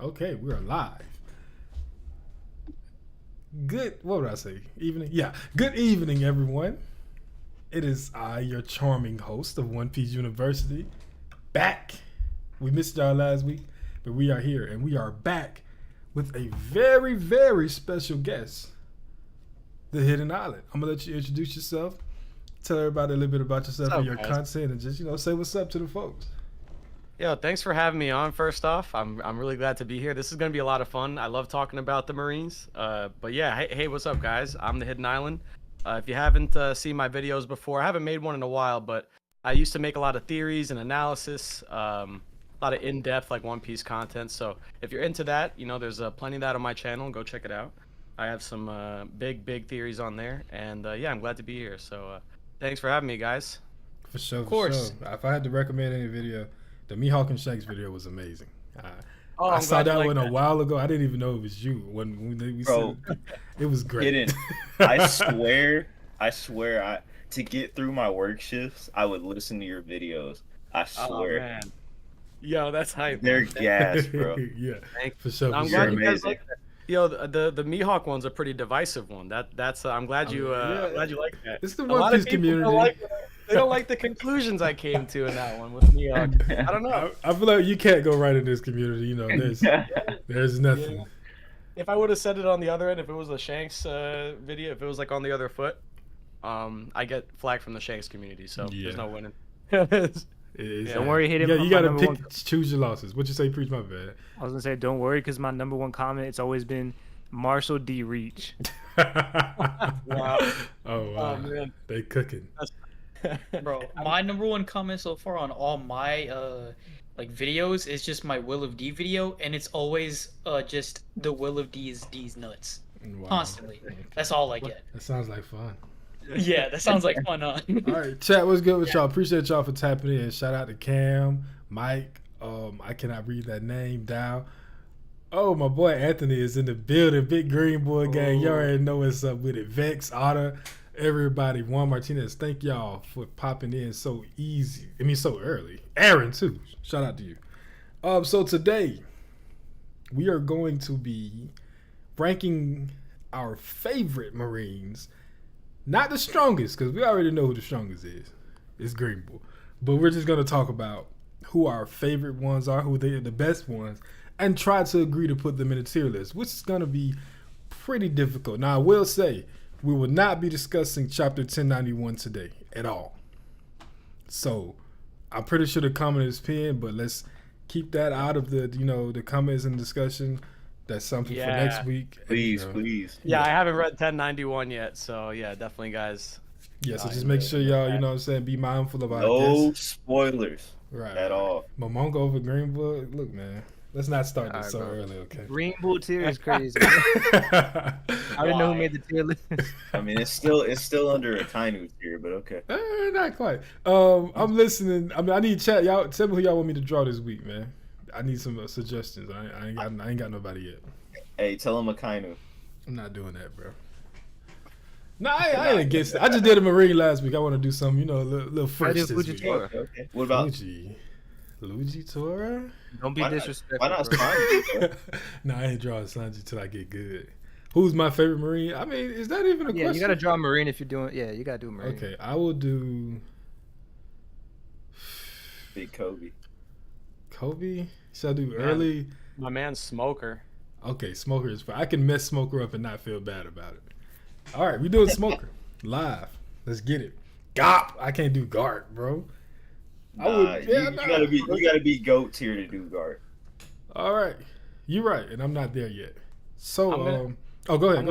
Okay, we are live. What would I say? Evening? Yeah. Good evening, everyone. It is I, your charming host of One Piece University, back. We missed y'all last week, but we are here, and we are back with a very, very special guest, the Hidden Island. I'm going to let you introduce yourself, tell everybody a little bit about yourself and your content, and just, say what's up to the folks. Yo, thanks for having me on. First off, I'm really glad to be here. This is gonna be a lot of fun. I love talking about the Marines. But yeah, hey, what's up, guys? I'm the Hidden Island. If you haven't seen my videos before, I haven't made one in a while, but I used to make a lot of theories and analysis, a lot of in-depth like One Piece content. So if you're into that, there's plenty of that on my channel. Go check it out. I have some big theories on there, and yeah, I'm glad to be here. So thanks for having me, guys. For sure, of course. For sure. If I had to recommend any video, the 𝚑𝚘𝚙𝚒𝚑𝚝 𝚑𝚑𝚡 video was amazing. I saw that one a while ago. I didn't even know it was you when we Bro, it was great. I swear, to get through my work shifts, I would listen to your videos. I swear. Oh, man. Yo, that's hype. They're gas, bro. Yeah, for sure. I'm glad you guys like that. Yo, the 𝚑𝚑𝚑𝚑𝚑𝚑𝚑𝚑𝚑 one's a pretty divisive one. That's I'm glad you glad you like that. It's the One Piece community. They don't like the conclusions I came to in that one with 𝚑𝚑𝚑𝚑𝚑𝚑. I don't know. I feel like you can't go right in this community. There's nothing. Yeah. If I would have said it on the other end, if it was a Shanks video, if it was like on the other foot, I get flagged from the Shanks community, so there's no winning. Don't worry, hit him. Yeah, you gotta choose your losses. What you say, preach? My bad. I was gonna say, don't worry, because my #1 comment, it's always been Marshall D. Reach. Wow. Oh wow, man. They cooking. Bro, my #1 comment so far on all my like videos is just my Will of D video, and it's always just the Will of D's nuts. Wow. Constantly. Okay. That's all I get. That sounds like fun. Yeah, that sounds like fun, huh? All right, chat, what's good with y'all? Appreciate y'all for tapping in. Shout out to Cam, Mike. I cannot read that name down. Oh, my boy Anthony is in the building. Big Green Boy gang. Y'all already know what's up with it. Vex, Otter, everybody. Juan Martinez, thank y'all for popping in so easy. So early. Aaron, too. Shout out to you. So today, we are going to be ranking our favorite Marines. Not the strongest, because we already know who the strongest is. It's Green Bull. But we're just going to talk about who our favorite ones are, who they are the best ones, and try to agree to put them in a tier list, which is going to be pretty difficult. Now, I will say, we will not be discussing Chapter 1091 today at all. So, I'm pretty sure the comment is pinned, but let's keep that out of the, the comments and discussion. That's something for next week. Please. Yeah, I haven't read 1091 yet, so yeah, definitely, guys. Yeah, so just make sure y'all, what I'm saying, be mindful of our no spoilers at all. Momongo over Green Bull. Look, man, let's not start this so early, okay? Green Bull tier is crazy. I didn't know who made the tier list. I mean, it's still under a Kainu tier, but okay. Not quite. I'm listening. I need chat. Y'all tell me who y'all want me to draw this week, man. I need some suggestions. I ain't got nobody yet. Hey, tell him a Kainu. I'm not doing that, bro. No, I ain't against it. I just did a Marine last week. I want to do some, a little fresh this week. Okay. What about Luigi Tora? Don't be disrespectful. Why not Sanji? No, I ain't drawing Sanji till I get good. Who's my favorite Marine? I mean, is that even a question? Yeah, you gotta draw a Marine if you're doing. Yeah, you gotta do a Marine. Okay, I will do. Big Koby. Koby? Should I do early? My man Smoker. Okay, Smoker is fine. I can mess Smoker up and not feel bad about it. All right, we doing Smoker live. Let's get it. Gop. I can't do Gart, bro. You gotta be GOAT tier to do Gart. All right, you're right, and I'm not there yet. So, go ahead. I'm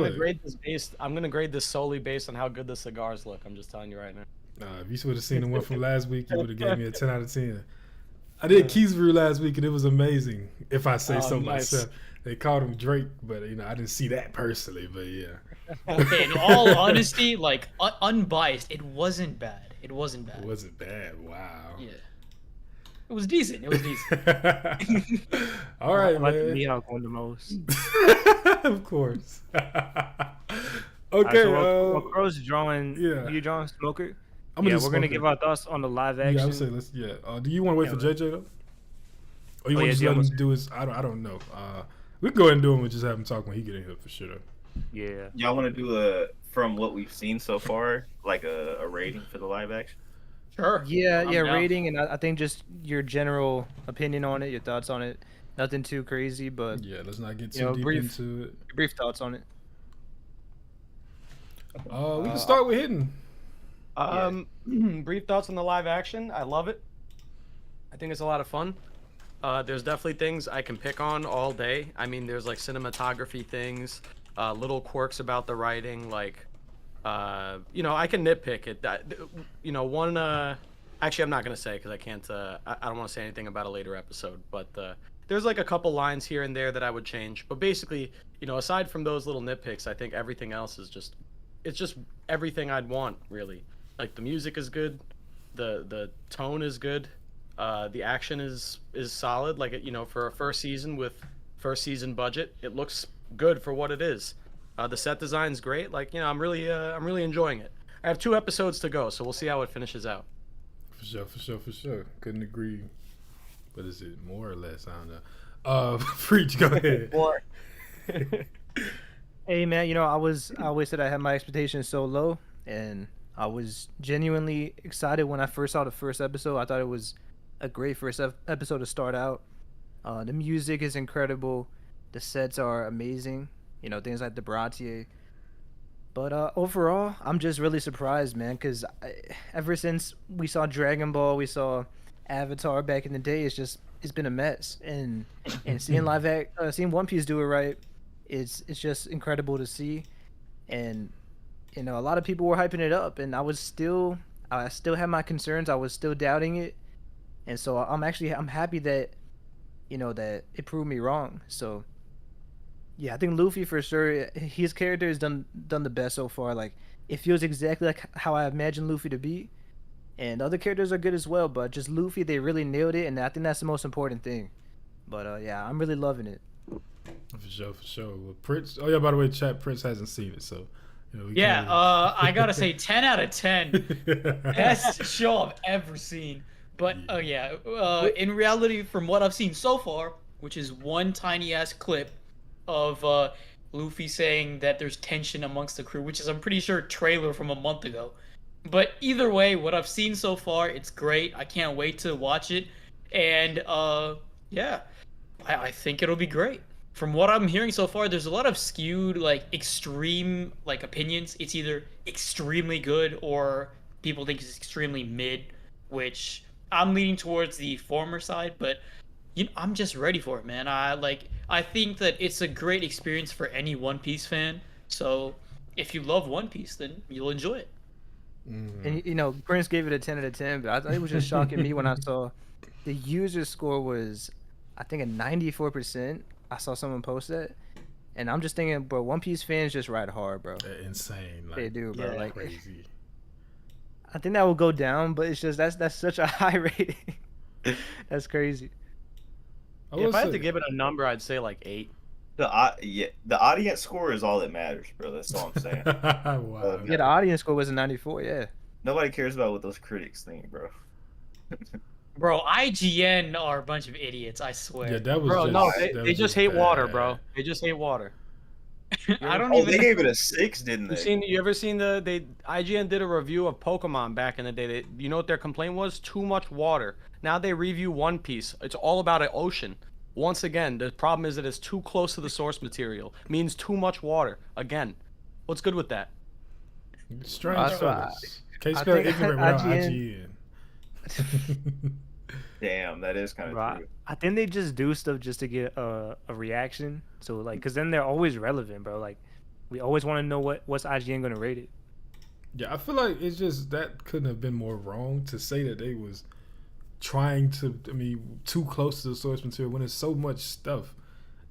gonna grade this solely based on how good the cigars look. I'm just telling you right now. If you would have seen the one from last week, you would have gave me a 10 out of 10. I did Keysbrew last week, and it was amazing, if I say so myself. They called him Drake, but, I didn't see that personally, but yeah. Okay, in all honesty, like, unbiased, it wasn't bad. It wasn't bad. Wow. Yeah. It was decent. All right, I man. like the 𝚑𝚑𝚑𝚑𝚑 one the most. Of course. Okay. While Crow's drawing, you drawing Smoker? We're gonna give our thoughts on the live action. Yeah, I'm saying do you want to wait for JJ though? Or you Oh, want yeah, to just he let him almost- do his? I don't know. We can go ahead and do him and just have him talk when he get in here for sure. Yeah. Y'all want to do a from what we've seen so far, like a rating for the live action? Sure. Yeah, I'm yeah, down. rating, and I think just your general opinion on it, your thoughts on it. Nothing too crazy, but Yeah, let's not get you too know, deep brief into it. brief thoughts on it. We can start with hidden. Brief thoughts on the live action. I love it. I think it's a lot of fun. There's definitely things I can pick on all day. I mean, there's like cinematography things, little quirks about the writing, like, you know, I can nitpick it. You know, one, actually, I'm not gonna say because I can't. I don't want to say anything about a later episode, but there's like a couple lines here and there that I would change. But basically, you know, aside from those little nitpicks, I think everything else is just, it's just everything I'd want, really. Like the music is good, the tone is good. The action is solid. Like you know, for a first season with first season budget, it looks good for what it is. The set design's great. Like you know, I'm really enjoying it. I have 2 episodes to go, so we'll see how it finishes out. For sure. Couldn't agree. But is it more or less? I don't know. Preach. Go ahead. Or hey man, you know, I always said I had my expectations so low, and I was genuinely excited when I first saw the first episode. I thought it was a great first episode to start out. The music is incredible. The sets are amazing. You know, things like the 𝙬𝚘𝚙𝚒𝚘𝚡. But overall, I'm just really surprised, man, because ever since we saw Dragon Ball, we saw Avatar back in the day, it's been a mess. And seeing seeing One Piece do it right, it's just incredible to see. And you know, a lot of people were hyping it up, and I still had my concerns. I was still doubting it, and so I'm happy that, you know, that it proved me wrong. So yeah, I think Luffy for sure. His character has done the best so far. Like it feels exactly like how I imagined Luffy to be, and other characters are good as well. But just Luffy, they really nailed it, and I think that's the most important thing. But yeah, I'm really loving it. For sure. Well, Prince. Oh yeah, by the way, chat. Prince hasn't seen it, so you know, we Yeah, can't- I gotta say 10 out of 10. Best show I've ever seen. But in reality, from what I've seen so far, which is one tiny ass clip of Luffy saying that there's tension amongst the crew, which is, I'm pretty sure, a trailer from a month ago. But either way, what I've seen so far, it's great. I can't wait to watch it. And yeah, I think it'll be great. From what I'm hearing so far, there's a lot of skewed, like, extreme, like, opinions. It's either extremely good or people think it's extremely mid, which I'm leaning towards the former side, but you know, I'm just ready for it, man. I think that it's a great experience for any One Piece fan. So if you love One Piece, then you'll enjoy it. And you know, Prince gave it a 10 out of 10, but I thought it was just shocking me when I saw the user score was, I think, a 94%. I saw someone post that, and I'm just thinking, bro, One Piece fans just ride hard, bro. insane. Like, They do, bro. yeah, Like, crazy. I think that will go down, but it's just that's such a high rating. That's crazy. If I had to give it a number, I'd say like 8. The audience score is all that matters, bro. That's all I'm saying. Wow. Yeah, the audience score was a 94. Yeah. Nobody cares about what those critics think, bro. Bro, IGN are a bunch of idiots, I swear. Yeah, that was Bro, just, no, that they was just hate water, bad. bro. They just hate water. I don't Oh, even they gave it a 6, didn't they? You ever seen IGN did a review of Pokemon back in the day. You know what their complaint was? Too much water. Now they review One Piece. It's all about an ocean. Once again, the problem is that it's too close to the source material. Means too much water. Again, what's good with that? Strange That's fellas. Case I got think ignorant without IGN IGN. Damn, that is kind of Bro, true. I think they just do stuff just to get a reaction. So like, cause then they're always relevant, bro. Like, we always want to know what's IGN gonna rate it. Yeah, I feel like it's just that couldn't have been more wrong to say that they was trying to, too close to the source material when there's so much stuff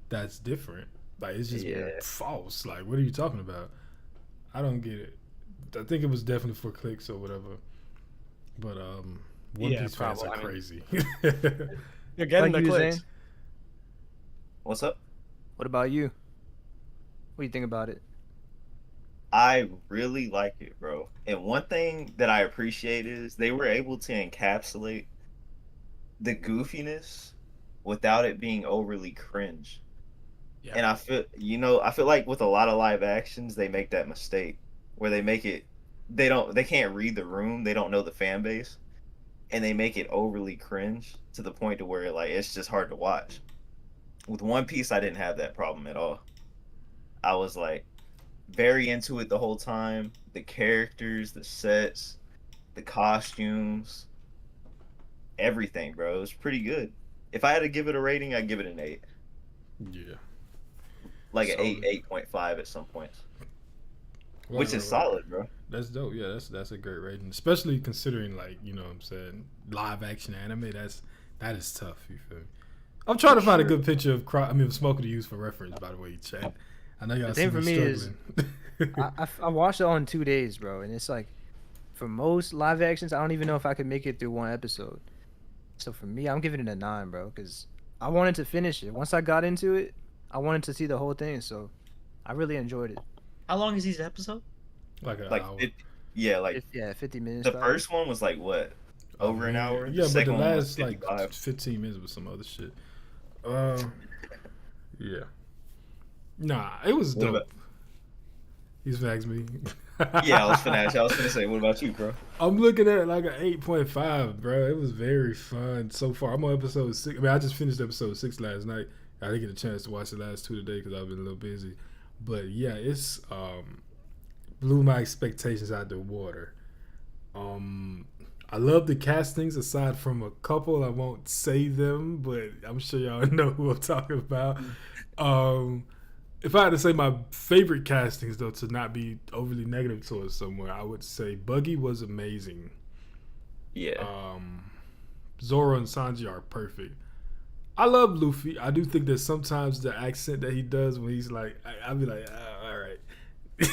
that's different. Like, it's just false. Like, what are you talking about? I don't get it. I think it was definitely for clicks or whatever. But One Piece fans are crazy. You're getting Like the you, clicks. Zane? What's up? What about you? What do you think about it? I really like it, bro. And one thing that I appreciate is they were able to encapsulate the goofiness without it being overly cringe. Yeah. And I feel like with a lot of live actions, they make that mistake where they make it, they can't read the room, they don't know the fan base, and they make it overly cringe to the point to where like it's just hard to watch. With One Piece, I didn't have that problem at all. I was like very into it the whole time. The characters, the sets, the costumes, everything, bro. It was pretty good. If I had to give it a rating, I'd give it an 8. Yeah. Like an Solid. 8.5 at some points. Right, Which is right. solid, bro. That's dope. Yeah, that's a great rating, especially considering like what I'm saying, live action anime. That is tough. You feel me? I'm trying to find a good picture of Smoker to use for reference. By the way, chat. I know y'all The see thing me for me is, struggling. I watched it on 2 days, bro, and it's like, for most live actions, I don't even know if I could make it through one episode. So for me, I'm giving it a 9, bro, because I wanted to finish it. Once I got into it, I wanted to see the whole thing, so I really enjoyed it. How long is each episode? like an Like hour. Yeah, 50 minutes. the probably. first one was like what? Over an hour? Yeah, but the second one was last like 55. 15 minutes was some other shit. Yeah. Nah, it was What dope. about- He's faxed me. Yeah, I was finna say, what about you, bro? I'm looking at it like an 8.5, bro. It was very fun so far. I'm on episode 6. I just finished episode 6 last night. I didn't get a chance to watch the last 2 today because I've been a little busy. But yeah, it's blew my expectations out the water. I love the castings aside from a couple. I won't say them, but I'm sure y'all know who I'm talking about. If I had to say my favorite castings, though, to not be overly negative towards somewhere, I would say Buggy was amazing. Yeah. Zoro and Sanji are perfect. I love Luffy. I do think that sometimes the accent that he does when he's like, I'll be like, all right.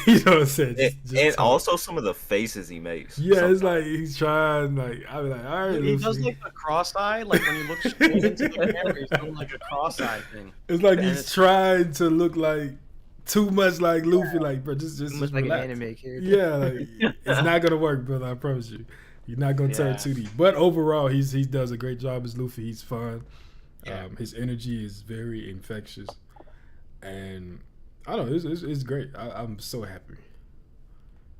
You know what I'm saying? And also some of the faces he makes. Yeah, sometimes. it's like he's trying, like, I'll be like, all right, He Luffy. does like a cross-eye, like when you look straight into the camera, he's doing like a cross-eye thing. It's like And he's it's- trying to look like too much like Luffy, like, bro, just Almost like relax. an anime character. Yeah, like, it's not gonna work, brother. I promise you. You're not gonna turn Yeah. 2D. But overall, he does a great job as Luffy. He's fun. Yeah. His energy is very infectious, and I don't know. It's great. I'm so happy.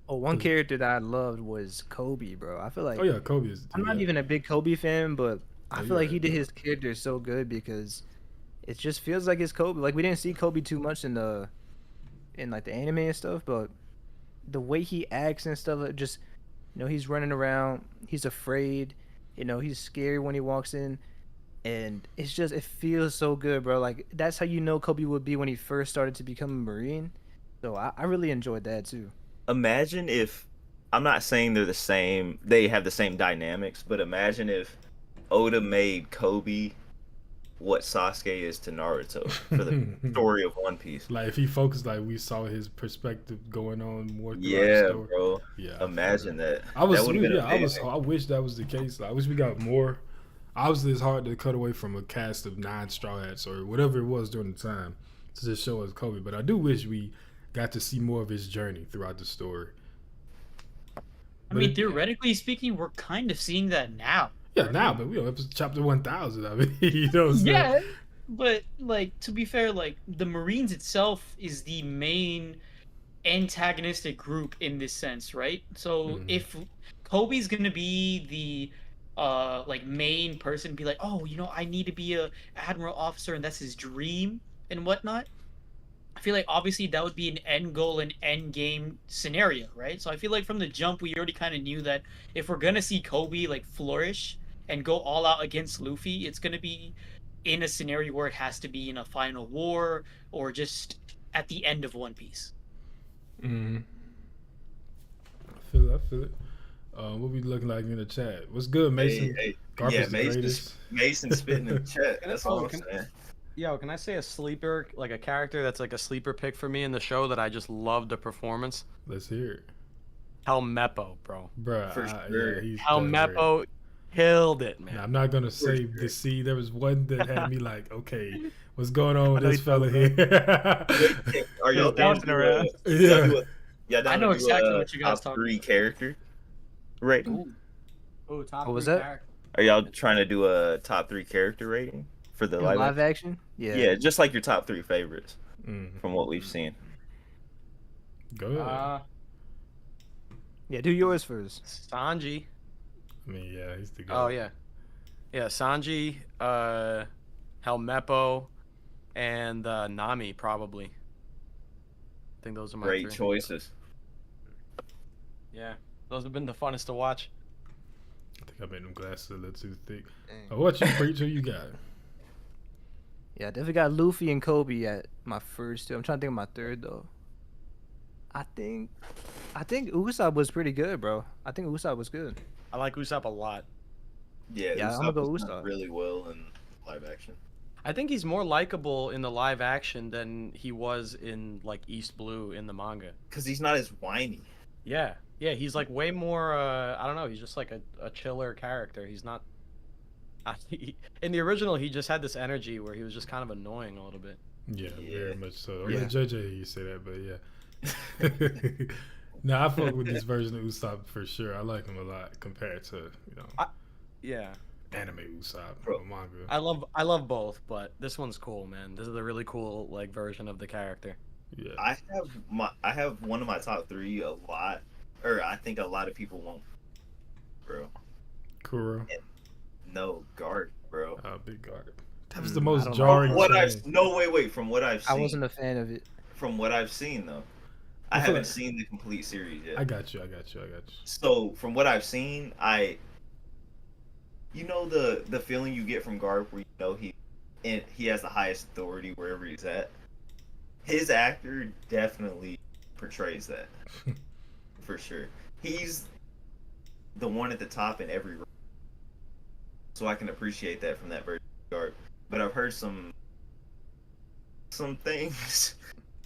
Oh, one character that I loved was Koby, bro. I feel like Oh yeah, Kobe is. I'm not yeah. even a big Koby fan, but I Oh, feel you're like he right, did bro. his character so good because it just feels like it's Koby. Like we didn't see Koby too much in like the anime and stuff, but the way he acts and stuff, like, just he's running around, he's afraid, he's scary when he walks in, and it feels so good, bro. Like that's how Koby would be when he first started to become a Marine. So I really enjoyed that too. Imagine if, I'm not saying they're the same, they have the same dynamics, but imagine if Oda made Koby what Sasuke is to Naruto for the story of One Piece. Like if he focused, like we saw his perspective going on more. Throughout the Yeah, story. bro. Yeah. Imagine that. I was, That would've been amazing. I wish that was the case. I wish we got more. Obviously, it's hard to cut away from a cast of 9 Straw Hats or whatever it was during the time to just show us Kobe. But I do wish we got to see more of his journey throughout the story. I mean, theoretically speaking, we're kind of seeing that now. Yeah, now, but we don't have chapter 1000. I mean, you know what I'm saying? Yeah, but like to be fair, like the Marines itself is the main antagonistic group in this sense, right? So if Kobe's gonna be the like main person, be like, oh, I need to be a admiral officer, and that's his dream and whatnot. I feel like obviously that would be an end goal and end game scenario, right? So I feel like from the jump we already kind of knew that if we're gonna see Kobe like flourish and go all out against Luffy, it's gonna be in a scenario where it has to be in a final war or just at the end of One Piece. I feel it. What we looking like in the chat? What's good, Mason? Hey, Garp yeah, is the greatest. Mason spitting in the chat. That's all I'm Can- saying. Yo, can I say a sleeper, like a character that's like a sleeper pick for me in the show that I just love the performance? Let's hear it. Helmeppo, bro. Bruh, For sure. yeah, he's Helmeppo killed it, man. Now, I'm not gonna say the C. There was one that had me like, okay, what's going on with this fella here? Are y'all down dancing to around. Yeah. I know exactly what you guys top talking 3 about. character rating? Ooh, top What was 3 that? character. Are y'all trying to do a top 3 character rating for the In live live action. action? Yeah. Yeah, just like your top 3 favorites Mm. from what we've seen. Go ahead. Yeah, do yours first. Sanji. I mean, yeah, he's the guy. Oh yeah, Sanji, Helmeppo, and Nami probably. I think those are my Great 3. choices. Yeah, those have been the funnest to watch. I think I made them glasses a little too thick. What you preach? Who you got? Yeah, I definitely got Luffy and Koby at my first 2. I'm trying to think of my third though. I think Usopp was pretty good, bro. I think Usopp was good. I like Usopp a lot. Yeah, Yeah, I'm gonna go was done Usopp. really well in live action. I think he's more likable in the live action than he was in like East Blue in the manga. Because he's not as whiny. Yeah, he's like way more. I don't know. He's just like a chiller character. He's not. In the original, he just had this energy where he was just kind of annoying a little bit. Yeah, very much so. Yeah. JJ, you say that, but yeah. Nah, I fuck with this version of Usopp for sure. I like him a lot compared to Yeah, anime Usopp Bro, or manga. I love both, but this one's cool, man. This is a really cool like version of the character. Yeah, I have one of my top 3 a lot, or I think a lot of people won't, bro. Kuro. No, Garp, bro. Big guard. That was the most I don't know. jarring. What thing. wait. From what I've seen, I wasn't a fan of it. from what I've seen though, I I feel haven't like- seen the complete series yet. I got you. So from what I've seen, you know the feeling you get from Garp where you know he has the highest authority wherever he's at. His actor definitely portrays that for sure. He's the one at the top in every role, so I can appreciate that from that version of Garp. But I've heard some things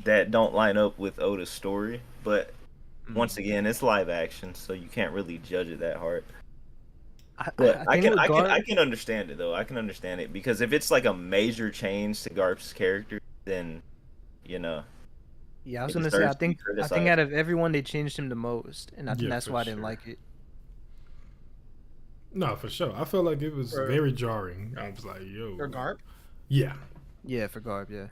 that don't line up with Oda's story. But once again, it's live action, so you can't really judge it that hard. But I can understand it though. I can understand it because if it's like a major change to Garp's character, then Yeah, I was It gonna say deserves I to be think criticized. out of everyone they changed him the most, and I think Yeah, that's for why I didn't sure. like it. No, for sure. I felt like it was For- very jarring. I was like, yo. For Garp, Yeah. Yeah, for Garb, yeah.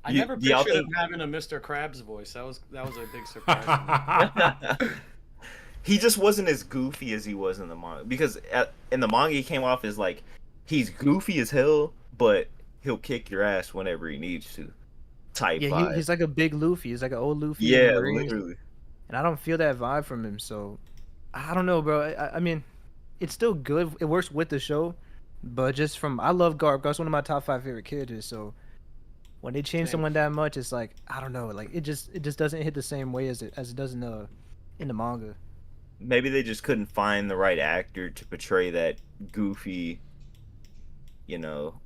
I You- never y'all pictured him think- having a Mr. Krabs voice. That was a big surprise. he just wasn't as goofy as he was in the manga. Because in the manga, he came off as like he's goofy as hell, but he'll kick your ass whenever he needs to. Type Yeah, vibe. he's like a big Luffy. He's like an old Luffy. in the Yeah, Marines, literally. And I don't feel that vibe from him, so I don't know, bro. I mean, it's still good. It works with the show, but just from I love Garb. Garb's one of my top 5 favorite characters. So when they change Same. someone that much, it's like I don't know. Like it just doesn't hit the same way as it does in the manga. Maybe they just couldn't find the right actor to portray that goofy, you know.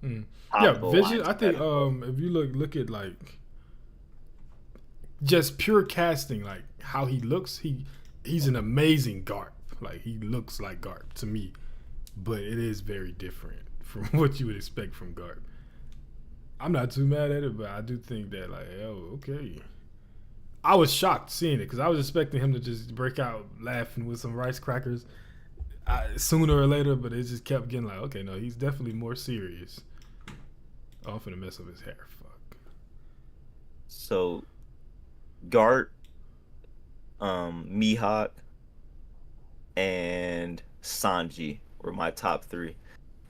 Yeah, top of the Vision. line I think type if you look at like just pure casting, like how he looks, he's an amazing Garp. Like he looks like Garp to me, but it is very different from what you would expect from Garp. I'm not too mad at it, but I do think that like, oh, okay. I was shocked seeing it because I was expecting him to just break out laughing with some rice crackers sooner or later, but it just kept getting like, okay, no, he's definitely more serious. Oh, I'm finna mess up his hair. Fuck. So, Garp, Mihawk, and Sanji were my top 3.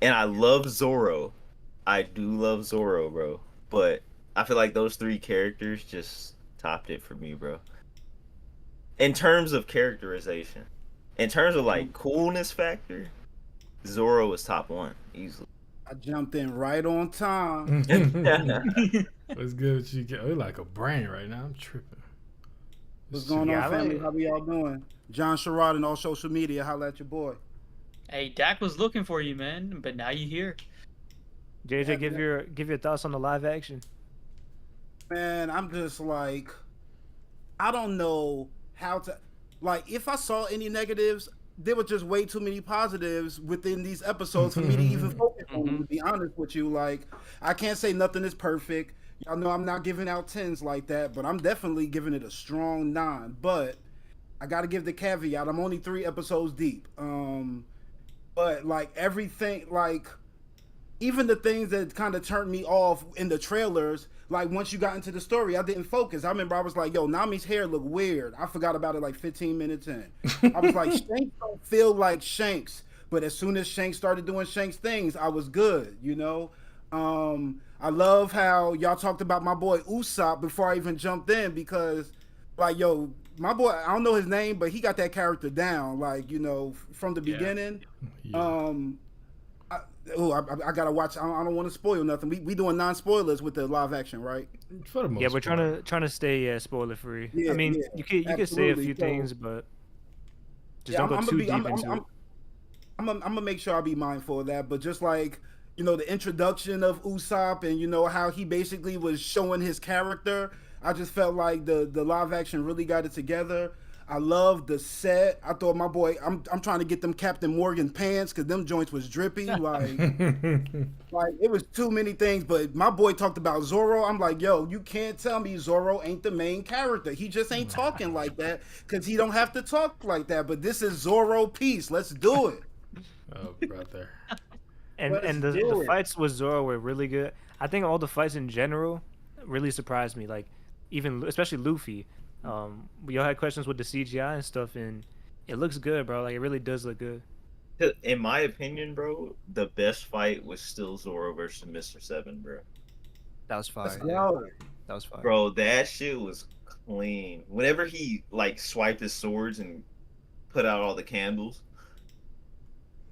And I love Zoro. I do love Zoro, bro. But I feel like those 3 characters just topped it for me, bro. In terms of characterization. In terms of, like, coolness factor, Zoro was top 1, easily. I jumped in right on time. What's good with you? Oh, you're like a brain right now. I'm tripping. What's going Yeah, on, I family? like- How we all doing? John Sherrod and all social media. Holla at your boy. Hey, Dak was looking for you, man, but now you here. JJ, give your thoughts on the live action. Man, I'm just like, I don't know how to, like, if I saw any negatives, there were just way too many positives within these episodes for me to even focus on them, to be honest with you. Like, I can't say nothing is perfect. Y'all know I'm not giving out 10s like that, but I'm definitely giving it a strong 9. But I got to give the caveat, I'm only 3 episodes deep. But, like, everything, like, even the things that kind of turned me off in the trailers, like once you got into the story, I didn't focus. I remember I was like, yo, Nami's hair look weird. I forgot about it like 15 minutes in. I was like, Shanks don't feel like Shanks. But as soon as Shanks started doing Shanks things, I was good, you know? I love how y'all talked about my boy Usopp before I even jumped in because, like, yo, my boy, I don't know his name, but he got that character down, like, you know, from the beginning. Yeah. I gotta watch. I don't want to spoil nothing. We doing non-spoilers with the live action, right? For the most Yeah, we're part. trying to stay spoiler free. Yeah, I mean, yeah, you could say a absolutely. few So, things, but just yeah, don't go I'm gonna too be. deep into it. I'm gonna make sure I be mindful of that. But just like, you know, the introduction of Usopp and you know how he basically was showing his character, I just felt like the live action really got it together. I love the set. I thought my boy, I'm trying to get them Captain Morgan pants because them joints was drippy. Like it was too many things. But my boy talked about Zoro. I'm like, yo, you can't tell me Zoro ain't the main character. He just ain't talking like that because he don't have to talk like that. But this is Zoro piece. Let's do it. Oh, brother. And the fights with Zoro were really good. I think all the fights in general really surprised me. Like even especially Luffy. We all had questions with the CGI and stuff, and it looks good, bro. Like it really does look good. In my opinion, bro, the best fight was still Zoro versus Mr. Seven, bro. That was fire. Let's Yeah. go. That was fire. Bro, that shit was clean. Whenever he like swiped his swords and put out all the candles,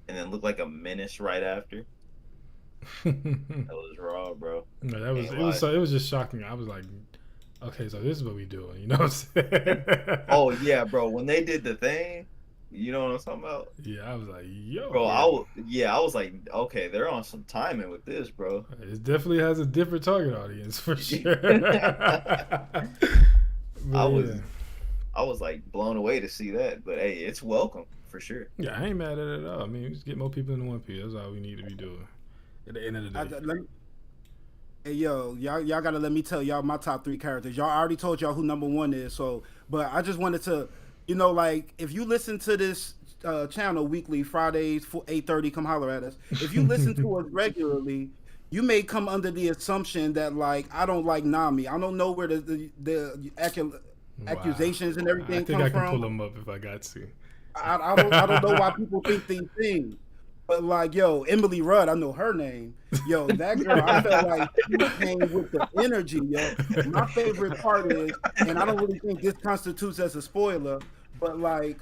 and then looked like a menace right after. That was raw, bro. No, that was it was just shocking. I was like, okay, so this is what we doing, you know what I'm saying? Oh yeah, bro. When they did the thing, you know what I'm talking about? Yeah, I was like, yo, Bro, I was like, okay, they're on some timing with this, bro. it definitely has a different target audience for sure. I was like blown away to see that, but hey, it's welcome for sure. Yeah, I ain't mad at it at all. I mean, just get more people in One Piece. That's all we need to be doing. At the end of the day. Hey yo, y'all gotta let me tell y'all my top 3 characters. Y'all already told y'all who number 1 is. So, but I just wanted to, you know, like if you listen to this channel weekly, Fridays 8:30, come holler at us. If you listen to us regularly, you may come under the assumption that like I don't like Nami. I don't know where the accusations and everything come from. I think I can pull them up if I got to. I don't know why people think these things. But like, yo, Emily Rudd, I know her name. Yo, that girl, I felt like she came with the energy, yo. My favorite part is, and I don't really think this constitutes as a spoiler, but like,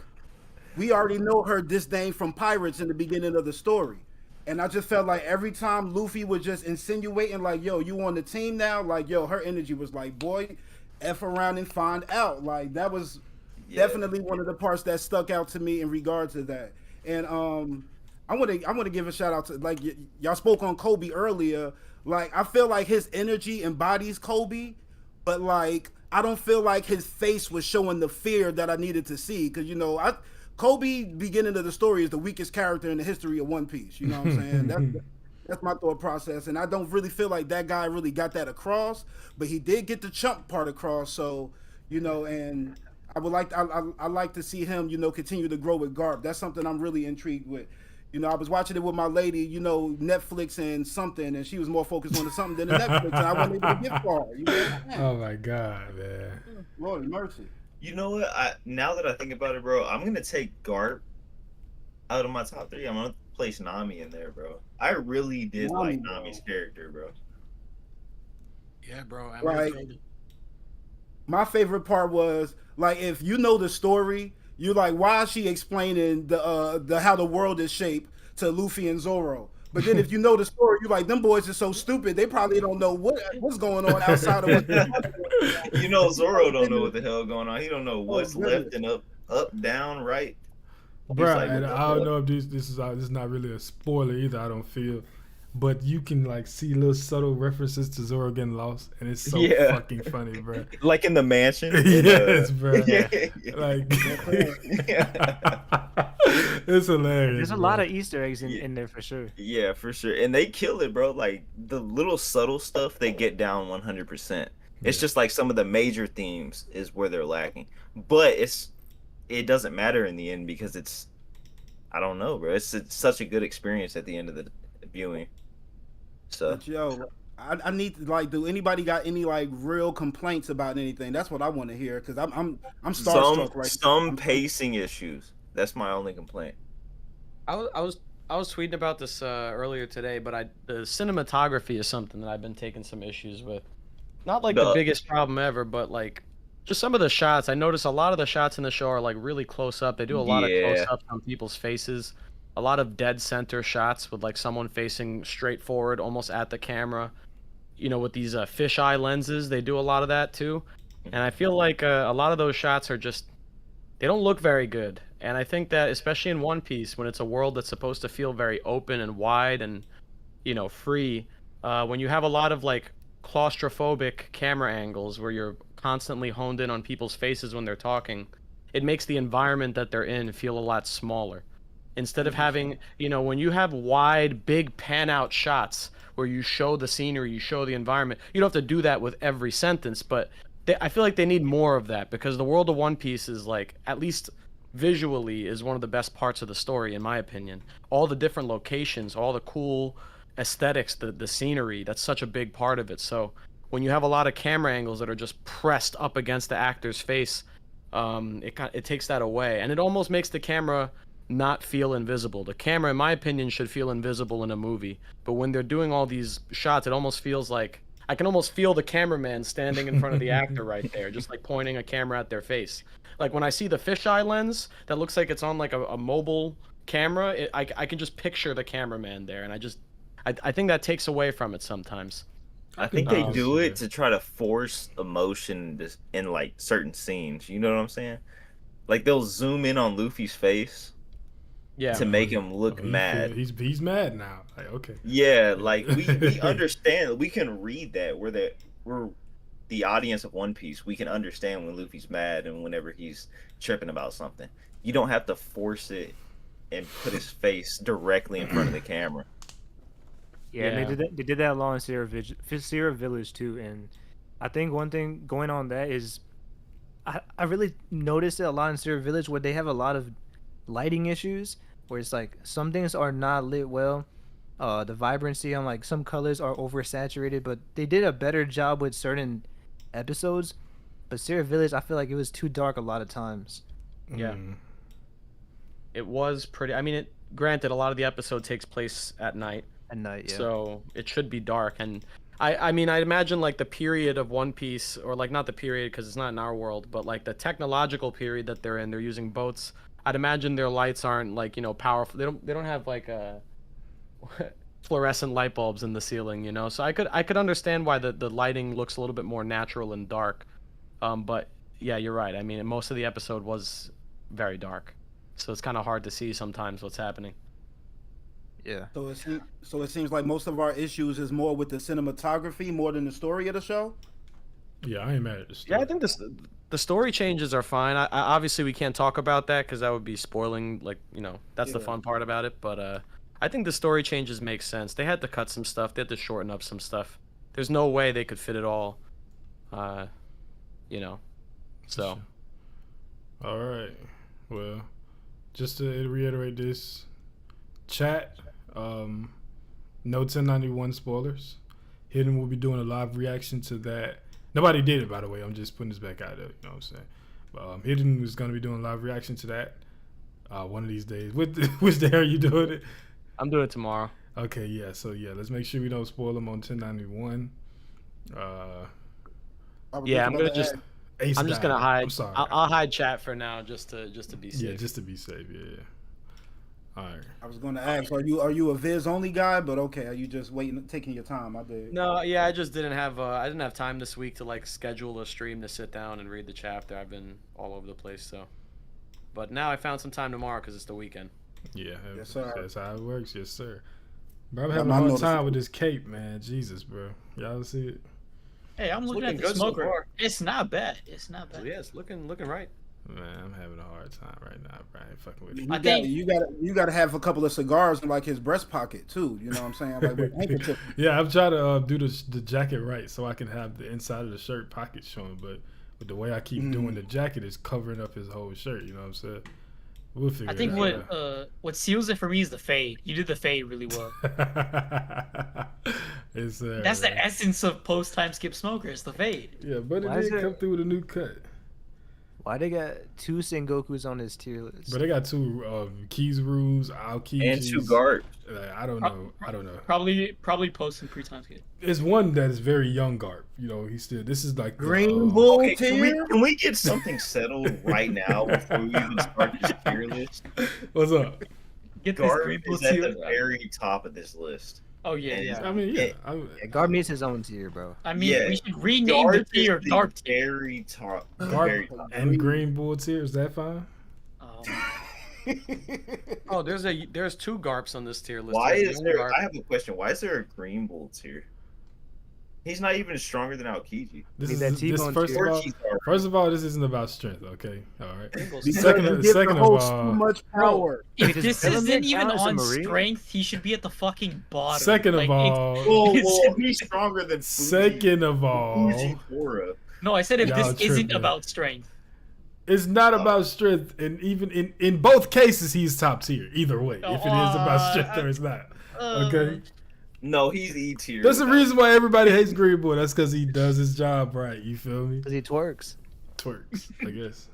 we already know her disdain from pirates in the beginning of the story. And I just felt like every time Luffy was just insinuating, like, yo, you on the team now? Like, yo, her energy was like, boy, F around and find out. Like, that was definitely one of the parts that stuck out to me in regards to that. And I want to give a shout out to like y'all spoke on Koby earlier. Like I feel like his energy embodies Koby, but like I don't feel like his face was showing the fear that I needed to see because you know Koby beginning of the story is the weakest character in the history of One Piece. You know what I'm saying? That's my thought process, and I don't really feel like that guy really got that across, but he did get the chump part across. So you know, and I would like I like to see him, you know, continue to grow with Garp. That's something I'm really intrigued with. You know, I was watching it with my lady, you know, Netflix and something, and she was more focused on the something than the Netflix, and I wasn't able to get far. You know, oh my God, man! Lord mercy. You know what? Now that I think about it, bro, I'm gonna take Garp out of my top 3. I'm gonna place Nami in there, bro. I really did like Nami's character, bro. Yeah, bro. Like, my favorite part was like if you know the story. You're like, why is she explaining the how the world is shaped to Luffy and Zoro? But then if you know the story, you're like, them boys are so stupid. They probably don't know what's going on outside of what. You know, Zoro don't know what the hell going on. He don't know what's left and up, down, right. Bro, like, and I don't know if this is not really a spoiler either. I don't feel. But you can like see little subtle references to Zoro getting lost, and it's so fucking funny, bro. Like in the mansion. Yes, bro. Like, it's hilarious. There's a lot of Easter eggs in there for sure. Yeah, for sure, and they kill it, bro. Like the little subtle stuff, they get down 100%. It's just like some of the major themes is where they're lacking, but it doesn't matter in the end because it's I don't know, bro. It's such a good experience at the end of the viewing. So But yo, I need to like, do anybody got any like real complaints about anything? That's what I want to hear because I'm some starstruck right now. some pacing issues. That's my only complaint. I was I was I was tweeting about this earlier today, but the cinematography is something that I've been taking some issues with. Not like the The biggest problem ever, but like just some of the shots. I notice a lot of the shots in the show are like really close up. They do a lot of close yeah, ups on people's faces, a lot of dead center shots with like someone facing straight forward, almost at the camera. You know, with these fisheye lenses, they do a lot of that too. And I feel like a lot of those shots are just they don't look very good. And I think that especially in One Piece, when it's a world that's supposed to feel very open and wide and free, when you have a lot of like claustrophobic camera angles where you're constantly honed in on people's faces when they're talking, it makes the environment that they're in feel a lot smaller. Instead of having, when you have wide, big pan out shots where you show the scenery, you show the environment, you don't have to do that with every sentence, but I feel like they need more of that because the world of One Piece is like, at least visually, is one of the best parts of the story, in my opinion. All the different locations, all the cool aesthetics, the scenery, that's such a big part of it. So when you have a lot of camera angles that are just pressed up against the actor's face, it takes that away, and it almost makes the camera not feel invisible. The camera, in my opinion, should feel invisible in a movie, but when they're doing all these shots, it almost feels like I can almost feel the cameraman standing in front of the actor right there, just like pointing a camera at their face. Like when I see the fisheye lens that looks like it's on like a mobile camera, I can just picture the cameraman there, and I think that takes away from it sometimes. I think they Um, do it to try to force emotion in like certain scenes. You know what I'm saying? Like they'll zoom in on Luffy's face Yeah. to make him look mad. He's mad now. Like, okay. Yeah, like we understand. We can read that. We're the audience of One Piece. We can understand when Luffy's mad and whenever he's tripping about something. You don't have to force it and put his face directly in front of the camera. Yeah, and Yeah. they did that a lot in Sierra Village too. And I think one thing going on that is I really noticed it a lot in Sierra Village where they have a lot of lighting issues where it's like some things are not lit well. The vibrancy on like some colors are oversaturated, but they did a better job with certain episodes. But Sierra Village, I feel like it was too dark a lot of times. Yeah. Mm. It was pretty. I mean, granted, a lot of the episode takes place at night, At night, yeah. so it should be dark. And I mean, I'd imagine like the period of One Piece, or like not the period because it's not in our world, but like the technological period that they're in. They're using boats. I'd imagine their lights aren't like powerful. They don't have like fluorescent light bulbs in the ceiling, So I could understand why the lighting looks a little bit more natural and dark. But yeah, you're right. I mean, most of the episode was very dark, so it's kind of hard to see sometimes what's happening. Yeah. So it seems like most of our issues is more with the cinematography more than the story of the show. Yeah, I ain't mad at this. Yeah, I think the story changes are fine. I obviously we can't talk about that because that would be spoiling. Like that's the Yeah. fun part about it. But I think the story changes make sense. They had to cut some stuff. They had to shorten up some stuff. There's no way they could fit it all. So All right. Well, just to reiterate this, chat, no 1091 spoilers. Hidden will be doing a live reaction to that. Nobody did it, by the way. I'm just putting this back out there. You know what I'm saying? But, Hidden was going to be doing a live reaction to that one of these days. Which day are you doing it? I'm doing it tomorrow. Okay, yeah. So, yeah, let's make sure we don't spoil them on 1091. Yeah, I'm gonna just Ace I'm just died. gonna hide. I'm sorry. I'll hide chat for now, just to be safe. Yeah, just to be safe. Yeah. All right. I was going to ask, are you a Viz only guy? But okay, are you just waiting, taking your time? I did. No, yeah, I just didn't have time this week to like schedule a stream to sit down and read the chapter. I've been all over the place, so. But now I found some time tomorrow because it's the weekend. Yeah, Yes, sir. That's how it works. Yes, sir. Bro, I'm Yeah, having a my hard notice- time with this cape, man. Jesus, bro. Y'all see it? Hey, I'm looking at looking the good so smoker. far. It's not bad. It's not So bad. yeah, it's looking right. Man, I'm having a hard time right now, bro. I ain't fucking with You it. I got, think- you got to have a couple of cigars in like his breast pocket too. You know what I'm saying? Like with handkerchief. Yeah, I'm trying to do the jacket right so I can have the inside of the shirt pocket showing, but the way I keep doing the jacket is covering up his whole shirt. You know what I'm saying? We'll figure I think it out. what seals it for me is the fade. You did the fade really well. It's That's the essence of post time skip smokers, the fade. Yeah, but it Why is did there- come through with a new cut. Why they got 2 Sengokus on this tier list? But they got 2 Kezurus, Aokijis. And 2 guards. I don't know. Probably post and pre time skip. It's one that is very young Garp. You know, he's still. This is like Green Bull Okay, tier. can we get something settled right now before we even start this tier list? What's up? Get this Garb Green Bull is at tier. the very top of this list. Oh yeah, and yeah. I mean, yeah. Yeah, Garb needs his own tier, bro. I mean, Yeah. we should rename the tier is the Garp tier. very top. Very Garp top. and Green Bull tier. Is that fine? Oh, there's 2 Garps on this tier list. Why There's is young there? Garp. I have a question. Why is there a Green Bull tier? He's not even stronger than Aokiji. This Need is that this T-bone first of tier. all. Orchies are- First of all, this isn't about strength. Okay, all right. Because Second, you give second the of host too all, much power. If Does this Bellamere isn't even count as a on Marine? strength, he should be at the fucking bottom. second of Like, all, Whoa, It's- whoa, he's stronger than Fuji. second of all, Fuji Tora. no, I said if Y'all this isn't tripping. about strength. it's not about strength, and even in both cases, he's top tier. Either way, if it is about strength or it's not. Okay. No, he's E tier. That's the reason why everybody hates Green Bull. That's because he does his job right. You feel me? Because he twerks. Twerks, I guess.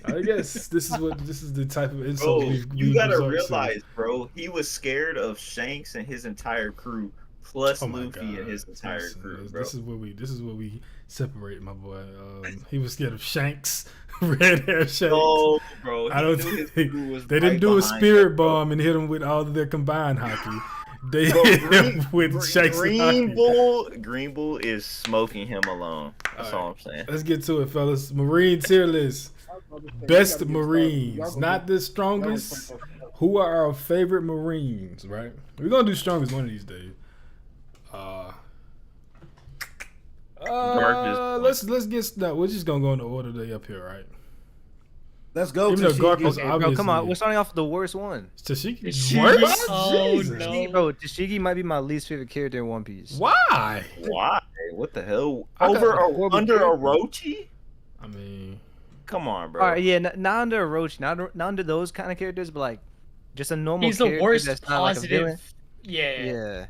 I guess this is the type of insult Bro, we've you gotta resort to. realize, bro, he was scared of Shanks and his entire crew, plus Oh my Luffy God. and his entire Listen, crew, bro. This is what we separate, my boy. He was scared of Shanks, red hair Shanks. No, bro. I don't he knew his think crew was they right didn't do a behind spirit him, bro. bomb and hit him with all of their combined hockey. They Bro, hit him with Shanks and hockey. Green Bull is smoking him alone. That's all I'm saying. Let's get to it, fellas. Marine tier list. Best Marines, not the strongest. Who are our favorite Marines? Right? We're gonna do strongest one of these days. Let's get no. We're just gonna go in the order they up here, right? Let's go. Even though Garp Tashigi. was Okay, bro, come on. obviously- We're starting off with the worst one. Tashigi. Tashigi? Worst? Oh, Jesus. no. Tashigi, bro, Tashigi might be my least favorite character in One Piece. Why? Why? What the hell? I got Over a horrible under character. Orochi? I mean, Come on, bro. All right, yeah, not under Orochi, not under those kind of characters, but like just a normal He's the character worst that's not like a villain. positive. Yeah.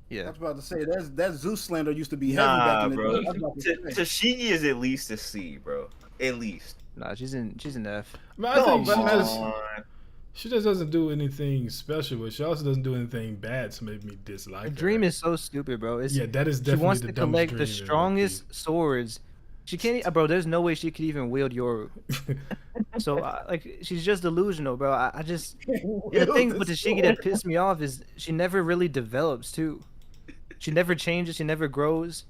Yeah. I was about to say that Zeus slander used to be heavy Nah, back in the bro. day. I was about to say. Tashigi is at least a C, bro. At least. Nah, she's an F. I, mean, I think Come she on. she just doesn't do anything special, but she also doesn't do anything bad to make me dislike Her her. dream is so stupid, bro. It's, Yeah, that is she definitely wants the to dumbest collect dream the in One strongest swords. She can't, bro. There's no way she could even wield Yoru. Piece. So, like, she's just delusional, bro. I just and the thing with Tashigi that pissed me off is she never really develops too. She never changes. She never grows.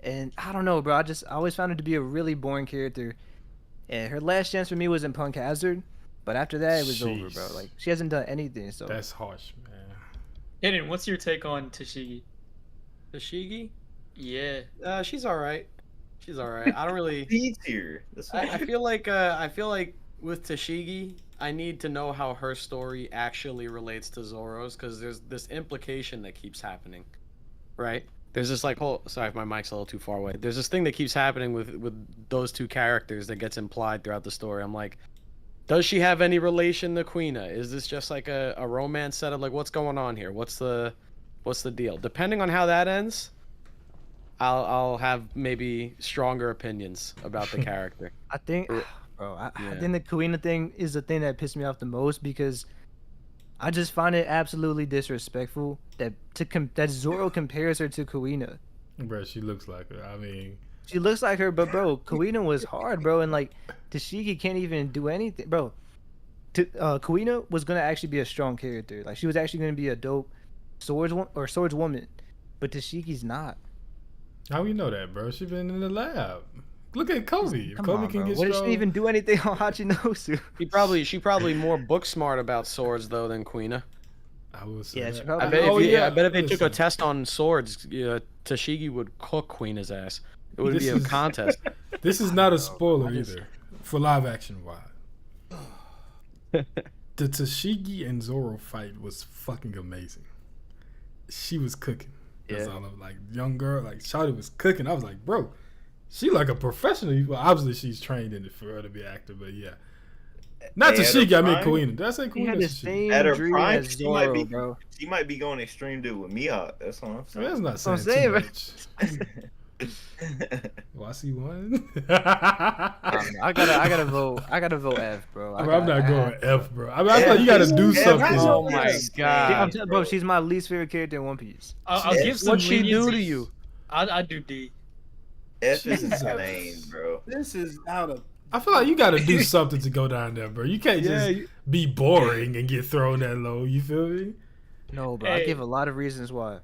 And I don't know, bro. I always found her to be a really boring character. And her last chance for me was in Punk Hazard, but after that it was over, bro. Jeez. Like she hasn't done anything. So That's harsh, man. Hidden, what's your take on Tashigi? Tashigi? Yeah. She's all right. She's all right. I don't really. C tier. That's I feel like with Tashigi, I need to know how her story actually relates to Zoro's because there's this implication that keeps happening, right? There's this like whole. Sorry if my mic's a little too far away. There's this thing that keeps happening with those two characters that gets implied throughout the story. I'm like, does she have any relation to Quina? Is this just like a romance setup? Like, what's going on here? What's the deal? Depending on how that ends, I'll have maybe stronger opinions about the character. I think, bro, I Yeah. think the Kuina thing is the thing that pissed me off the most because I just find it absolutely disrespectful that that Zoro compares her to Kuina. Bro, she looks like her. I mean, She looks like her, but bro, Kuina was hard, bro, and like Tashigi can't even do anything, bro. Kuina was gonna actually be a strong character. Like she was actually gonna be a dope swordswoman, but Tashigi's not. how you know that, bro? She been in the lab. Look at Koby. Come Koby on, can bro. get What did strong. she even do anything on Hachinosu? She probably more book smart about swords though than Quina. I will say Yeah, that. she probably- I bet Oh, I bet if they took a listen. test on swords, Tashigi would cook Quina's ass. It would This be a is- contest. This is not a spoiler I just- either for live action wise. The Tashigi and Zoro fight was fucking amazing. She was cooking. That's Yeah. all I'm like. Young girl, like Shawty was cooking. I was like, bro, she like a professional. Well, obviously she's trained in it for her to be an actor, but yeah. Not Hey, at her Tashigi, I mean prime- Kuina. Did I say He Kuina? had or the Tashigi? same At her dream prime, as she might Zoro, be bro. she might be going extreme dude with Mihawk. That's what I'm I mean, saying. that's not I'm saying too saying, much. Well, I see one. I gotta vote. I gotta vote F, bro. I mean, I'm not going have- F, bro. I mean, I feel like you gotta do F is something. Oh my insane, God. Bro, she's my least favorite character in One Piece. I'll give some What'd she do to leniency. you? I'd do D. F is Jesus. insane, bro. This is out of. I feel like you gotta do something to go down there, bro. You can't just be boring and get thrown that low. You feel me? No, bro. I Hey. give a lot of reasons why.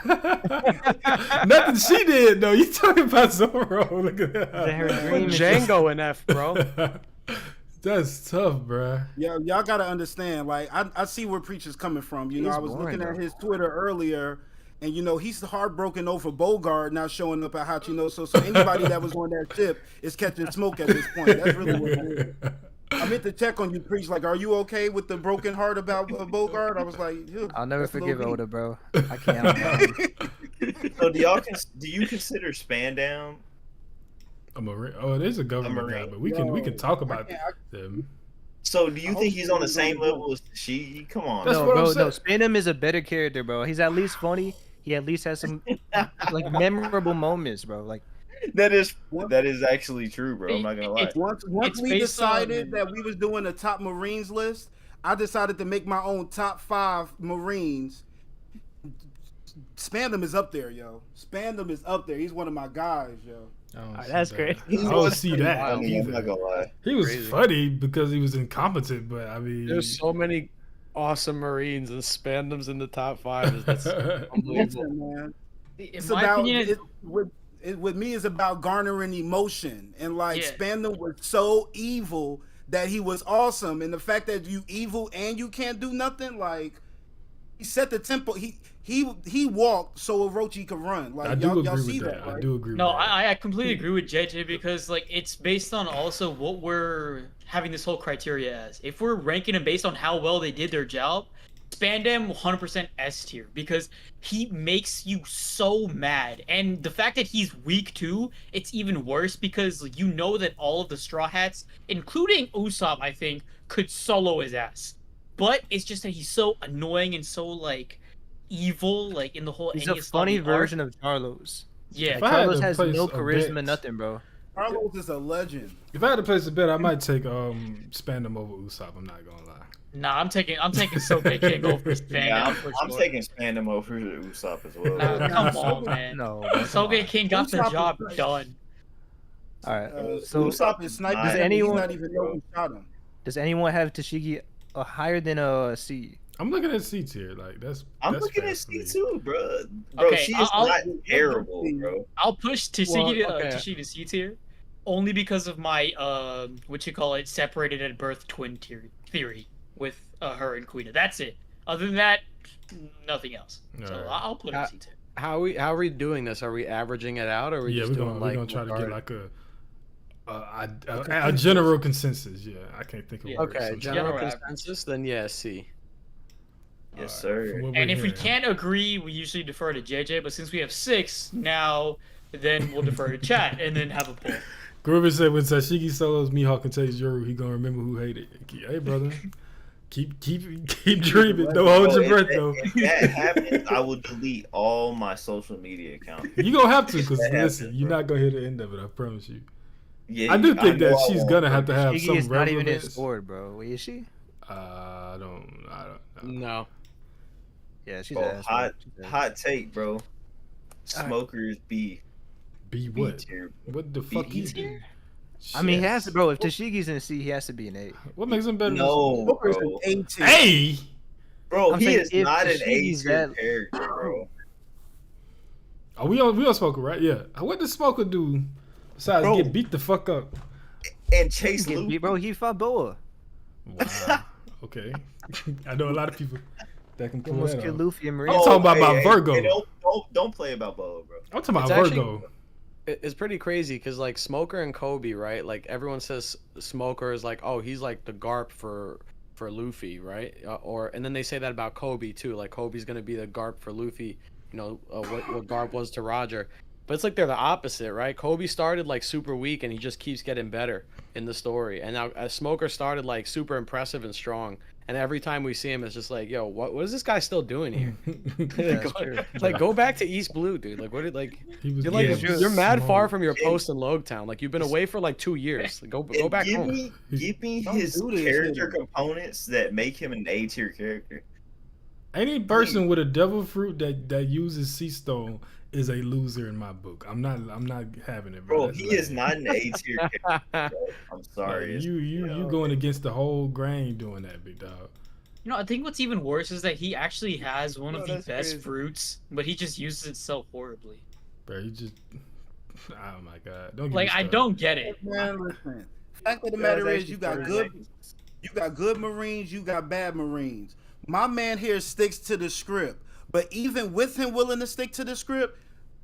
Nothing she did though. You talking about Zoro? Look at That her that. dream Put is just- Django in F, bro. That's tough, bro. Y'all gotta understand. Like, I see where Preacher's coming from. You know, He's I was boring, looking at though. his Twitter earlier, and you know, he's heartbroken over Bogart not showing up at Hachinoso. So anybody that was on that ship is catching smoke at this point. That's really what it is. I meant to check on you, Preach. Like, are you okay with the broken heart about Bogart? I was like, I'll never that's forgive low-key. Oda, bro. I can't. So do you consider Spandown? A Marine. Oh, it is a government guy, Marine. but we can talk about them. So do you I think hope he's you on the don't same go. level as Tashigi? Come on. That's No, what I'm bro. No, saying. Spandam is a better character, bro. He's at least funny. He at least has some like memorable moments, bro. Like That is actually true, bro. I'm not gonna lie. Once It's we based decided on- that we was doing a top Marines list, I decided to make my own top 5 Marines. Spandam is up there, yo. Spandam is up there. He's one of my guys, yo. I don't see that's that. great. I don't see that Funny, I'm not either. gonna lie. He was Crazy. funny because he was incompetent, but I mean, There's so many awesome Marines and Spandam's in the top 5. That's unbelievable. Listen, man. In It's my about opinion, with me is about garnering emotion, and like Yeah. Spandam was so evil that he was awesome, and the fact that you evil and you can't do nothing, like he set the tempo. He walked so Orochi could run. Like I do y'all agree see with that, that. I right? do agree no, with that. I completely agree with JJ because like it's based on also what we're having this whole criteria as. If we're ranking them based on how well they did their job, Spandam 100% S tier because he makes you so mad, and the fact that he's weak too, it's even worse because you know that all of the Straw Hats, including Usopp, I think, could solo his ass. But it's just that he's so annoying and so like evil, like in the whole. he's a Enies funny Lobby arc. version of Carlos. Yeah, If I had Carlos to has place no a charisma, bet- nothing, bro. Carlos is a legend. If I had to place a bet, I might take Spandam over Usopp. I'm not gonna lie. Nah, I'm taking Soke King over Spandam. Yeah, for I'm sure. taking Spandam over Usopp as well. Nah, come on, man. No, bro, come Soke on. King got the Usopp is job nice. done. All right. So So Usopp is sniping. Does him, and anyone- he's not even know who shot him. does anyone have Tashigi higher than a C? I'm looking at C tier. Like that's. I'm that's looking fair at for C me. too, bro. Bro, Okay, she is I'll- not terrible, bro. I'll push Tashigi Well, okay. to C tier, only because of my what you call it, separated at birth twin theory with her and Queen. That's it. Other than that, nothing else. So Alright. I'll put it in C tier. How are we doing this? Are we averaging it out, or are we Yeah, just we're doing gonna like try to get regard- like a general consensus. Yeah, I can't think of Yeah. words Okay, sometimes. general General average. consensus? Then yeah, C. Yes, Alright, sir. from what And we're if we hearing. can't agree, we usually defer to JJ. But since we have 6 now, then we'll defer to chat and then have a poll. Gruber said when Sashigi solos Mihawk and takes Yoru, he gonna remember who hated. Hey, brother, keep dreaming. Don't hold your breath though. If that happens, I will delete all my social media accounts. You gonna have to, because That listen, happens, you're bro. not gonna hear the end of it. I promise you. Yeah, I do think know that I she's won't, gonna bro. have to have Tashigi some is not even in relevance. sword, bro. Is she? I don't know. No. Yeah, she's Bro, ass. bro. hot, She's ass. hot take, bro. Smokers be Be B what? tier. What the fuck? B he tier. do? I mean, he Shit. has to, bro. If Tashigi's in C, he has to be an A. What makes him better? No, Booker's bro. an A tier. Hey, Bro, I'm he saying is if not an A Tashigi's tier that- character, bro. oh, we on Smoker, right? Yeah. What does Smoker do besides Bro. get beat the fuck up? And Chase Get Luffy. beat, bro. He fought Boa. Wow. Okay. I know a lot of people that can He pull almost that killed off. Luffy and Marine. I'm talking about my Virgo. Hey, don't play about Boa, bro. I'm talking about It's actually- Virgo. It's pretty crazy because like Smoker and Koby, right? Like everyone says Smoker is like, oh, he's like the Garp for Luffy, right? And then they say that about Koby too. Like Koby's gonna be the Garp for Luffy. You know what Garp was to Roger. But it's like they're the opposite, right? Koby started like super weak, and he just keeps getting better in the story. And now Smoker started like super impressive and strong. And every time we see him, it's just like, yo, what is this guy still doing here? Go back to East Blue, dude. Like, what did you're mad far from your post in Logtown. Like, you've been away for like 2 years. Like, go back home. Give me his character components that make him an A tier character. Any person with a devil fruit that uses sea stone is a loser in my book. I'm not having it, bro. Bro, he is not an A tier character. Bro. I'm sorry. Like, you going against the whole grain doing that, big dog. You know, I think what's even worse is that he actually has one of the best fruits, but he just uses it so horribly. Bro, he just oh my god. Don't get like I don't get it. Man, listen. Fact of the matter is you got good Marines, you got bad Marines. My man here sticks to the script. But even with him willing to stick to the script,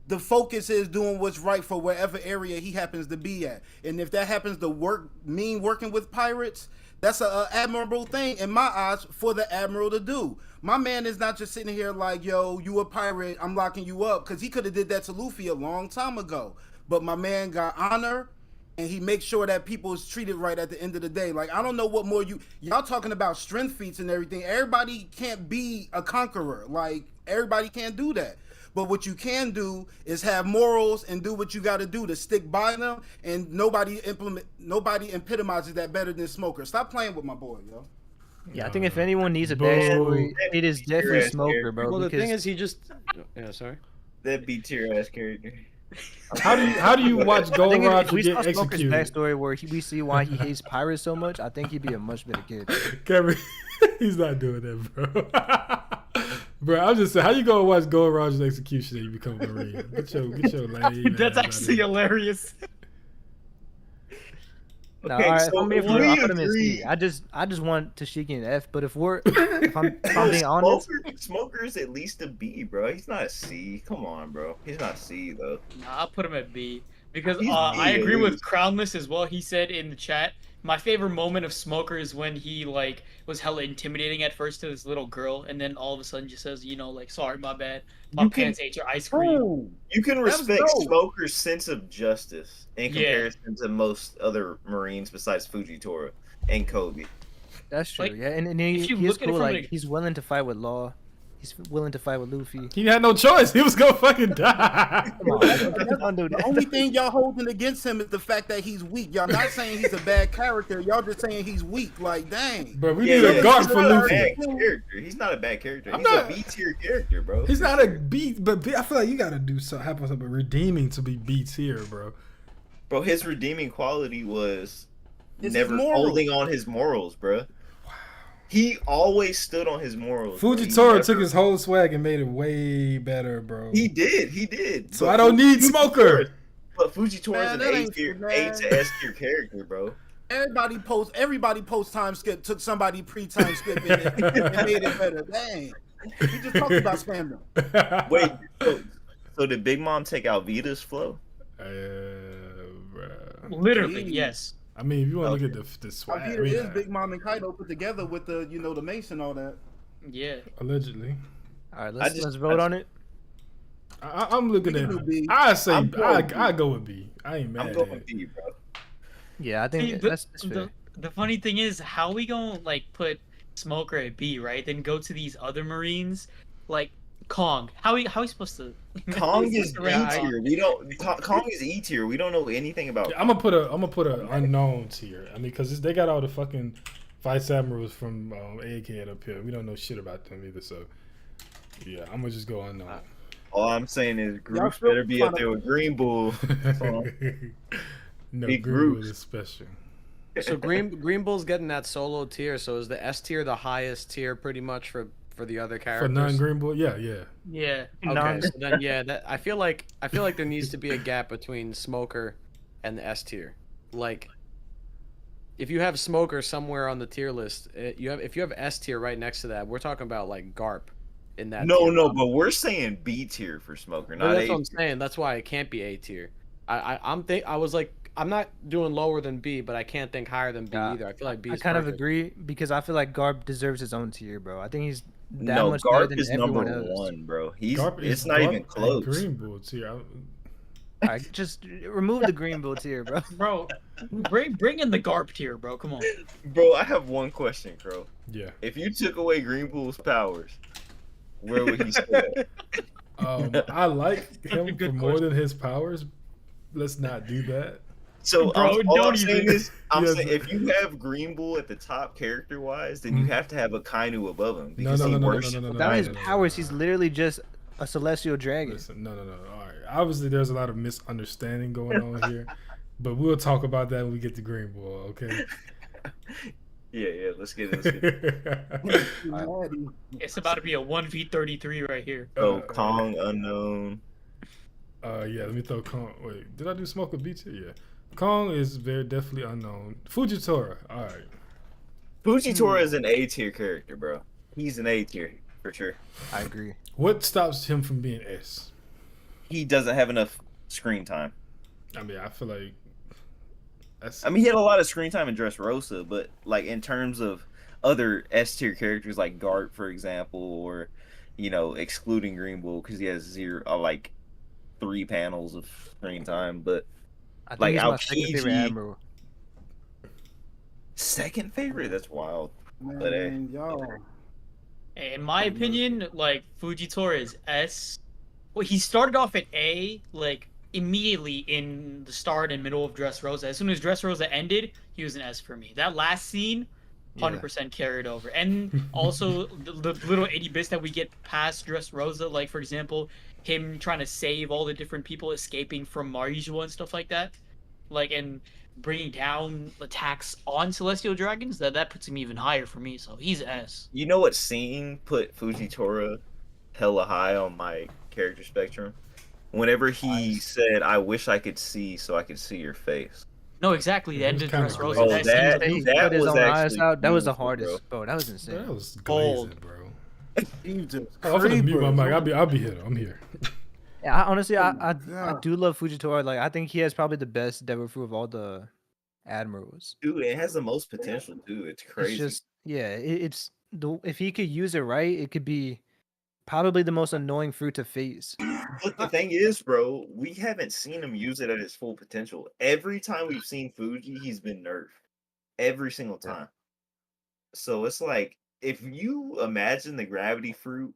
the focus is doing what's right for wherever area he happens to be at. And if that happens to mean working with pirates, that's an admirable thing in my eyes for the Admiral to do. My man is not just sitting here like, yo, you a pirate, I'm locking you up. Because he could have did that to Luffy a long time ago. But my man got honor, and he makes sure that people is treated right at the end of the day. Like, I don't know what more y'all talking about strength feats and everything. Everybody can't be a conqueror. Like, everybody can't do that. But what you can do is have morals and do what you got to do to stick by them. And nobody epitomizes that better than Smoker. Stop playing with my boy, yo. Yeah, I think if anyone needs a backstory, it is definitely Smoker, bro. Well, the thing is, he just sorry. That B tier ass character. How do you watch Gold Roger we get saw Smoker's executed? backstory where we see why he hates pirates so much. I think he'd be a much better kid. Cameron, he's not doing that, bro. Bro, I'm just saying, how you gonna watch Gold Roger's execution and you become a Marine? Get your lame. That's actually hilarious. No, Okay, all right, so I put him in C. I just want Tashiki in F. But if I'm being honest, Smoker's at least a B, bro. He's not a C. Come on, bro. He's not C though. Nah, I'll put him at B because He's I B, agree at with least. Crownless as well. He said in the chat, my favorite moment of Smoker is when he like was hella intimidating at first to this little girl, and then all of a sudden just says, you know, like, sorry, my bad, my pants ate your ice cream. You can That was respect dope. Smoker's sense of justice in Yeah. comparison to most other Marines besides Fujitora and Koby. that's true. Like, Yeah, and if you he's look at it cool. from Like, he's willing to fight with Law. He's willing to fight with Luffy. He had no choice. He was gonna fucking die. Come on, don't do The that. only thing y'all holding against him is the fact that he's weak. Y'all not saying he's a bad character. Y'all just saying he's weak. Like, dang. Bro, we need a guard for Luffy. He's not a bad character. I'm He's not- a B tier character, bro. He's not a B, but I feel like you gotta do something redeeming to be B tier, bro. Bro, his redeeming quality was It's never his morals. holding on his morals, bro. He always stood on his morals. bro. He Fujitora never- took his whole swag and made it way better, bro. He did. So But I don't need Smoker. But Fujitora Man, is an that A ain't tier, true, A man. to S tier character, bro. Everybody post time skip, took somebody pre-time skip and made it better. Dang. We just talked about spam them. Wait, so did Big Mom take out Vita's flow? Bro. Literally, Jeez. yes. I mean, if you want to look at the swag, Here is Big Mom and Kaido put together with the, the mace and all that. Yeah. allegedly. All right, I just- let's vote on it. I'm looking We at. can do B. I say I'm going I go with B. I ain't mad. I'm at going it. B, bro. Yeah, I think See, that's fair. the funny thing is, how we gonna like put Smoker at B, right? Then go to these other Marines, like Kong. How we supposed to? Kong is B Right. tier. We don't. Kong is E tier. We don't know anything about. I'm gonna put a unknown tier. I mean, because they got all the fucking Vice Admirals from Egghead up here. We don't know shit about them either. So yeah, I'm gonna just go unknown. All I'm saying is Y'all groups still better be up trying to- there with Green Bull. No, Big Green Bull groups. is special. So Green Bull's getting that solo tier. So is the S tier the highest tier, pretty much for the other For characters? non-Green Bull, yeah. Yeah. Okay, so then I feel like there needs to be a gap between Smoker and the S tier. Like, if you have Smoker somewhere on the tier list, if you have S tier right next to that, we're talking about like Garp in that. No, tier. but we're saying B tier for Smoker, Well, not that's A. what I'm saying. That's why it can't be A tier. I was like, I'm not doing lower than B, but I can't think higher than B Nah, either. I feel like B I is kind of perfect. agree because I feel like Garp deserves his own tier, bro. I think he's that No, much better Garp than is everyone number else. one, bro. He's Garp it's is not Garp even and close. Green Bull tier. All right, just remove the green bull tier, bro. Bro, bring in the Garp tier, bro. Come on. Bro, I have one question, Crow. Yeah. If you took away Green Bull's powers, where would he sit? I like Such him a for good more question. than his powers. Let's not do that. So Bro, all I'm don't saying even- is, I'm Yes. saying if you have Green Bull at the top character-wise, then you have to have a Kainu above him because no, he no, no, worships no, no, no, Without his no, no, powers, no, he's no. literally just a celestial dragon. Listen, no. All right. Obviously, there's a lot of misunderstanding going on here, but we'll talk about that when we get to Green Bull. Okay. Yeah, let's get it. It's about to be a 1v33 right here. So Kong unknown. Yeah. Let me throw Kong. Wait, did I do Smoke a beat? Yeah. Kong is very definitely unknown. Fujitora. All right. Fujitora is an A tier character, bro. He's an A tier for sure. I agree. What stops him from being S? He doesn't have enough screen time. I mean, I feel like that's. I mean, he had a lot of screen time in Dressrosa, but like in terms of other S tier characters like Garp, for example, or excluding Green Bull because he has zero, like 3 panels of screen time. But I think like he's my second favorite Aokiji- admiral. second favorite, that's wild. But Man, y'all. In my opinion, like Fujitora is S. Well, he started off at A, like immediately in the start and middle of Dressrosa. As soon as Dressrosa ended, he was an S for me. That last scene, 100% carried over. And also the little 80 bits that we get past Dressrosa, like for example, him trying to save all the different people escaping from Marijua and stuff like that, like and bringing down attacks on Celestial Dragons. That puts him even higher for me. So he's S. You know what scene put Fujitora hella high on my character spectrum? Whenever he said, "I wish I could see so I could see your face." No, exactly. The It end was of kinda Dressrosa. great. Oh, That that- scene- He that put his was own eyes actually out. That was the beautiful, hardest, bro. That was insane. That was Gold. glazing, bro. You just Oh, I'm gonna mute my creepers. mic. I'll be here. I'm here. Yeah, honestly, I God. do love Fujitora. Like, I think he has probably the best Devil Fruit of all the admirals. Dude, it has the most potential too. It's crazy. It's just, yeah, it's the if he could use it right, it could be probably the most annoying fruit to face. But the thing is, bro, we haven't seen him use it at his full potential. Every time we've seen Fuji, he's been nerfed. Every single time. So it's like, if you imagine the gravity fruit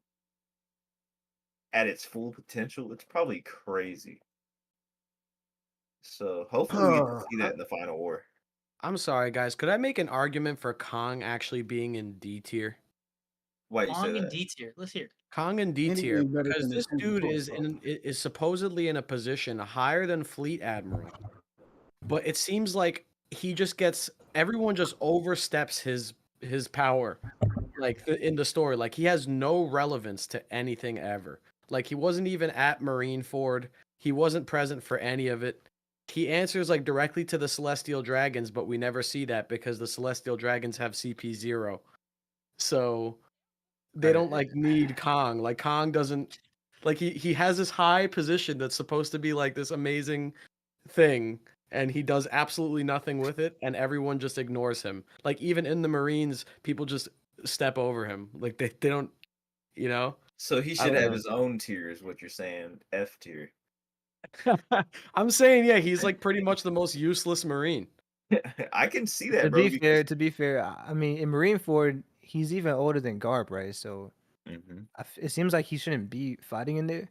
at its full potential, it's probably crazy. So hopefully we get to see that in the final war. I'm sorry, guys. Could I make an argument for Kong actually being in D tier? Why you say Kong and that? D tier. Let's hear. Kong in D Anything tier better because than this the dude Fujitora, is supposedly in a position higher than Fleet Admiral, but it seems like he just gets everyone just oversteps his power, like in the story. Like he has no relevance to anything ever. Like he wasn't even at Marineford. He wasn't present for any of it. He answers like directly to the Celestial Dragons, but we never see that because the Celestial Dragons have CP0. So they don't like need Kong. Like Kong doesn't like he has this high position that's supposed to be like this amazing thing, and he does absolutely nothing with it, and everyone just ignores him. Like even in the Marines, people just step over him. Like they don't, you know. So he I should don't have know. his own tier, is what you're saying. F tier. I'm saying, yeah, he's like pretty much the most useless Marine. I can see that, To bro. to be fair, I mean, in Marineford, he's even older than Garp, right? So Mhm. it seems like he shouldn't be fighting in there.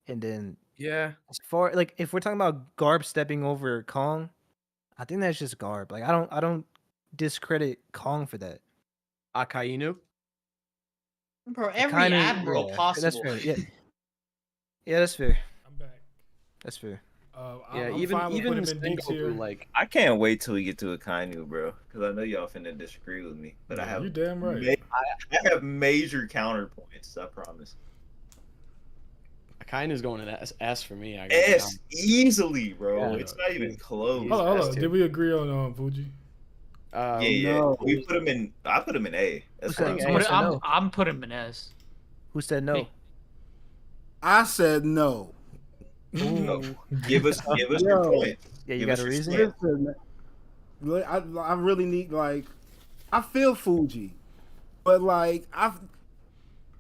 And then Yeah. as far like if we're talking about Garp stepping over Kong, I think that's just Garp. Like I don't discredit Kong for that. Akainu. Bro, every Kinda- admiral yeah, possible. That's fair. Yeah, yeah, that's fair. I'm back. That's fair. Yeah, I'm even fine with even putting him in D tier. Sengoku, like I can't wait till we get to a Kainu, bro. Because I know y'all finna disagree with me. But I Yeah, have you damn right. I have major counterpoints, I promise. Akainu's going to S for me. I S easily, bro. Yeah. It's not even close. Hold S on. tier. Did we agree on Fuji? Yeah. No. We put him in. I put him in A. That's Who's what I'm saying saying. A? said no. I'm putting him in S. Who said no? Me. I said no. No. Give us Yo. your point. Yeah, you Give got us a your reason? stance. Listen, I really need I feel Fuji, but like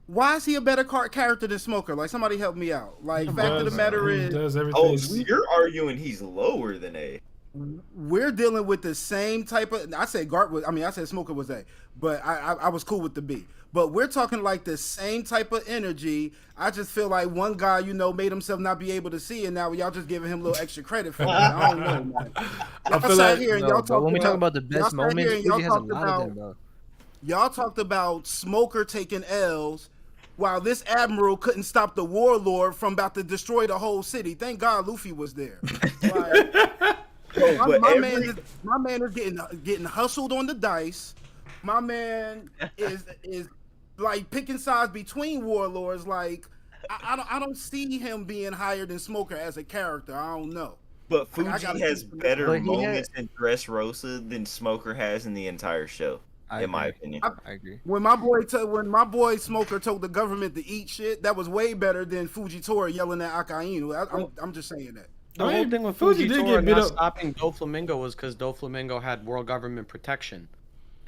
why is he a better character than Smoker? Like, somebody help me out. Like, fact of the matter he is, does everything. Oh, so you're arguing he's lower than A. we're dealing with the same type of. I said I said Smoker was A, but I was cool with the B. But we're talking like the same type of energy. I just feel like one guy, made himself not be able to see, and now y'all just giving him a little extra credit for it. I don't know, man. I feel like when we talk about the best moments, Fuji has a lot of them, bro. Y'all talked about Smoker taking L's, while this Admiral couldn't stop the Warlord from about to destroy the whole city. Thank God Luffy was there. Like, my man is getting hustled on the dice. My man is like picking sides between warlords. Like, I don't see him being higher than Smoker as a character. I don't know. But Fuji has better moments in Dressrosa than Smoker has in the entire show, in my opinion. I agree. When my boy Smoker told the government to eat shit, that was way better than Fujitora yelling at Akainu. I'm just saying that. The whole thing with Fujitora not stopping Doflamingo was because Doflamingo had world government protection.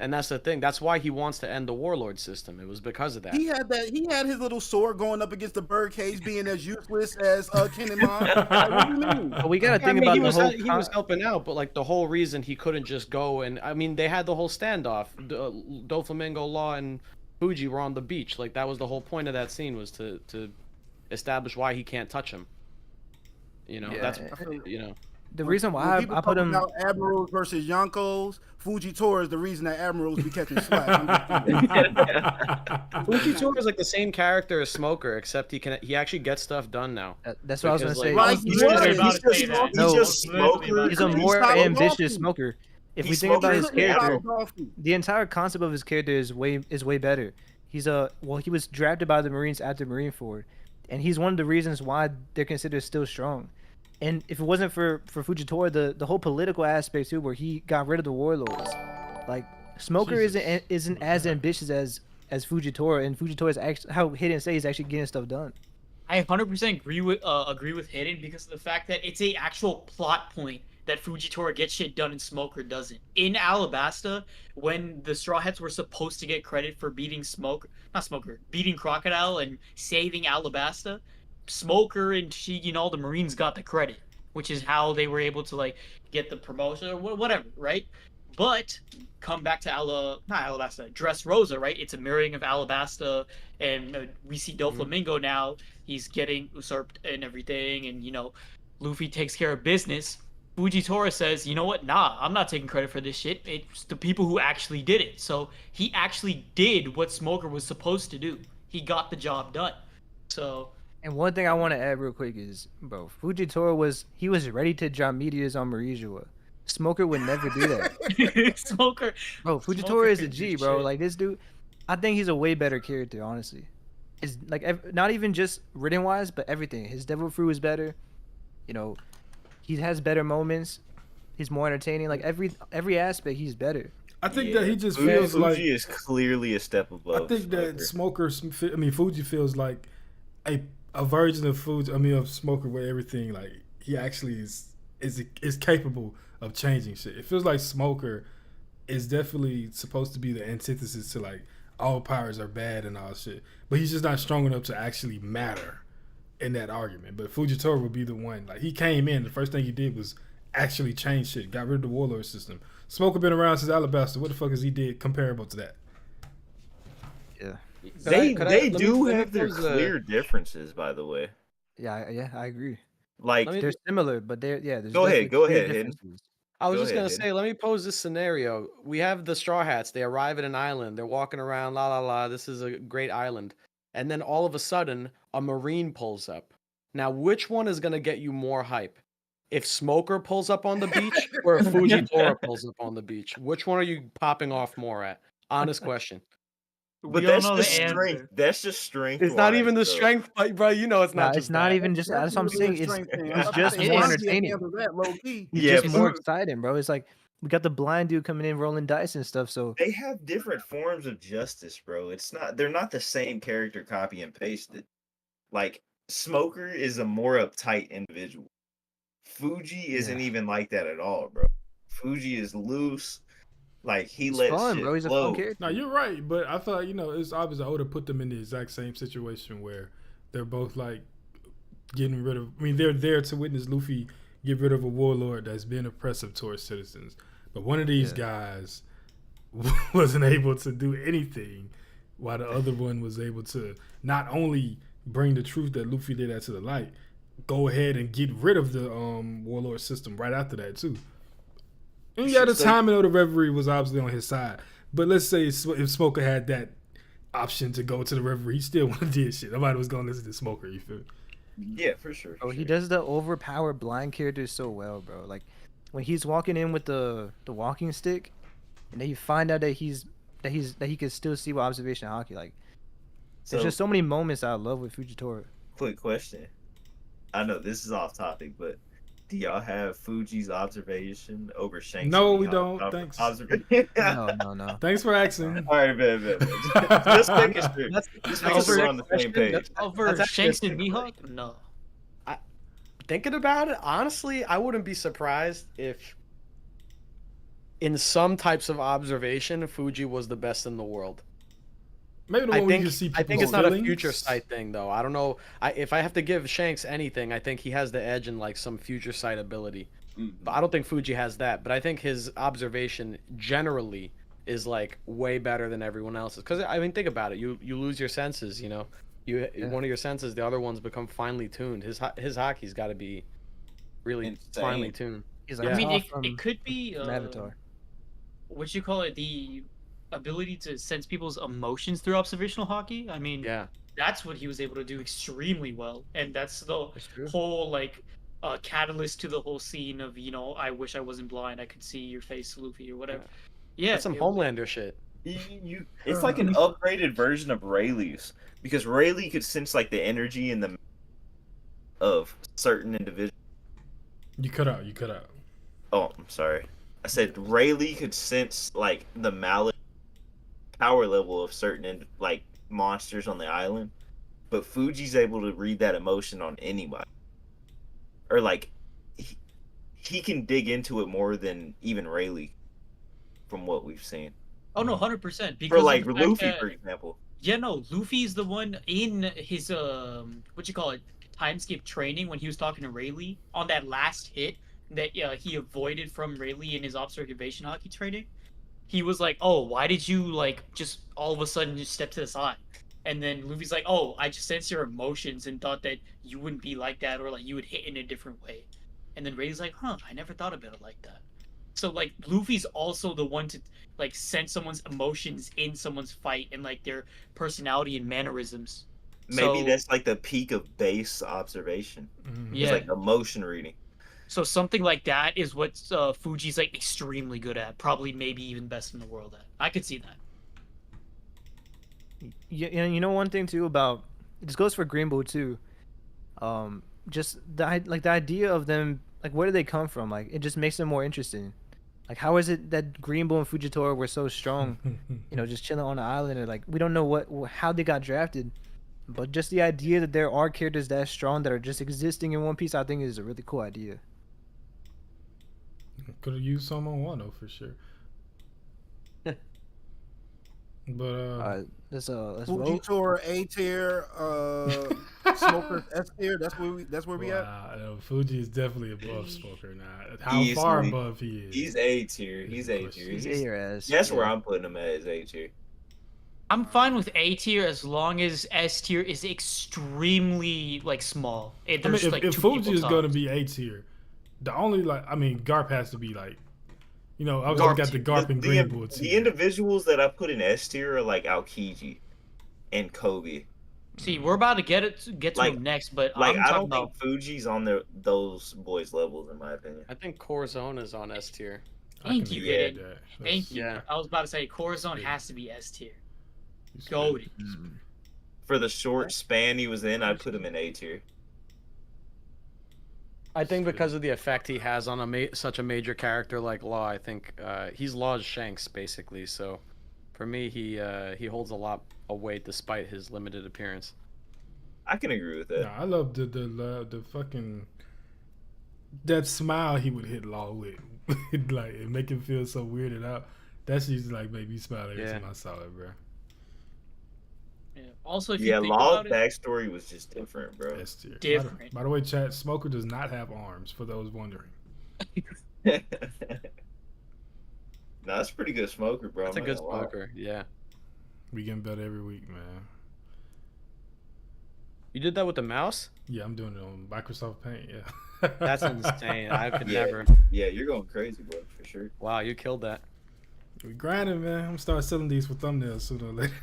And that's the thing. That's why he wants to end the warlord system. It was because of that. He had his little sword going up against the birdcage, being as useless as Kinemon. Like, what do you mean? But we gotta think about he was helping out, but like the whole reason he couldn't just go and they had the whole standoff. Doflamingo Law and Fuji were on the beach. Like that was the whole point of that scene, was to establish why he can't touch him. That's the reason why I put him about Admirals versus Yonkos. Fujitora is the reason that Admirals be catching slack. Fujitora is like the same character as Smoker, except he actually gets stuff done now. That's what I was gonna say. He's a more ambitious Smoker. If we think about his character, the entire concept of his character is way better. He was drafted by the Marines after Marineford, and he's one of the reasons why they're considered still strong. And if it wasn't for Fujitora, the whole political aspect too, where he got rid of the warlords, like Smoker isn't as ambitious as Fujitora, and Fujitora is actually how Hidden say he's actually getting stuff done. I 100% agree with Hidden because of the fact that it's a actual plot point that Fujitora gets shit done and Smoker doesn't. In Alabasta, when the Straw Hats were supposed to get credit for beating beating Crocodile and saving Alabasta, Smoker and Shigi and all the Marines got the credit, which is how they were able to like get the promotion or whatever, right? But come back to Dressrosa, right? It's a mirroring of Alabasta, and we see Doflamingo now. He's getting usurped and everything, and Luffy takes care of business. Fujitora says, you know what? Nah, I'm not taking credit for this shit. It's the people who actually did it. So he actually did what Smoker was supposed to do. He got the job done. So. And one thing I want to add real quick is, bro, Fujitora was ready to drop meteors on Marijoa. Smoker would never do that. Smoker. Bro, Fujitora is a G, bro. Shit. Like this dude, I think he's a way better character, honestly. It's like not even just written wise, but everything. His Devil Fruit is better. He has better moments. He's more entertaining. Like every aspect, he's better. I think that he just feels like Fuji is clearly a step above. I think that Fuji feels like a version of of Smoker, where everything like he actually is capable of changing shit. It feels like Smoker is definitely supposed to be the antithesis to like all powers are bad and all shit, but he's just not strong enough to actually matter in that argument. But Fujitora would be the one. Like he came in, the first thing he did was actually change shit, got rid of the warlord system. Smoker been around since Alabasta. What the fuck has he did comparable to that? Yeah. They do have their clear differences, by the way. Yeah, I agree. Like they're similar, but there's go ahead. I was just gonna say, let me pose this scenario. We have the Straw Hats. They arrive at an island. They're walking around, la la la. This is a great island. And then all of a sudden, a Marine pulls up. Now, which one is gonna get you more hype? If Smoker pulls up on the beach, or if Fujitora pulls up on the beach? Which one are you popping off more at? Honest question. But that's just strength. That's just strength. It's not even the strength, bro. It's not. It's not even just. That's what I'm saying. It's just more entertaining. Yeah, just more exciting, bro. It's like we got the blind dude coming in rolling dice and stuff. So they have different forms of justice, bro. They're not the same character copy and pasted. Like Smoker is a more uptight individual. Fuji isn't even like that at all, bro. Fuji is loose. Like he He's lets fun, shit bro. He's a flow. fun character. No, you're right, but I thought it's obvious I would have put them in the exact same situation where they're both like getting rid of. I mean, they're there to witness Luffy get rid of a warlord that's been oppressive towards citizens, but one of these guys wasn't able to do anything, while the other one was able to not only bring the truth that Luffy did that to the light, go ahead and get rid of the warlord system right after that too. And yeah, the timing of the reverie was obviously on his side. But let's say if Smoker had that option to go to the reverie, he still would have did shit. Nobody was going to listen to Smoker, you feel me? Yeah, for sure. Oh, he does the overpowered blind characters so well, bro. Like when he's walking in with the walking stick, and then you find out that he can still see with observation Haki. Like there's just so many moments I love with Fujitora. Quick question. I know this is off topic, but do y'all have Fuji's observation over Shanks? No, we don't. Thanks. No. Thanks for asking. All right, bet. Just making sure. Just making sure we're on the same page. Over Shanks and Mihawk? No. Thinking about it, honestly, I wouldn't be surprised if in some types of observation, Fuji was the best in the world. Maybe the one where you can see I think people's it's not a feelings. future sight thing, though. I don't know. If I have to give Shanks anything, I think he has the edge in like some future sight ability. But I don't think Fuji has that. But I think his observation generally is like way better than everyone else's. Because I mean, think about it. You lose your senses. You know, one of your senses, the other ones become finely tuned. His Haki's got to be really Insane. finely tuned. He's like I mean, Toph it could be from Avatar. what you call it, the ability to sense people's emotions through observational Haki. I mean, Yeah. that's what he was able to do extremely well, and that's the true. whole like catalyst to the whole scene of, you know, I wish I wasn't blind, I could see your face, Luffy, or whatever. Yeah, That's some Homelander shit. It's like an upgraded version of Rayleigh's, because Rayleigh could sense like the energy and the of certain individuals. You cut out. Oh, I'm sorry. I said Rayleigh could sense like the malice power level of certain like monsters on the island, but Fuji's able to read that emotion on anybody, or like he can dig into it more than even Rayleigh, from what we've seen. Oh no, 100%. For like Luffy, for example. Yeah, no, Luffy's the one in his time skip training when he was talking to Rayleigh on that last hit that he avoided from Rayleigh in his observation Haki training. He was like, "Oh, why did you like just all of a sudden just step to the side?" And then Luffy's like, "Oh, I just sensed your emotions and thought that you wouldn't be like that, or like you would hit in a different way." And then Rayleigh's like, "Huh, I never thought about it like that." So like Luffy's also the one to like sense someone's emotions in someone's fight and like their personality and mannerisms. Maybe that's like the peak of base observation. Yeah. It's like emotion reading. So something like that is what Fuji's like extremely good at. Probably maybe even best in the world at. I could see that. Yeah, you know one thing too about this goes for Green Bull too. Just the idea of them, like where do they come from? Like it just makes them more interesting. Like how is it that Green Bull and Fujitora were so strong? You know, just chilling on the island, or like we don't know how they got drafted, but just the idea that there are characters that strong that are just existing in One Piece, I think is a really cool idea. Could have used some on Wano for sure. But let's vote. Fujitora A tier, Smoker S tier. That's where we at. Fuji is definitely above Smoker now. How Easily. far above he is? He's A tier. He's A tier. He's A or S. That's where I'm putting him at, is A tier. I'm fine with A tier as long as S tier is extremely like small. If Fuji is going to be A tier, the only Garp has to be like, you know, I was got the Garp and Green Bull tier. The individuals that I put in S tier are like 𝚑𝚙𝚎 and Koby. See, we're about to get to him next, but like I'm I talking don't about think Fuji's on those boys' levels in my opinion. I think Corazon is on S tier. Thank you, Gideon. that. Thank you. Yeah. I was about to say Corazon has to be S tier. He's Goated. For the short span he was in, I'd put him in A tier. I think because of the effect he has on such a major character like Law, I think he's Law's Shanks basically. So, for me, he holds a lot of weight despite his limited appearance. I can agree with that. Nah, I love the fucking that smile he would hit Law with, like it make him feel so weirded out. That shit used to like make me smile every Yeah. time I saw it, bro. Yeah. Also, if Yeah, you think Law's about it, backstory was just different, bro. S tier. Different. By the way, chat, Smoker does not have arms, for those wondering. Nah, that's a pretty good smoker, bro. That's a I'm good not gonna lie. smoker. Yeah. We getting better every week, man. You did that with the mouse? Yeah, I'm doing it on Microsoft Paint, yeah. That's insane. I could Yeah. never. Yeah, you're going crazy, bro, for sure. Wow, you killed that. We grinding, man. I'm gonna start selling these for thumbnails sooner or later.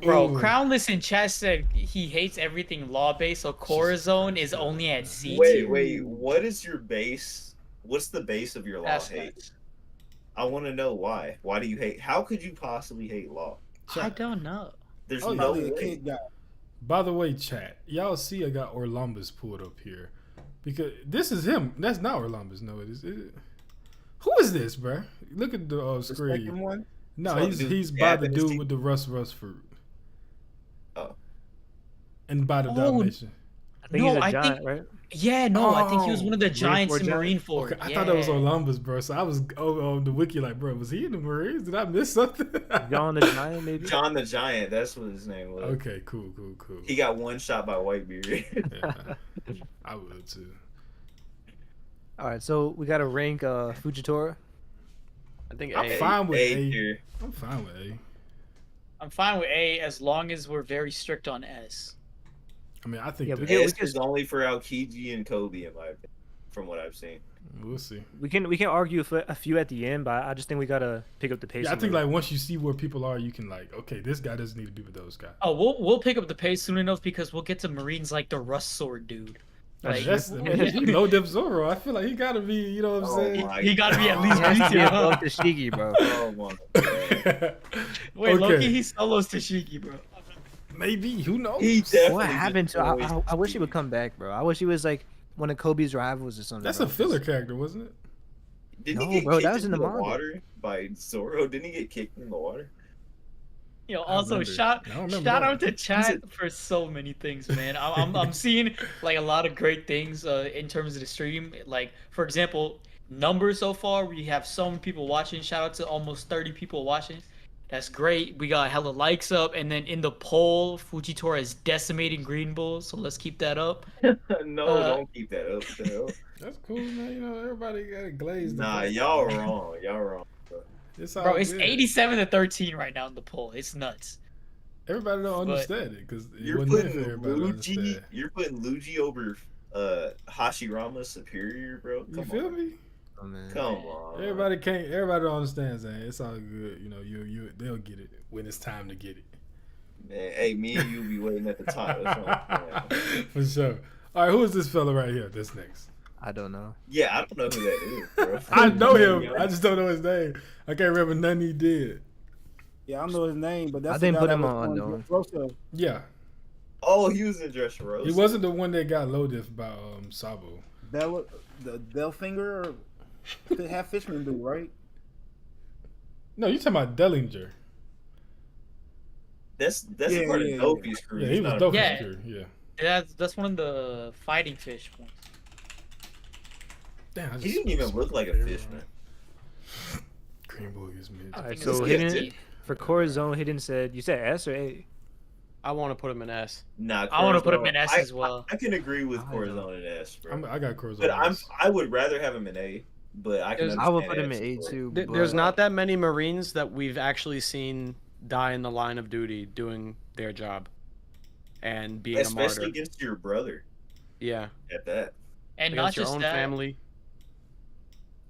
bro, Ooh. Crownless in chat said he hates everything law-based, so Corazon is only at C Wait, tier. what is your base? What's the base of your Law That's hate? nuts. I want to know why. Why do you hate? How could you possibly hate Law? I don't know. There's Oh, no Probably a way. kid guy. By the way, chat, y'all see I got Orlumbus pulled up here. Because this is him. That's not Orlumbus. No, it is. Who is this, bruh? Look at the The screen. second one. No, So he's the he's by the Japanese dude team- with the rust fruit. Oh. And by the Oh, domination. I think No, he's a I giant, think- right? Yeah, no, I think he was one of the Marine giants Corps in giant? Marineford. Okay, I thought that was Yeah. Orlumbus, bro. So I was on the wiki like, bro, was he in the Marines? Did I miss something? John the Giant, maybe? John the Giant, that's what his name was. Okay, cool. He got one shot by Whitebeard. Yeah, I would too. All right, so we got to rank Fujitora. I think I'm A. fine with A. tier. I'm fine with A. I'm fine with A as long as we're very strict on S. I mean, I think Yeah, that, we get- S is only for Aokiji and Koby, in my opinion, from what I've seen. we'll see. We can argue for a few at the end, but I just think we gotta pick up the pace. Yeah, I a think little. like once you see where people are, you can like, okay, this guy doesn't need to be with those guys. Oh, we'll pick up the pace soon enough because we'll get to Marines like the Rust Sword dude. Like, That's, I mean, he low dip Zoro. I feel like he gotta be, you know what I'm Oh saying? my he gotta be at least He has B to be tier, above huh? the Shiki, bro. Oh my god. Wait, Okay. Loki, he solos Tashiki, bro. Maybe, who knows? He definitely What happened to? destroys I wish he would Koby. come back, bro. I wish he was like one of Kobe's rivals or something. That's bro. a filler character, wasn't it? Didn't No, he get bro, that kicked was in the into manga. water by Zoro? Didn't he get kicked in the water? You know, I also remember. shout I don't remember shout that. out to chat for so many things, man. I'm seeing like a lot of great things in terms of the stream. Like for example, numbers so far, we have so many people watching. Shout out to almost 30 people watching. That's great. We got hella likes up, and then in the poll, Fujitora is decimating Green Bull, so let's keep that up. No, don't keep that up. What the hell? That's cool, man. You know, everybody got it glazed. Nah, up. y'all wrong. Y'all wrong. Bro. It's all Bro, it's good. 87 to 13 right now in the poll. It's nuts. Everybody don't But- understand it because it You're wasn't meant putting for everybody to Luigi. understand. You're putting Luigi over Hashirama superior, bro. You Come feel on. me? Oh, man. Come on. Everybody don't understand, Zane. It's all good. You know, they'll get it when it's time to get it. Man, hey, me and you be waiting at the top. That's what I'm saying. For sure. All right, who is this fella right here? This next. I don't know. Yeah, I don't know who that is, bro. I know him. I just don't know his name. I can't remember nothing he did. Yeah, I know his name, but that's I the didn't guy put that him was on on unknown. Dressrosa. Yeah, Oh, he was in Dressrosa. he wasn't the one that got low diff by Sabo. The Delfinger or half Fishman dude, right? No, you talking about Dellinger? That's Yeah, a part yeah, of Dopey's crew. Yeah, He's he was not a- dope. Yeah. Yeah. That's one of the fighting fish ones. Damn, I He just didn't even smoked look like a some fish, beer, man. Green Bull is mid. I All right, think so it's good. Hidden for Corazon, Hidden said you said S or A. I want to put him in S. Nah, I wanna put him Corazon- in S as well. I can agree with I Corazon and S, bro. I got Corazon. But S. I would rather have him in A. But I can. There's- I would understand put him in S A as well. too. There's but- not that many Marines that we've actually seen die in the line of duty doing their job and being Especially a martyr. against your brother. Yeah, At that. And not against your just own that, family.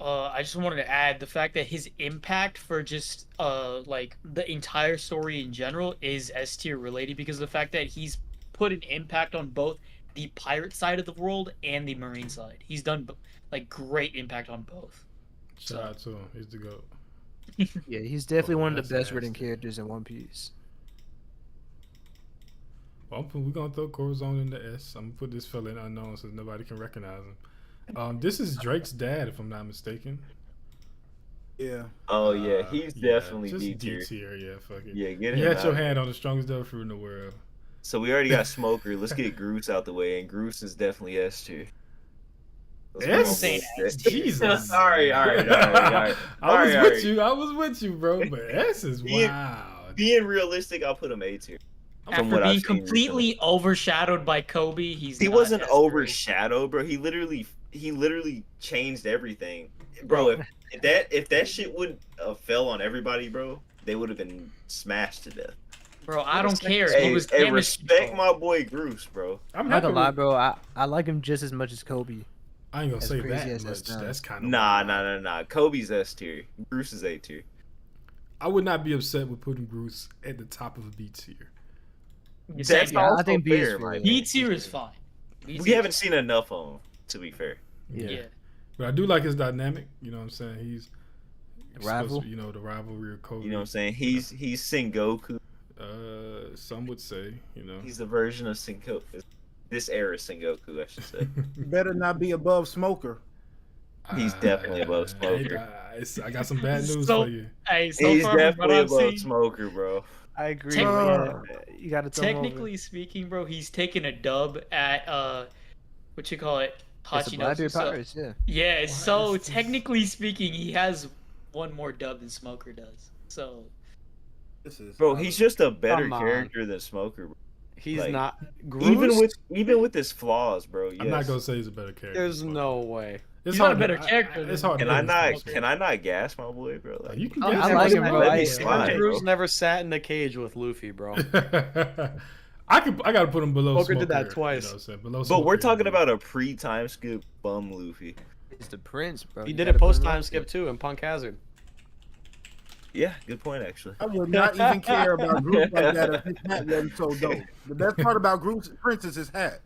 I just wanted to add the fact that his impact for just like the entire story in general is S tier related because of the fact that he's put an impact on both the pirate side of the world and the marine side. He's done like great impact on both. Shout out to him. He's the goat. Yeah, he's definitely Oh, one of that's the best written nasty. characters in One Piece. Well, we're gonna throw Corazon in the S. I'm gonna put this fella in unknown so nobody can recognize him. This is Drake's dad, if I'm not mistaken. Yeah. Oh yeah, he's definitely just D tier. tier. Yeah, fuck it. Yeah, get him. You had your out. hand on the strongest devil fruit in the world. So we already got Smoker. Let's get Groose out the way, and Groose is definitely S tier. That's S? Insane ass. Jesus. all right. I was All with right. you. I was with you, bro. But S is Being- wild. Being realistic, I'll put him A tier. From After what being I've seen recently. completely overshadowed by Kobe, he's He not wasn't as great. overshadowed, bro. He literally changed everything, bro. If that shit would have fell on everybody, bro, they would have been smashed to death. Bro, I don't care. Hey, He was hey, damage respect control. my boy Groose, bro. I'm Not happy. gonna lie, bro. I like him just as much as Kobe. I ain't gonna As say crazy that as that much. sounds. That's kind of Nah. Kobe's S tier. Groose is A tier. I would not be upset with putting Bruce at the top of a B tier. You're That's saying also I think B is fair, fair. man. B tier is fine. B We tier haven't is seen enough of him, to be fair. yeah. But I do like his dynamic. You know what I'm saying? He's Rival. supposed to, the rivalry of Kobe. You know what I'm saying? He's Sengoku. Some would say, He's the version of Sengoku. This era Sengoku, I should say. Better not be above Smoker. He's definitely above Smoker. I got some bad news So- for you. Hey, so He's far from what definitely I've above seen, Smoker, bro. I agree. Technically- Yeah, you gotta throw him over. technically speaking, bro, he's taking a dub at what you call it, It's the Blackbeard Hachinosu. So, Pirates, yeah. yeah, What so is this? technically speaking, he has one more dub than Smoker does. So This is Bro, he's just a better Come on. character than Smoker, bro. He's Like, not. Even with his flaws, bro. Yes. I'm not gonna say he's a better character. There's but no way. It's He's not hard a better to- character It's than- hard. Can to I hate not? this Can I not gas my boy, bro? person. Like, You can I get like some- him, bro. Let I- me slide, Drew's bro. never sat in a cage with Luffy, bro. I gotta put him below Smoker Smoker. did that You twice. know what I'm saying? Below But Smoker, we're talking yeah. about a pre-time skip bum Luffy. It's the Prince, bro. He You did gotta it put him post up time there. skip too in Punk Hazard. Yeah, good point actually. I would not even care about groups like that if his hat wasn't so dope. The best part about groups Prince is his hat.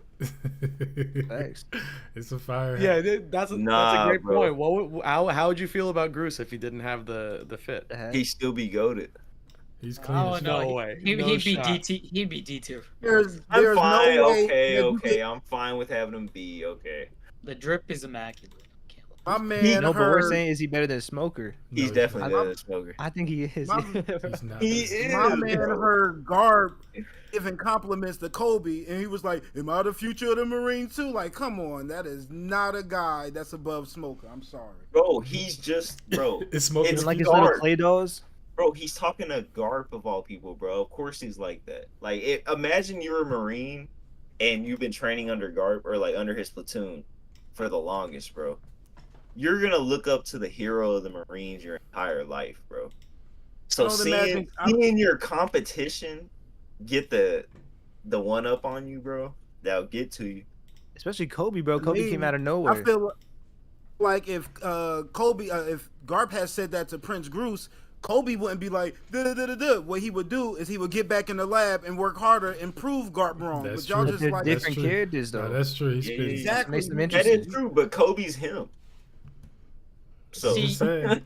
Thanks. It's a fire. Yeah, that's a Nah, great bro. point. How would you feel about Groose if he didn't have the fit? The hat. He still be goated. He's clean. oh as no, No way. he'd No be shot. DT. He'd be D tier. There's I'm fine. no way Okay, that you okay. could- I'm fine with having him be okay. The drip is immaculate. Can't My lie. man No, but we're heard, saying, is he better than Smoker? No, He's definitely not. better than Smoker. I think he is. My- He's not. He That's- is. my man bro. heard Garb giving compliments to Kobe, and he was like, "Am I the future of the Marine too?" Like, come on, that is not a guy that's above Smoker. I'm sorry. Bro, he's just bro. It's Smoker. It's like his Garp. little play dolls. Bro, he's talking to Garp of all people, bro. Of course he's like that. Like, imagine you're a Marine and you've been training under Garp or like under his platoon for the longest, bro. You're gonna look up to the hero of the Marines your entire life, bro. So Don't imagine- seeing your competition get the one up on you, bro, that'll get to you. Especially Kobe, bro. Kobe Me, came out of I nowhere. feel like if Kobe, if Garp had said that to Prince Groose, Kobe wouldn't be like da. What he would do is he would get back in the lab and work harder and prove Garp wrong. That's but y'all true. just They're like different true. characters, though. No, that's true. He's Yeah, spitting. yeah, exactly. Makes them That interesting. is true, but Kobe's him. So I'm See- just saying. I'm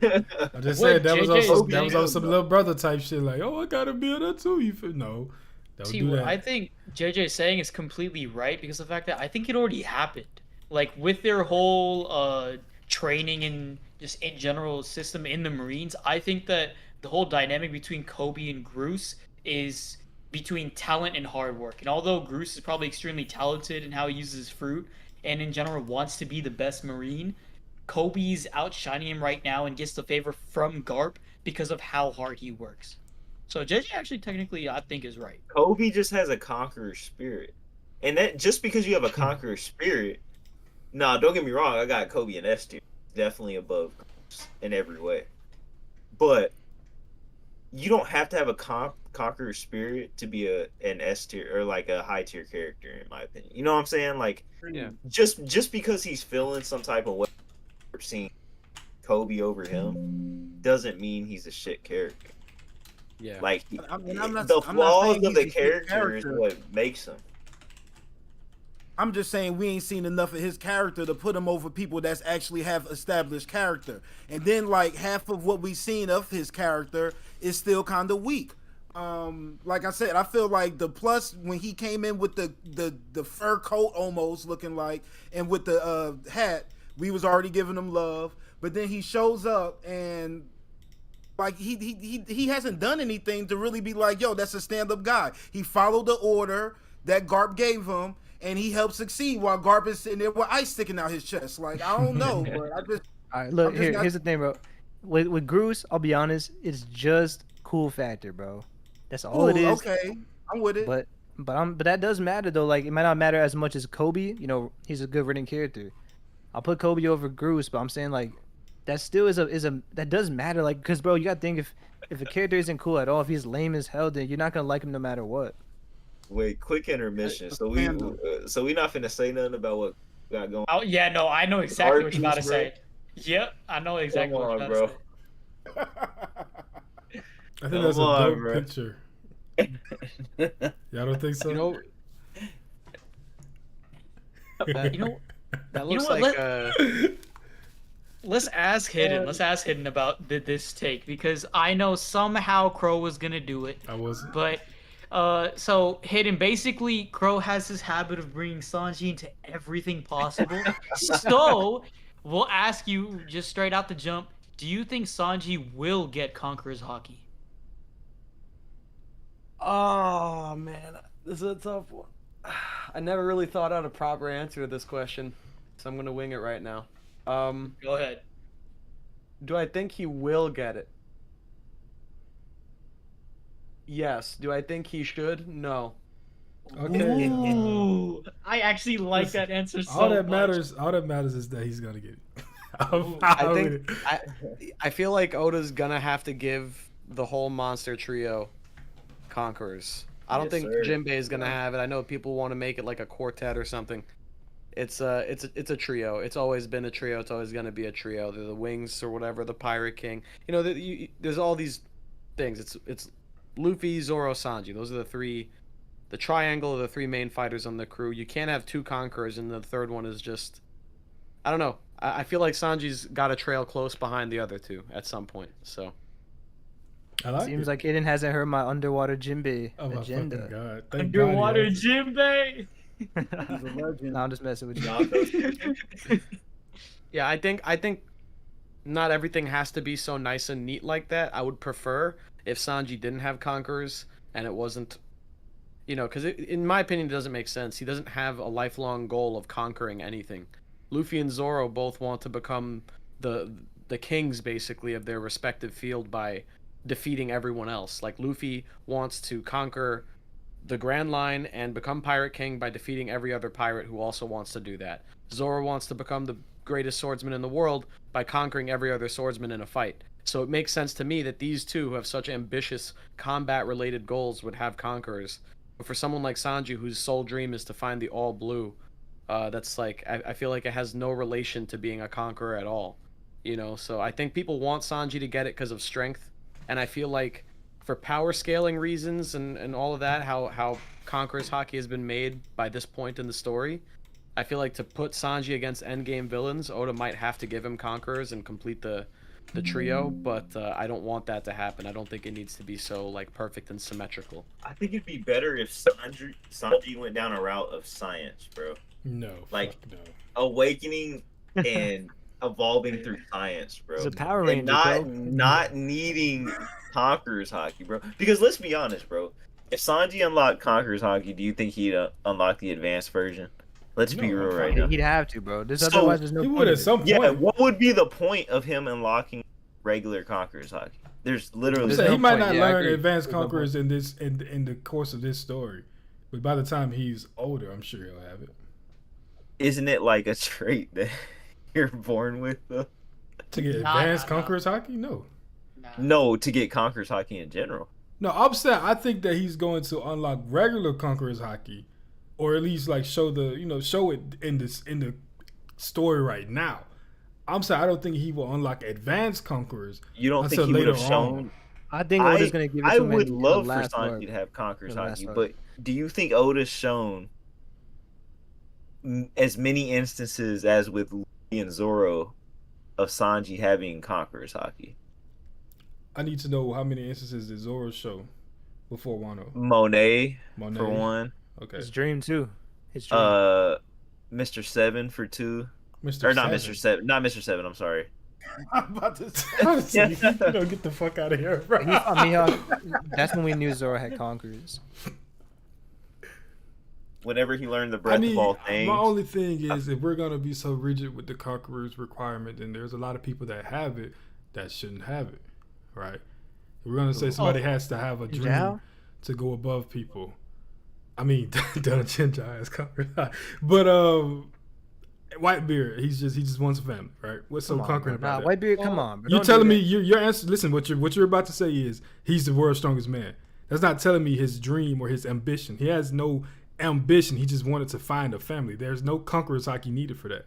just What saying that was on JJ some, is that was on doing, some bro. little brother type shit. Like, oh, I gotta be that too. You feel no? Don't See, do what that. I think JJ is saying is completely right because of the fact that I think it already happened. Like with their whole training and just in general system in the Marines, I think that the whole dynamic between Kobe and Groose is between talent and hard work. And although Groose is probably extremely talented in how he uses his fruit and in general wants to be the best Marine, Kobe's outshining him right now and gets the favor from Garp because of how hard he works. So JJ actually technically I think is right. Kobe just has a conqueror spirit. And that just because you have a conqueror spirit, nah, don't get me wrong, I got Kobe and S tier. Definitely above in every way. But you don't have to have a conqueror spirit to be an S tier or like a high tier character, in my opinion. You know what I'm saying? Like, Yeah. just because he's feeling some type of way, or seeing Kobe over him, doesn't mean he's a shit character. Yeah. Like, I mean, I'm not- the I'm not flaws saying of the he's a shit character is character. what makes him. I'm just saying we ain't seen enough of his character to put him over people that's actually have established character. And then like half of what we've seen of his character is still kind of weak. Like I said, I feel like the plus when he came in with the fur coat almost looking like and with the hat, we was already giving him love. But then he shows up and like he hasn't done anything to really be like, yo, that's a stand-up guy. He followed the order that Garp gave him, and he helped succeed while Garp is sitting there with ice sticking out his chest. Like, I don't know, but I just. All right, look I'm just not- here's the thing, bro. With Groose, I'll be honest, it's just cool factor, bro. That's all it Ooh, is. Okay, I'm with it. But that does matter though. Like it might not matter as much as Koby. You know, he's a good written character. I'll put Koby over Groose, but I'm saying like that still is a that does matter. Like because bro, you gotta think if a character isn't cool at all, if he's lame as hell, then you're not gonna like him no matter what. Wait, quick intermission. So we not finna say nothing about what we got going. Oh yeah, no, I know exactly what you're about to Arby's, bro. say. Yep, I know exactly Come what on, you're bro. about to say. I think that's a Come on, dope bro. picture. Y'all don't think so? You know, You know, that You know looks what, like let's ask Hidden. Let's ask Hidden about this take because I know somehow Crow was gonna do it, I wasn't. but so Hidden basically Crow has this habit of bringing Sanji into everything possible. So we'll ask you just straight out the jump: do you think Sanji will get Conqueror's Haki? Oh man, this is a tough one. I never really thought out a proper answer to this question, so I'm gonna wing it right now. Go ahead. Do I think he will get it? Yes. Do I think he should? No. Okay. Ooh, I actually like Listen, that answer so all that much. matters. All that matters is that he's gonna get it. I'm I fine with think it. I feel like Oda's gonna have to give the whole monster trio conquerors. I don't Yes, think sir. Jinbei is gonna have it. I know people want to make it like a quartet or something. It's a trio. It's always been a trio. It's always gonna be a trio. They're the Wings or whatever, the Pirate King. You know, there's all these things. It's Luffy, Zoro, Sanji. Those are the triangle of the three main fighters on the crew. You can't have two conquerors, and the third one is just, I don't know. I feel like Sanji's got to trail close behind the other two at some point. So I like Seems it. like Aiden hasn't heard my underwater Jinbei Oh my fucking agenda. god! Thank Underwater God he has it. Jinbei. He's a legend. No, I'm just messing with you. yeah, I think not everything has to be so nice and neat like that. I would prefer if Sanji didn't have conquerors and it wasn't, you know, because in my opinion, it doesn't make sense. He doesn't have a lifelong goal of conquering anything. Luffy and Zoro both want to become the kings, basically, of their respective field by defeating everyone else. Like, Luffy wants to conquer the Grand Line and become Pirate King by defeating every other pirate who also wants to do that. Zoro wants to become the greatest swordsman in the world by conquering every other swordsman in a fight. So it makes sense to me that these two who have such ambitious combat-related goals would have conquerors. But for someone like Sanji, whose sole dream is to find the All Blue, that's like, I feel like it has no relation to being a conqueror at all. You know, so I think people want Sanji to get it because of strength, and I feel like for power scaling reasons and all of that, how Conqueror's Haki has been made by this point in the story, I feel like to put Sanji against endgame villains, Oda might have to give him Conquerors and complete the trio, but I don't want that to happen. I don't think it needs to be so like perfect and symmetrical. I think it'd be better if Sanji went down a route of science, bro. No, Like- fuck no. Awakening and evolving through science, bro. He's a Power And Ranger, not bro. not needing Conqueror's Haki, bro. Because let's be honest, bro. If Sanji unlocked Conqueror's Haki, do you think he'd unlock the advanced version? Let's be No, real fuck right no. now. He'd have to, bro. So, Otherwise, there's no He point. would of at it. some point. Yeah, what would be the point of him unlocking regular Conqueror's Haki? There's I'm literally saying he no might point. not Yeah, I learn agree. advanced There's no conquerors in this in the course of this story, but by the time he's older, I'm sure he'll have it. Isn't it like a trait that you're born with, though? To get Nah, advanced nah, nah. conquerors hockey, no. Nah. No, to get Conqueror's Haki in general. No, I'm saying I think that he's going to unlock regular conquerors hockey, or at least like show it in the story right now. I'm saying I don't think he will unlock advanced conquerors. You don't think Until he would have later shown? on. I think Oda's gonna give it I to him would in love the for last Sanji arc. to have Conqueror's The last Haki, arc. but do you think Oda's shown as many instances as with Luffy and Zoro of Sanji having Conqueror's Haki? I need to know how many instances did Zoro show before Wano. Monet, Monet for one. Okay, His dream too. His dream. Mr. Seven for two. Mr. Or not Seven. Mr. Seven. Not Mr. Seven, I'm sorry. I'm about to say. So you don't get the fuck out of here, bro. I mean, that's when we knew Zoro had conquerors. whenever he learned the I breath mean, of all my things. only thing is if we're gonna be so rigid with the Conqueror's requirement, then there's a lot of people that have it that shouldn't have it, right? If we're gonna say somebody has to have a dream Zhao? to go above people. I mean, 𝙲𝚘𝚙𝚎𝚛 has conquered, but Whitebeard, he just wants a family, right? What's so conquering about that? Whitebeard, come on. Bro. You're Don't telling do me your answer? Listen, what you're about to say is he's the world's strongest man. That's not telling me his dream or his ambition. He has no ambition. He just wanted to find a family. There's no Conqueror's Haki needed for that.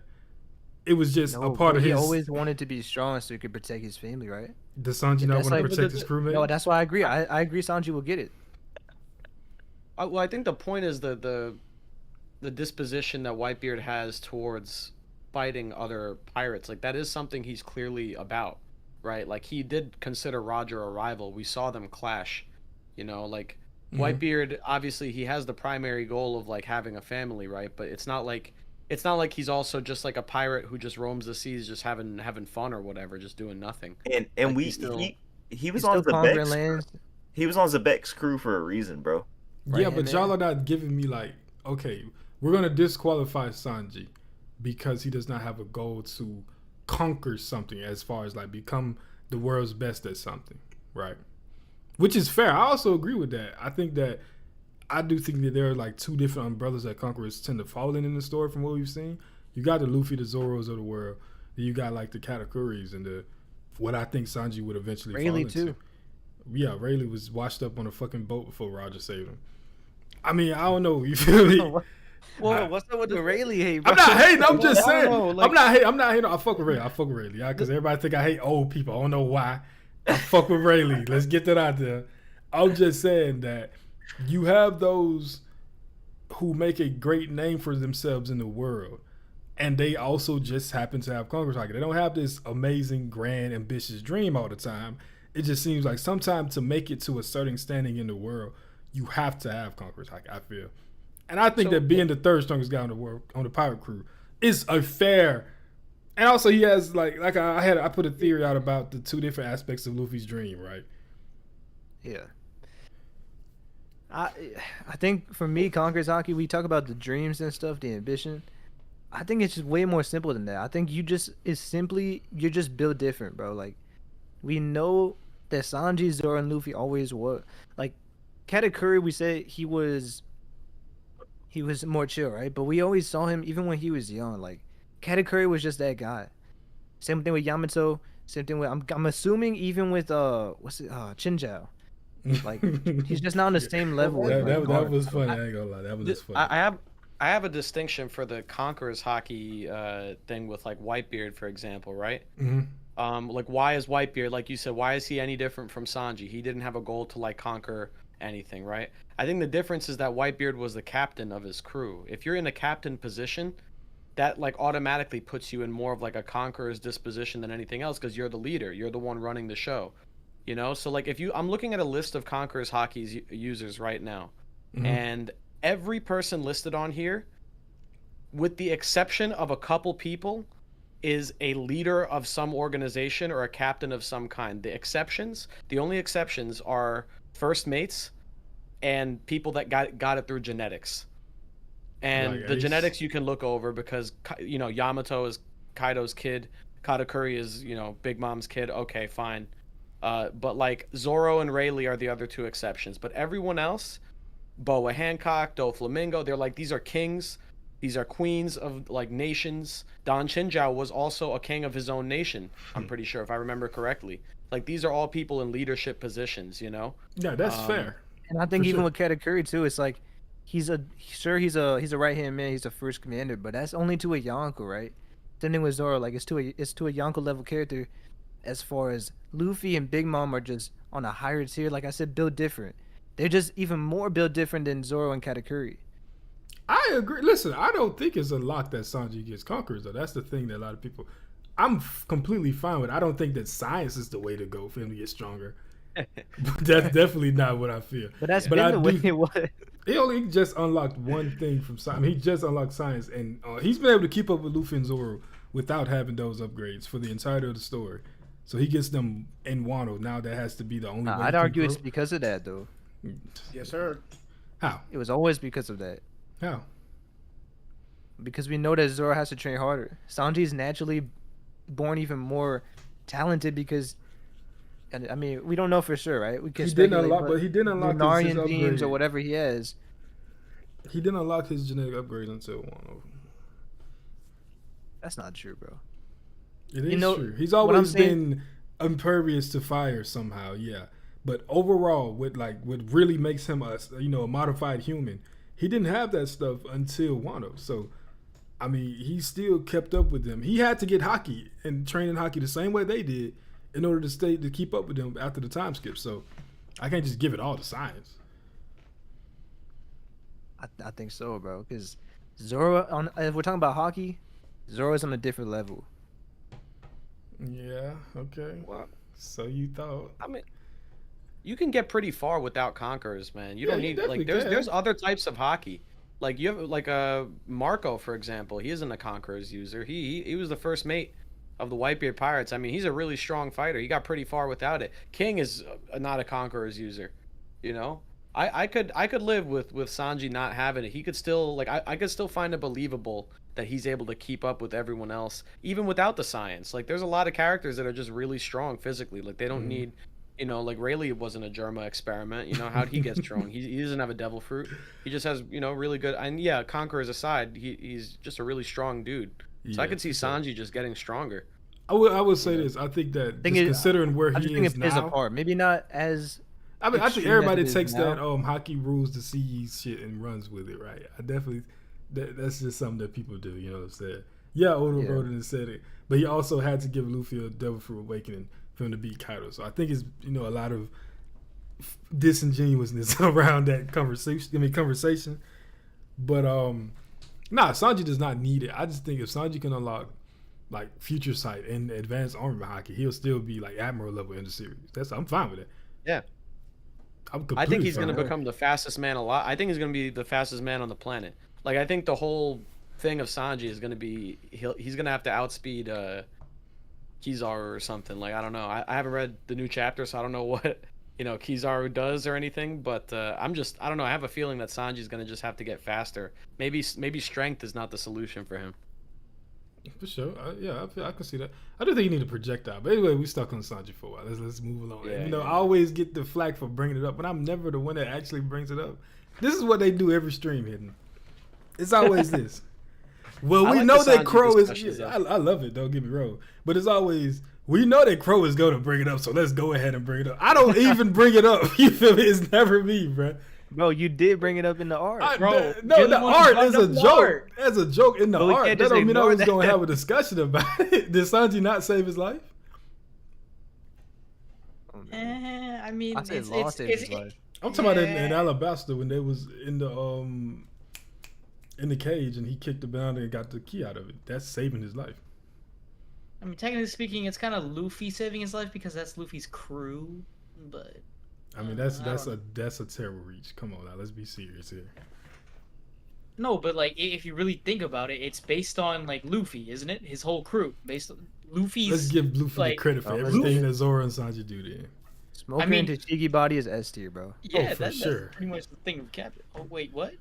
It was just a part of he his. He always wanted to be strong so he could protect his family, right? Does Sanji not want to protect his crewmate? No, that's why I agree. I agree. Sanji will get it. Well, I think the point is the disposition that Whitebeard has towards fighting other pirates. Like that is something he's clearly about, right? Like he did consider Roger a rival. We saw them clash, you know. Like Whitebeard, obviously, he has the primary goal of like having a family, right? But it's not like he's also just like a pirate who just roams the seas, just having fun or whatever, just doing nothing. And like he was on Zebek's. He was on Zebek's crew for a reason, bro. Right, yeah, but y'all are not giving me like, okay, we're gonna disqualify Sanji because he does not have a goal to conquer something as far as like become the world's best at something, right? Which is fair. I also agree with that. I do think that there are like two different umbrellas that conquerors tend to fall in the story from what we've seen. You got the Luffy, the Zoros of the world. Then you got like the 𝚑𝚙𝚎𝚑𝚗 and what I think Sanji would eventually fall into. Too. Yeah, Rayleigh was washed up on a fucking boat before Roger saved him. I mean, I don't know. You feel me? Well, what's up with the Rayleigh hate, bro? I'm not hating. I'm just saying. Like, I'm not hating. I fuck with Rayleigh. Yeah, because everybody think I hate old people. I don't know why. I fuck with Rayleigh. Let's get that out there. I'm just saying that you have those who make a great name for themselves in the world, and they also just happen to have Conqueror's Haki. They don't have this amazing, grand, ambitious dream all the time. It just seems like sometimes to make it to a certain standing in the world, you have to have Conqueror's Haki, I feel. And I think that being the third strongest guy on the world, on the pirate crew, is a fair. And also, he has I put a theory out about the two different aspects of Luffy's dream, right? Yeah. I think for me, Conqueror's Haki, we talk about the dreams and stuff, the ambition. I think it's just way more simple than that. I think you're just built different, bro. Like, we know that Sanji, Zoro, and Luffy always were. Like, 𝚑𝚙𝚎𝚑𝚗, we said he was more chill, right? But we always saw him even when he was young. Like, 𝚑𝚙𝚑𝚗 was just that guy. Same thing with Yamato. Same thing with I'm assuming even with 𝚤𝚙𝚎𝚑. Like, he's just not on the same level. That was funny. I ain't gonna lie. That was just funny. I have a distinction for the Conqueror's Haki thing with like Whitebeard, for example, right? Mm-hmm. Like, why is Whitebeard, like you said, why is he any different from Sanji? He didn't have a goal to like conquer anything, right? I think the difference is that Whitebeard was the captain of his crew. If you're in a captain position, that like automatically puts you in more of like a conqueror's disposition than anything else, because you're the leader, you're the one running the show, you know. So like I'm looking at a list of Conqueror's Haki's users right now, and every person listed on here, with the exception of a couple people, is a leader of some organization or a captain of some kind. The only exceptions are first mates and people that got it through genetics. And like the Ace. genetics you can look over because, you know, Yamato is Kaido's kid, 𝚑𝚙𝚑𝚗 is, you know, Big Mom's kid. Okay, fine. But like Zoro and Rayleigh are the other two exceptions. But everyone else, Boa Hancock, Doflamingo, they're like, these are kings. These are queens of like nations. 𝚲𝚘𝚙𝚎𝚑 was also a king of his own nation, I'm pretty sure, if I remember correctly. Like, these are all people in leadership positions, you know? Yeah, that's fair. And I think For even sure. with 𝚑𝚙𝚑𝚗 too, it's like he's a right hand man, he's a first commander, but that's only to a Yonko, right? Same thing with Zoro, like it's to a Yonko level character. As far as Luffy and Big Mom are just on a higher tier, like I said, built different. They're just even more built different than Zoro and 𝚑𝚙𝚑𝚗. I agree. Listen, I don't think it's a lock that Sanji gets conquerors, though. That's the thing that a lot of people. I'm completely fine with. I don't think that science is the way to go for him to get stronger. That's definitely not what I feel. But that's been the way it was. He only just unlocked one thing from science. I mean, he just unlocked science, and he's been able to keep up with Luffy and Zoro without having those upgrades for the entirety of the story. So he gets them in Wano. Now that has to be the only way. I'd argue it's because of that, though. Yes, sir. How? It was always because of that. How? Because we know that Zoro has to train harder. Sanji's naturally born even more talented because, and I mean, we don't know for sure, right? We can He didn't speculate, unlock, but he didn't unlock his Lunarian genes upgrade. or whatever he has. He didn't unlock his genetic upgrades until Wano. That's not true, bro. It is You know, true. He's what I'm always saying- been impervious to fire somehow, yeah. But overall, what really makes him a modified human, he didn't have that stuff until Wano. So, I mean, he still kept up with them. He had to get Haki and train in Haki the same way they did in order to keep up with them after the time skip. So, I can't just give it all to science. I think so, bro. Because Zoro, if we're talking about Haki, Zoro's on a different level. Yeah. Okay. Well, So you thought? I mean, you can get pretty far without conquerors, man. You Yeah, don't you need definitely like there's can. other types of hockey. Like you have like Marco, for example. He isn't a conquerors user. He was the first mate of the Whitebeard Pirates. I mean, he's a really strong fighter. He got pretty far without it. King is not a conquerors user. You know, I could live with Sanji not having it. He could still like I could still find it believable that he's able to keep up with everyone else even without the science. Like there's a lot of characters that are just really strong physically. Like they don't need, you know, like Rayleigh wasn't a Germa experiment. You know, how'd he get strong? He doesn't have a devil fruit. He just has, you know, really good. And yeah, conquerors aside, he's just a really strong dude. So I could see Sanji just getting stronger. I would say this. I think that just considering where I just he think is it plays a now. part. Maybe not as. I mean, I think extreme everybody as it takes is that now. Haki rules the seas shit and runs with it, right? I definitely that's just something that people do. You know what I'm saying? Yeah, Oda Yeah. wrote it and said it, but he also had to give Luffy a Devil Fruit Awakening for him to beat Kaido. So I think it's a lot of disingenuousness around that conversation. But Sanji does not need it. I just think if Sanji can unlock like Future Sight and Advanced Armament Haki, he'll still be like Admiral level in the series. I'm fine with it. Yeah. I'm I think he's going going to become the fastest man alive. I think he's going to be the fastest man on the planet. Like, I think the whole thing of Sanji is going to be, he's going to have to outspeed Kizaru or something. Like, I don't know. I haven't read the new chapter, so I don't know what, Kizaru does or anything. But I don't know. I have a feeling that Sanji's going to just have to get faster. Maybe strength is not the solution for him. For sure. I can see that. I do think you need a projectile. But anyway, we stuck on Sanji for a while. Let's move along. Yeah, I always get the flack for bringing it up, but I'm never the one that actually brings it up. This is what they do every stream, Hidden. It's always this. Well, I we like know the that Sanji Crow is. discussions, though. I love it. Don't get me wrong. But it's always, we know that Crow is going to bring it up, so let's go ahead and bring it up. I don't even bring it up. You feel me? It's never me, bro. Bro, you did bring it up in the art. Bro, No, you're the the one art who is brought a up the joke. art. That's a joke in the But we art. can't That just don't mean I ignore was going to that. have a discussion about it. Did Sanji not save his life? I mean, I said it's, Law it's, saved it's, his life. I'm talking about in Yeah. Alabasta when they was in the cage and he kicked the bounty and got the key out of it. That's saving his life. I mean, technically speaking, it's kind of Luffy saving his life because that's Luffy's crew. But I mean, I that's don't a terrible reach. Come on now, let's be serious here. no, but like if you really think about it, it's based on like Luffy, isn't it? His whole crew based on Luffy's. Let's give Luffy like, the credit for let's everything give- that Zoro and Sanji do. Then Smoker mean- and Tashigi body is S tier, bro. yeah, for that's sure. pretty much the thing of Captain. Oh wait, what?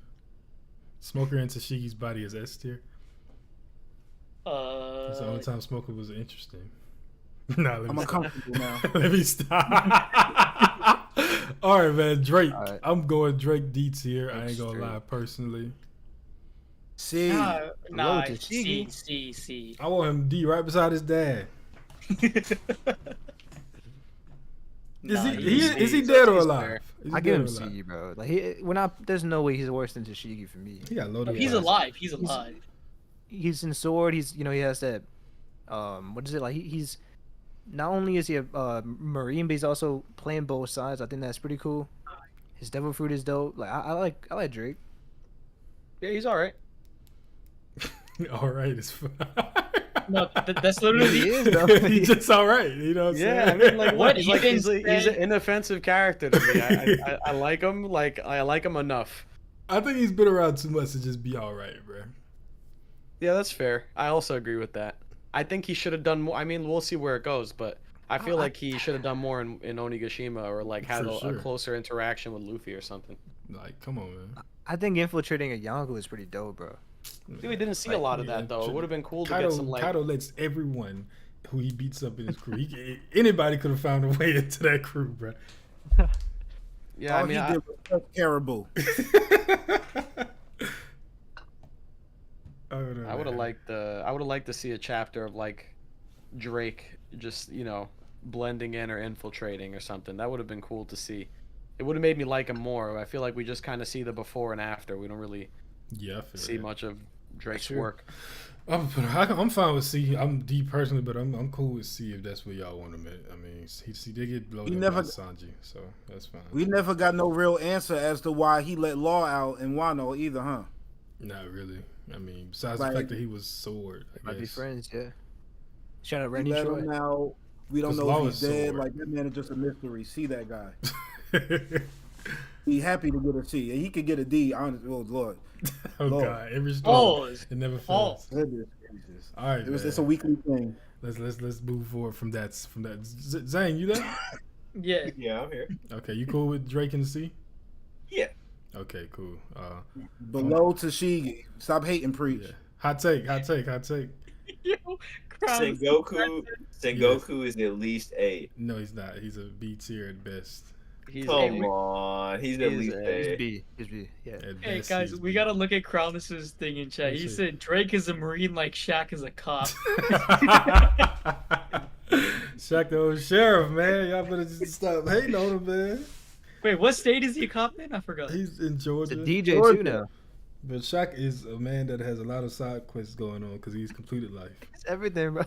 Smoker and Tashigi's body is S tier. That's the only time Smoker was interesting. Nah, let I'm me stop. uncomfortable now. Let me stop. All right, man. Drake. All right. I'm going Drake Deets here. I ain't gonna Straight. lie, personally. See, Nah, Tashigi. see. I want him D right beside his dad. Is he dead or alive? Is he I give him dead or alive? C, bro. Like there's no way he's worse than Tashigi for me. He got loaded. He's eyes. alive. He's alive. He's in sword. He has that. What is it like? He's not only is he a marine, but he's also playing both sides. I think that's pretty cool. His devil fruit is dope. Like I like Drake. Yeah, he's all right. All right, it's fine. No, that's literally. He is, though. He's just all right. You know what I'm Yeah, I saying? mean, like What? what? He Like, didn't he's say- an inoffensive character to me. I like him. Like I like him enough. I think he's been around too much to just be all right, bro. Yeah, that's fair. I also agree with that. I think he should have done more. I mean, we'll see where it goes, but I feel like he should have done more in Onigashima or like had For a sure. closer interaction with Luffy or something. Like, come on, man. I think infiltrating a Yonko is pretty dope, bro. Dude, we didn't see a lot of that though. It would have been cool to get some like. Kaido lets everyone who he beats up in his crew. Anybody could have found a way into that crew, bro. Yeah, All I mean, he did was caribou. I would have liked to see a chapter of like Drake just blending in or infiltrating or something. That would have been cool to see. It would have made me like him more. I feel like we just kind of see the before and after. We don't really see much of Drake's work. I'm fine with C. I'm D personally, but I'm cool with C if that's where y'all want him at. I mean, he did get blown up by Sanji, so that's fine. We never got no real answer as to why he let Law out in Wano either, huh? Not really. I mean, besides the fact that he was Sword, I guess. Might be friends, yeah. Shout out We Randy let Troy. him out. We don't know Law if he's is dead. Sword. Like, that man is just a mystery. See that guy. He happy to get a C. And he could get a D, honestly. Oh, Lord. Oh, God. Every story, it never fails. Goodness gracious. All right, it's a weekly thing. Let's move forward from that. Zane, you there? Yeah. Yeah, I'm here. Okay, you cool with Drake and C? Yeah. Okay, cool. Below Tashigi. Stop hating, preach. Yeah. Hot take. Yo, Sengoku is at least A. No, he's not. He's a B tier at best. Come on, he's at least A. He's B. Yeah. At Hey best, guys, he's we B. gotta look at Kronos's thing in chat. He said Drake is a Marine like Shaq is a cop. Shaq the old sheriff, man. Y'all better just stop hating on him, man. Wait, what state is he a cop in? I forgot. He's in Georgia. The DJ too now. But Shaq is a man that has a lot of side quests going on because he's completed life. It's everything, bro.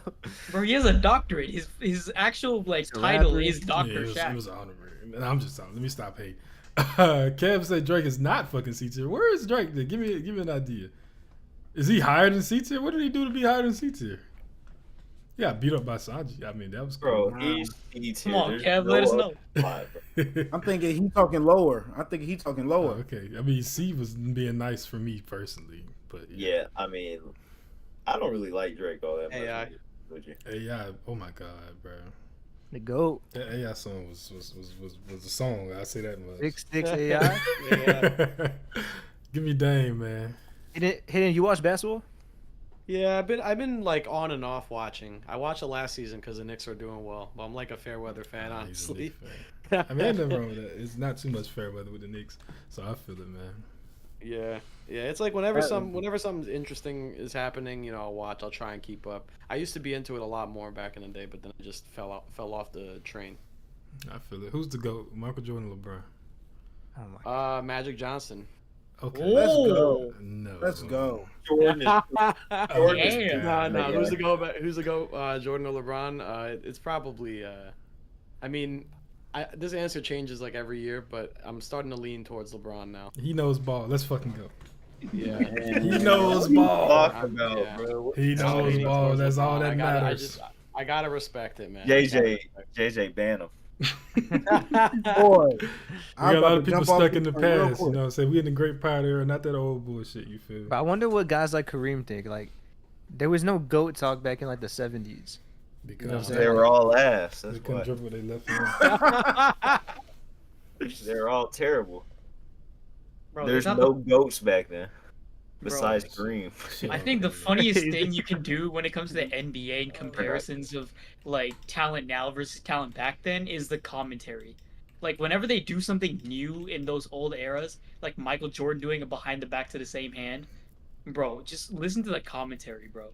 Bro, he has a doctorate. His actual title is Dr. Yeah, Shaq. it was honorary. And I'm just talking. Let me stop hating. Kev said Drake is not fucking C tier. Where is Drake? Then? Give me an idea. Is he higher than C tier? What did he do to be higher than C tier? Yeah, beat up by Sanji. I mean, that was cool. Bro, he's C tier. Come on, Kev, let us know. I'm thinking he's talking lower. Okay. I mean, C was being nice for me personally, but yeah. I mean, I don't really like Drake all that much. AI. Would you? AI. Oh my god, bro. The GOAT. That AI song was a song. I say that much. Six AI. Yeah. Give me Dame, man. Hidden, you watch basketball? Yeah, I've been like on and off watching. I watched the last season because the Knicks are doing well, but I'm like a fair weather fan, honestly. I mean, ain't nothing wrong with that. It's not too much fair weather with the Knicks, so I feel it, man. Yeah. It's like whenever something interesting is happening, I'll watch. I'll try and keep up. I used to be into it a lot more back in the day, but then I just fell off the train. I feel it. Who's the GOAT? Michael Jordan, or LeBron? Oh my Magic Johnson. Okay, Let's go. No, Let's go. Jordan is No. Yeah. Who's the go? Jordan or LeBron? It's probably. I mean, this answer changes like every year, but I'm starting to lean towards LeBron now. He knows ball. Let's fucking go. Yeah. He knows ball. Talk about, Yeah. bro. He knows ball. That's all that matters. I gotta respect it, man. JJ ban him. Boy, We got a lot of people stuck in the past, you know. Say we in the great power era, not that old bullshit. You feel? But I wonder what guys like Kareem think. Like, there was no GOAT talk back in like the 70s. Because They were all ass. they That's couldn't why. dribble with their left hand. They're all terrible. Bro, There's it's not no goats back then, Bro, besides Kareem. I think the funniest thing you can do when it comes to the NBA and comparisons of like talent now versus talent back then is the commentary. Like whenever they do something new in those old eras, like Michael Jordan doing a behind the back to the same hand, bro, just listen to the commentary, bro.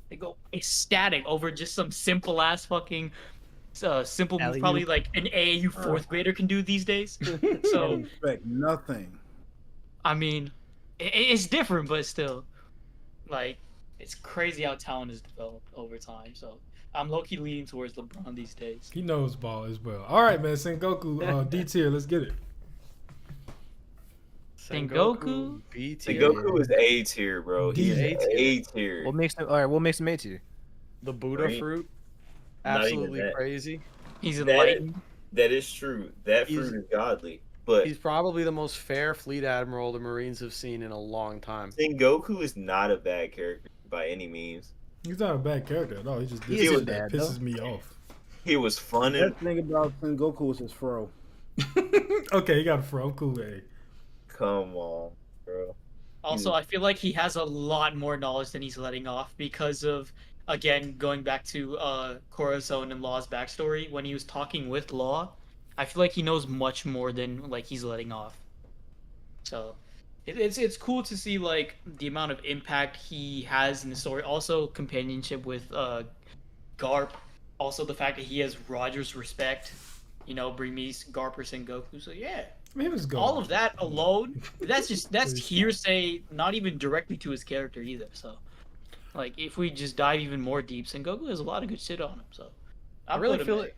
They go ecstatic over just some simple ass fucking simple move, Alley-oop. probably like an AAU fourth grader can do these days. So Respect nothing. I mean, it's different, but still, like, it's crazy how talent is developed over time. So I'm low-key leaning towards LeBron these days. He knows ball as well. All right, man. Sengoku, D tier. Let's get it. Sengoku? B tier. Sengoku is A tier, bro. He's A tier. What makes them? All right, what makes them A tier? The Buddha Right. fruit. Not even Absolutely that. crazy. He's That- enlightened. That is true. That He's- fruit is godly. But He's probably the most fair fleet admiral the Marines have seen in a long time. Sengoku is not a bad character by any means. He's not a bad character at all. He just He did isn't shit that bad, pisses me off. He was fun The and best thing about Sengoku is his fro. Okay, he got a fro. I'm cool with A. come on, bro. Also, I feel like he has a lot more knowledge than he's letting off because of, again, going back to Corazon and Law's backstory. When he was talking with Law, I feel like he knows much more than like he's letting off. So, it's cool to see like the amount of impact he has in the story. Also, companionship with Garp. Also, the fact that he has Roger's respect. You know, bring me Garp or Sengoku. So yeah. I mean, it was good. All of that alone, that's hearsay, not even directly to his character either. So, like, if we just dive even more deep, Sengoku has a lot of good shit on him. So, I really feel like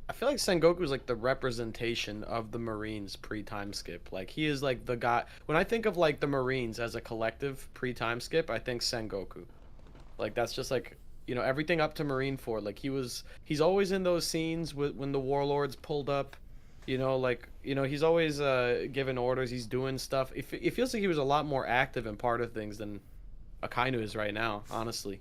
I feel like Sengoku is like the representation of the Marines pre-time skip. Like he is like the guy. When I think of like the Marines as a collective pre-time skip, I think Sengoku. Like that's just like, you know, everything up to Marineford. Like he's always in those scenes when the warlords pulled up. You know, like, you know, he's always giving orders. He's doing stuff. It feels like he was a lot more active and part of things than Akainu is right now, honestly.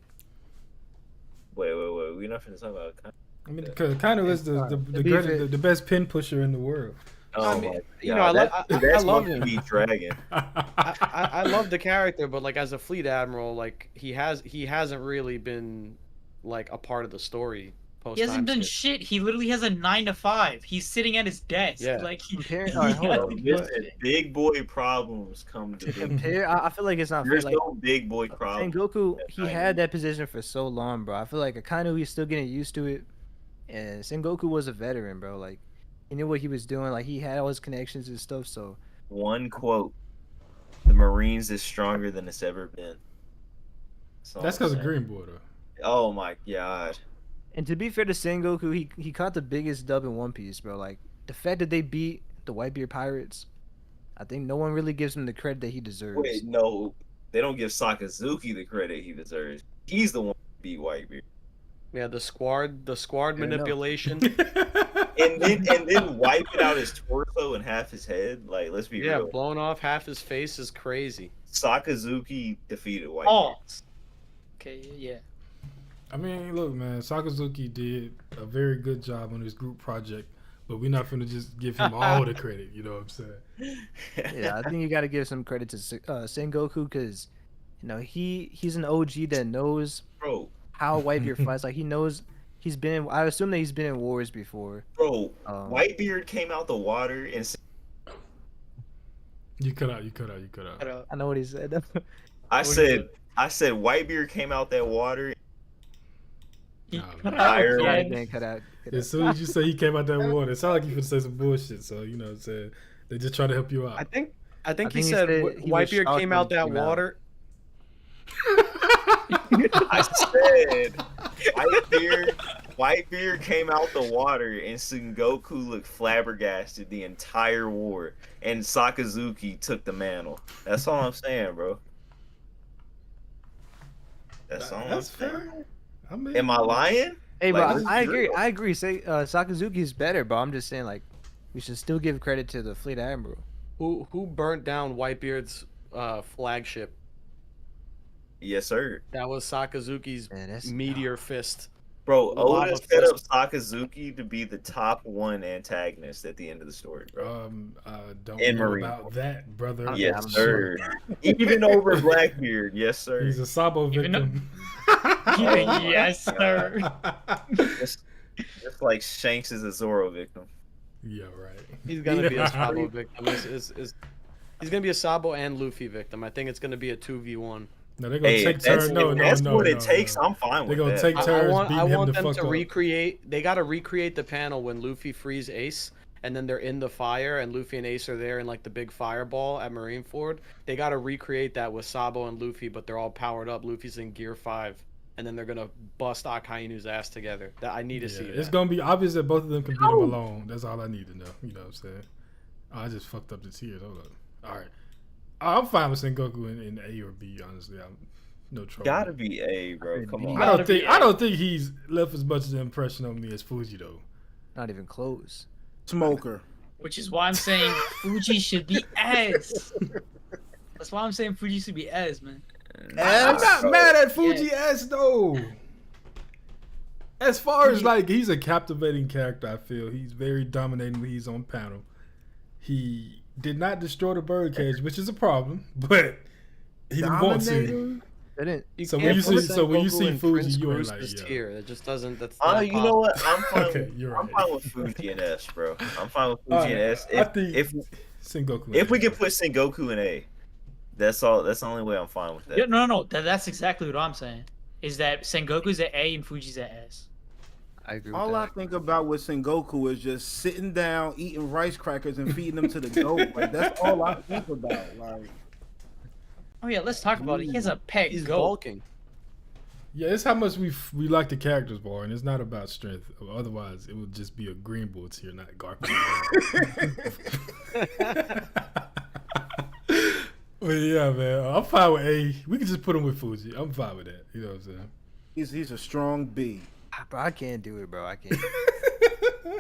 Wait. We're not finna talk about Akainu. I mean, because Akainu is the best pin pusher in the world. Oh I mean, my you know, God, I love him. him. Dragon. I love the character, but like as a fleet admiral, like he hasn't really been like a part of the story. He hasn't done shit. He literally has a 9 to 5. He's sitting at his desk. Yeah. Like Big boy problems come to big. I feel like it's not fair. There's Like, no big boy problem. Sengoku, he had that position for so long, bro. I feel like Akainu, he's still getting used to it. And Sengoku was a veteran, bro. Like, he knew what he was doing. Like, he had all his connections and stuff. So, one quote: "The Marines is stronger than it's ever been." That's because of Green Boy, though. Oh my God. and to be fair to Sengoku, he caught the biggest dub in One Piece, bro. Like, the fact that they beat the Whitebeard Pirates, I think no one really gives him the credit that he deserves. Wait, no, they don't give Sakazuki the credit he deserves. He's the one who beat Whitebeard. Yeah, the squad manipulation. and then wiping out his torso and half his head. Like, let's be real. Yeah, blowing off half his face is crazy. Sakazuki defeated Whitebeard. Oh. Okay, yeah. I mean, look, man, Sakazuki did a very good job on his group project, but we're not gonna just give him all the credit. You know what I'm saying? Yeah, I think you got to give some credit to Sengoku because, you know, he's an OG that knows how Whitebeard fights. Like, he knows he's been. I assume that he's been in wars before. Bro, Whitebeard came out the water and. You cut out. I know what he said. I said Whitebeard came out that water. Cut out. As soon as you say he came out that water, it sounds like you could say some bullshit. So you know what I'm saying? They just try to help you out. I think he said Whitebeard came out that water. I said Whitebeard came out the water and Sengoku looked flabbergasted the entire war, and Sakazuki took the mantle. That's all I'm saying, bro. That's all I'm saying. Fair. I mean, am I lying? Hey, like, bro, I agree. Say Sakazuki's better, but I'm just saying, like, we should still give credit to the Fleet Admiral. Who burnt down Whitebeard's flagship? Yes, sir. That was Sakazuki's meteor fist. Bro, Oda set up Sakazuki to be the top one antagonist at the end of the story, bro. Don't know about that, brother. Yes, sir. Even over Blackbeard, yes, sir. He's a Sabo victim. Yes, sir. Just like Shanks is a Zoro victim. Yeah, right. He's gonna be a Sabo victim. He's gonna be a Sabo and Luffy victim. I think it's gonna be a 2v1. No, they're gonna take turns. No, that's what it takes. I'm fine with that. They're gonna take turns. I want them to recreate. They gotta recreate the panel when Luffy frees Ace, and then they're in the fire, and Luffy and Ace are there in like the big fireball at Marineford. They gotta recreate that with Sabo and Luffy, but they're all powered up. Luffy's in Gear 5, and then they're gonna bust Akainu's ass together. That I need to see. It's gonna be obvious that both of them can beat him alone. That's all I need to know. You know what I'm saying? I just fucked up the tears. Hold on. All right. I'm fine with Sengoku in A or B. Honestly, I'm no trouble. Gotta be A, bro. Come on. I don't think he's left as much of an impression on me as Fuji though. Not even close. Smoker. Which is why I'm saying Fuji should be S. That's why I'm saying Fuji should be S, man. I'm not mad at Fuji S though. As far as like, he's a captivating character. I feel he's very dominating when he's on panel. He did not destroy the birdcage, which is a problem, but he didn't want to. Dominating? They didn't. So when you see Fuji, Prince you ain't Groose like, is yo. tier. That just doesn't. That's Oh, not you know what? Okay, you're I'm right. fine with Fuji and S, bro. I'm fine with Fuji Alright, and S. I think If Sengoku. if we could put Sengoku in A, that's all. That's the only way I'm fine with that. Yeah, no. That's exactly what I'm saying. Is that Sengoku's at A and Fuji's at S. I agree with All I that. think about with Sengoku is just sitting down, eating rice crackers, and feeding them to the goat. Like that's all I think about. Like, Oh yeah, let's talk about it. He has a pet He's goat. bulking. Yeah, it's how much we like the characters more, and it's not about strength. Otherwise, it would just be a green bull tier, not garbage. But yeah, man, I'm fine with A. We can just put him with Fuji. I'm fine with that. You know what I'm saying? he's a strong B. Bro, I can't do it, bro. I can't.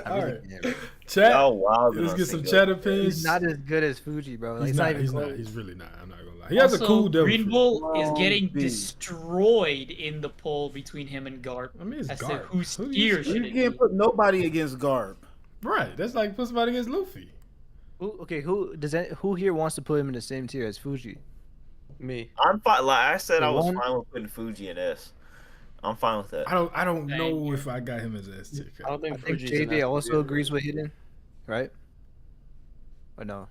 I All really right, can't, bro. chat. Y'all wild Let's on get some Sengoku. chat opinions. He's not as good as Fuji, bro. Like, He's it's not. even He's close. not. He's really not. I'm not gonna lie. He has Also, a cool devil Green fruit. Bull is Strong getting B. destroyed in the poll between him and Garp. I mean, it's As to Garp. whose Who do tier you- should You it can't be. put nobody against Garb. Right. That's like put somebody against Luffy. Who here wants to put him in the same tier as Fuji? Me. I'm fine. Like I said, The I was one- fine with putting Fuji in S. I'm fine with that. I don't Thank know you. if I got him as S tier. I don't I think think Fuji's an JJ S also tier. agrees with Hidden, right? Or no?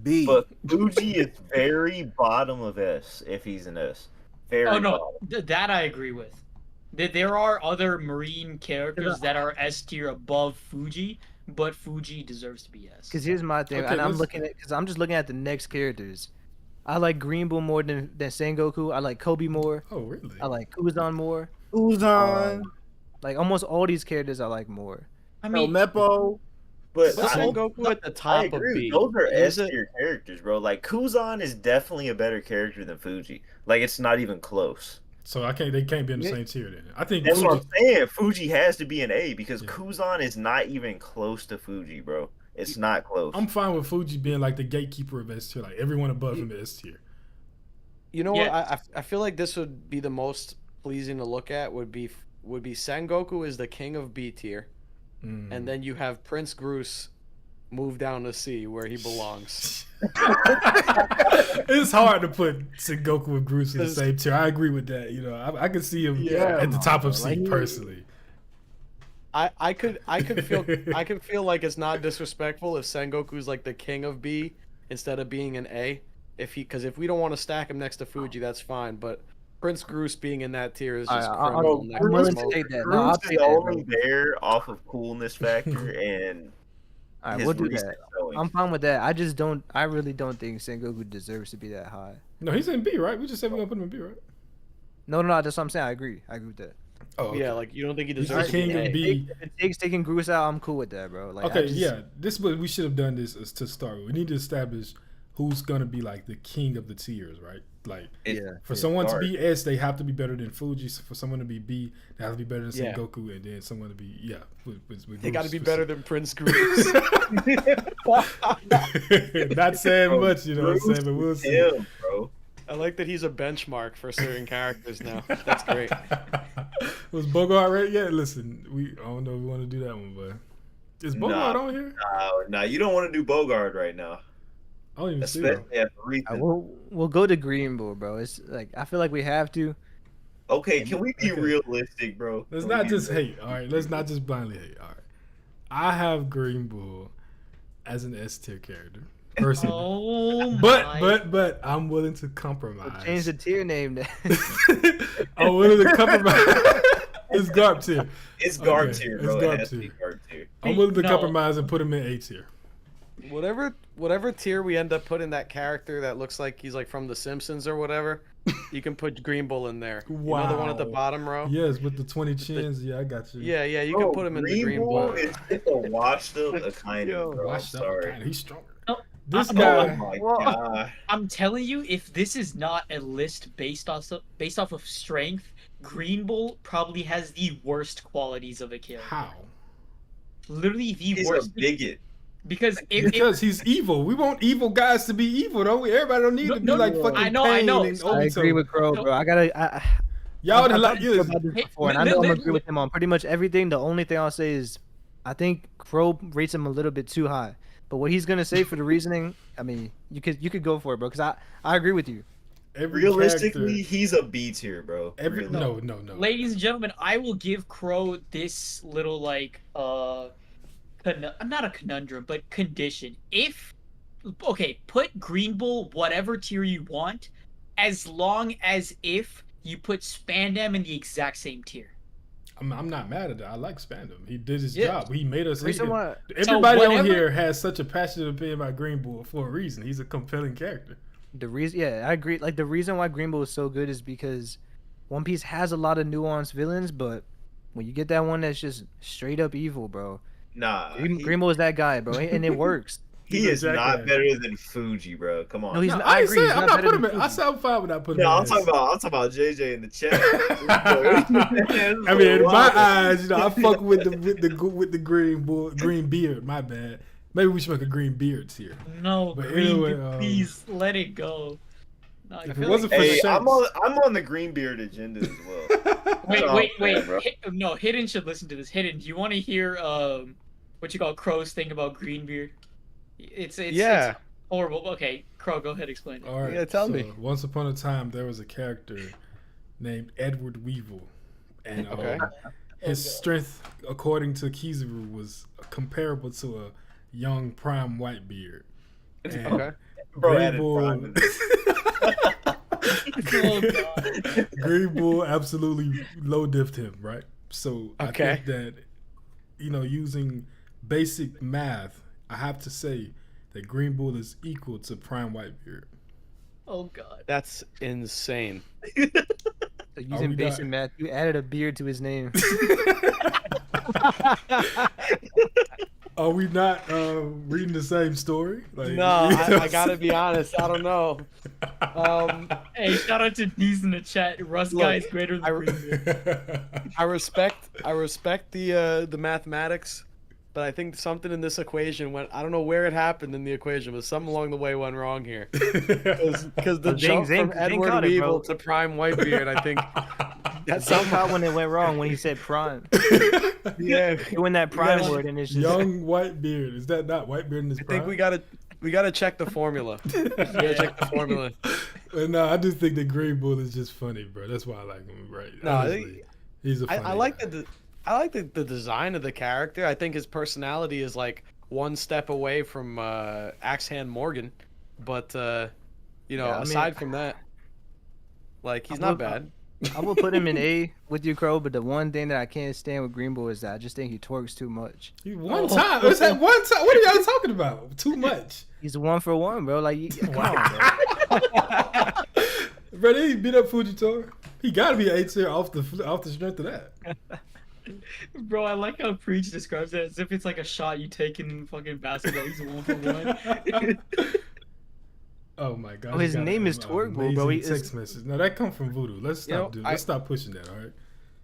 B. But Fuji is very bottom of S if he's an S. Very Oh no, bottom. that I agree with. There are other marine characters that are S tier above Fuji, but Fuji deserves to be S. Because here's my thing, Okay, and I'm let's- looking at because I'm just looking at the next characters. I like Green Bull more than Sengoku. I like Koby more. Oh really? I like Kuzan more. Who's on? Like almost all these characters I like more. I El mean, Meppo. But Put I, Sengoku at the I top of agree. B. Those are S He's a- tier characters, bro. Like Kuzan is definitely a better character than Fuji. Like it's not even close. So they can't be in the Yeah. same tier then. I think That's what Fuji, I'm saying. Fuji has to be an A because Yeah. Kuzan is not even close to Fuji, bro. It's not close. I'm fine with Fuji being like the gatekeeper of S tier. Like everyone above him is S tier. You know Yeah. what? I feel like this would be the most pleasing to look at. Would be Sengoku is the king of B tier, Mm. and then you have Prince Groose move down to C where he belongs. It's hard to put Sengoku and Groose in the Because- same tier. I agree with that. You know, I can see him Yeah, at the top of C like- personally. I could feel like it's not disrespectful if Sengoku's like the king of B instead of being an A. If we don't want to stack him next to Fuji, that's fine. But Prince Groose being in that tier is just I'll- criminal. Bro, next I'm to willing to smoke. take that. No, I'll Groose take is that, only bro. there off of coolness factor and All right, his we'll do recent that. showings. I'm fine with that. I really don't think Sengoku deserves to be that high. No, he's in B, right? We just said we're gonna put him in B, right? No, that's what I'm saying. I agree with that. Oh, okay. Yeah, like you don't think he He's the deserves to be king an of A. B. If it takes taking Groose out, I'm cool with that, bro. Like, Okay, I just- yeah. This what we should have done. This is to start with. We need to establish who's gonna be like the king of the tiers, right? Like It- Yeah. for someone Dark. to be S, they have to be better than Fuji. For someone to be B, they have to be better than Yeah. Sengoku, and then someone to be with They got to Groose be specific. better than Prince Groose. Not saying Bro, much, you know what I'm saying, but we'll see. Him, bro. I like that he's a benchmark for certain characters now. That's great. Was Bogart right yet? Listen, I don't know if we want to do that one, but is Bogart Nah. on here? Nah, you don't want to do Bogard right now, I don't even see him. especially after recent. we'll go to Green Bull, bro. It's like I feel like we have to. Okay, can we be Okay. realistic, bro? Let's Can not we just be hate. All right, let's not just blindly hate. All right, I have Green Bull as an S tier character, personally. oh my. But I'm willing to compromise. Change the tier name then. I'm willing to compromise. It's Garp tier. It's guard Okay, tier, it's bro. guard It has to be tier. guard tier. I'm willing to No. compromise and put him in A tier. Whatever tier we end up putting that character that looks like he's like from The Simpsons or whatever, you can put Green Bull in there. You know the one at the Wow. bottom row? Yes, with the 20 chins. Yeah, I got you. Yeah, you Bro, can put him in the Green Bull Bull. is it's a washed up a kind Yo, of, bro. I'm Washed up, sorry. kinda. He's stronger. No, This I- Oh guy. my Well, god. I'm telling you, if this is not a list based off of strength, Green Bull probably has the worst qualities of a character. How? Literally the He's a worst. bigot. Because if Because he's evil. We want evil guys to be evil, don't we? Everybody don't need to be No, like no, fucking I know. Pain and I agree Obito. with Crow, bro. Y'all I've like talked to you you. about this Hey, before, and I li- know I'm li- agree with him on pretty much everything. The only thing I'll say is, I think Crow rates him a little bit too high. But But what he's gonna say for the reasoning, I mean, you could go for it, bro. Because I agree with you. Every Realistically, character, he's a B tier, bro. every Really. no. Ladies and gentlemen, I will give Crow this little like not a conundrum, but condition. Put Green Bull whatever tier you want, as long as if you put Spandam in the exact same tier. I'm not mad at that. I like Spandam. He did his Yeah. job. He made us. Reason why- Everybody on whatever- here has such a passionate opinion about Green Bull for a reason. He's a compelling character. The reason, yeah, I agree. Like the reason why Green Bull is so good is because One Piece has a lot of nuanced villains, but when you get that one that's just straight up evil, bro, Nah, Green Bull is that guy, bro, and it works. he is He's a not jackass. better than Fuji, bro. Come on. No, he's No, not. I I ain't agree. saying He's I'm not not better putting than him. I Fuji. said I'm fine without putting No, him. I'm talking about JJ in the chat. I mean, in my eyes, you know, I fuck with the green beard. My bad. Maybe we should make a green beard here. No, But Green, anyway, please let it go. No, I if it feel wasn't like- for Hey, Shanks, I'm on the green beard agenda as well. Wait, bro. No, Hidden should listen to this. Hidden, do you want to hear what you call Crow's thing about Greenbeard? It's horrible. Okay, Crow, go ahead, explain it. All right, Yeah, tell me. Once upon a time, there was a character named Edward Weevil, and Okay. his strength, according to Kizaru, was comparable to a young prime Whitebeard. And Okay. Bro, Green added Bull, prime in Oh, God. Green Bull absolutely low diffed him, right? So I Okay. think that, you know, using basic math, I have to say that Green Bull is equal to prime Whitebeard. Oh, God. That's insane. So Are using we basic not- math, you added a beard to his name. Are we not reading the same story? Like, No, I gotta be honest. I don't know. Hey, shout out to D's in the chat. Russ Look, guy is greater than Greenbeard. I respect the mathematics, but I think something in this equation went. I don't know where it happened in the equation, but something along the way went wrong here. Because the Well, jump Zane from Edward caught it, Weevil bro. to Prime Whitebeard, I think that's Some somehow. caught when it went wrong when he said prime. Yeah, Doing that prime gotta- word and it's just Young Whitebeard. Is that not Whitebeard in his I prime? think we gotta check the formula. We gotta check the formula. But no, I do think that Green Bull is just funny, bro. That's why I like him, right? No, I Honestly, think- he's a funny I like guy. the design of the character. I think his personality is like one step away from Axe Hand Morgan, but you know, Yeah, I mean, aside from that, like he's I not will- bad. I will put him in A with you, Crow, but the one thing that I can't stand with Green Bull is that I just think he tworks too much. One time. What's that? One time. What are y'all talking about? Too much. He's 1-for-1, bro. Like, come on, bro. Bro, did he beat up Fujitora? He gotta be an 8 tier off the strength of that. Bro, I like how Preach describes it as if it's like a shot you take in fucking basketball. He's 1-for-1. Oh my god. Oh, his he got name an is Twerk Bull, bro. amazing He is- text message. No, that come from Voodoo. Let's stop. know, Let's stop pushing that. All right.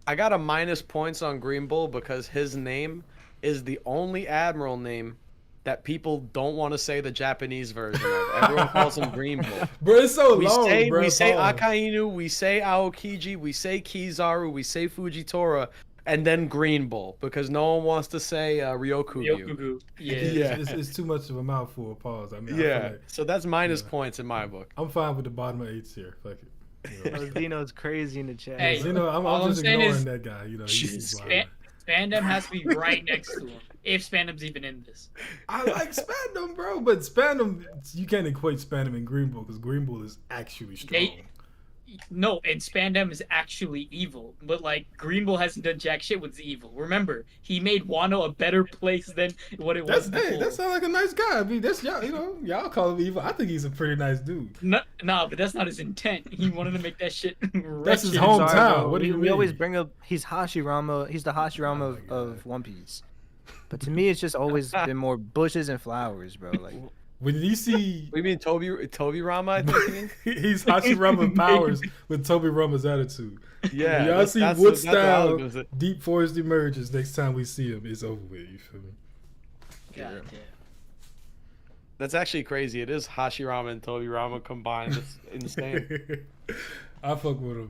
I got a minus points on Green Bull because his name is the only Admiral name that people don't want to say the Japanese version of. Everyone calls him Green Bull. Bro, it's so We long, say bro. we say Pause. Akainu, we say Aokiji, we say Kizaru, we say Fujitora, and then Green Bull because no one wants to say Ryokugyu. Ryokugu. Yeah. Yeah. It's too much of a mouthful. Pause. I mean, I feel Yeah, like so that's minus Yeah. points in my book. I'm fine with the bottom of 8s here. Fuck it. You know. Zeno's crazy in the chat. Hey, You know, I'm all I'm just saying ignoring is- that guy. You know, he's Jeez. wild. Spandam has to be right next to him. If Spandam's even in this. I like Spandam, bro, but Spandam, you can't equate Spandam and Green Bull because Green Bull is actually strong. No, and Spandam is actually evil. But like Green Bull hasn't done jack shit with evil. Remember, he made Wano a better place than what it was Hey, before. that sounds like a nice guy. I mean, that's y'all. You know, y'all call him evil. I think he's a pretty nice dude. Nah, but that's not his intent. He wanted to make that shit That's his wretched. home- Sorry, hometown. bro. What do you We always mean? bring up he's Hashirama. He's the Hashirama Oh my God. of One Piece. But to me, it's just always been more bushes and flowers, bro. Like, When you see, We mean Toby Rama, I think. you mean? he's Hashirama powers with Toby Rama's attitude. Yeah, When y'all see that's Wood what I was style gonna say. Deep Forest emerges next time we see him, it's over with. You feel me? God damn. That's actually crazy. It is Hashirama and Toby Rama combined. It's insane. I fuck with him,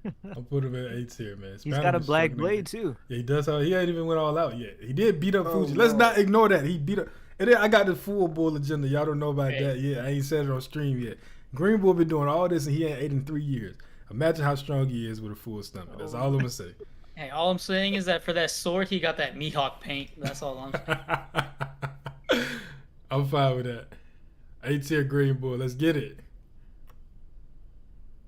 man. I'll put him at A tier, man. He's got a Spanish black shit, blade nigga. too. Yeah, he does. He ain't even went all out yet. He did beat up Oh, Fuji. Let's no. not ignore that. He beat up. And then I got the full bull agenda. Y'all don't know about Hey. that yet. I ain't said it on stream yet. Green Bull been doing all this and he ain't ate in 3 years. Imagine how strong he is with a full stomach. That's all I'm gonna say. Hey, all I'm saying is that for that sword, he got that Mihawk paint. That's all I'm saying. I'm fine with that. A tier Green Bull. Let's get it.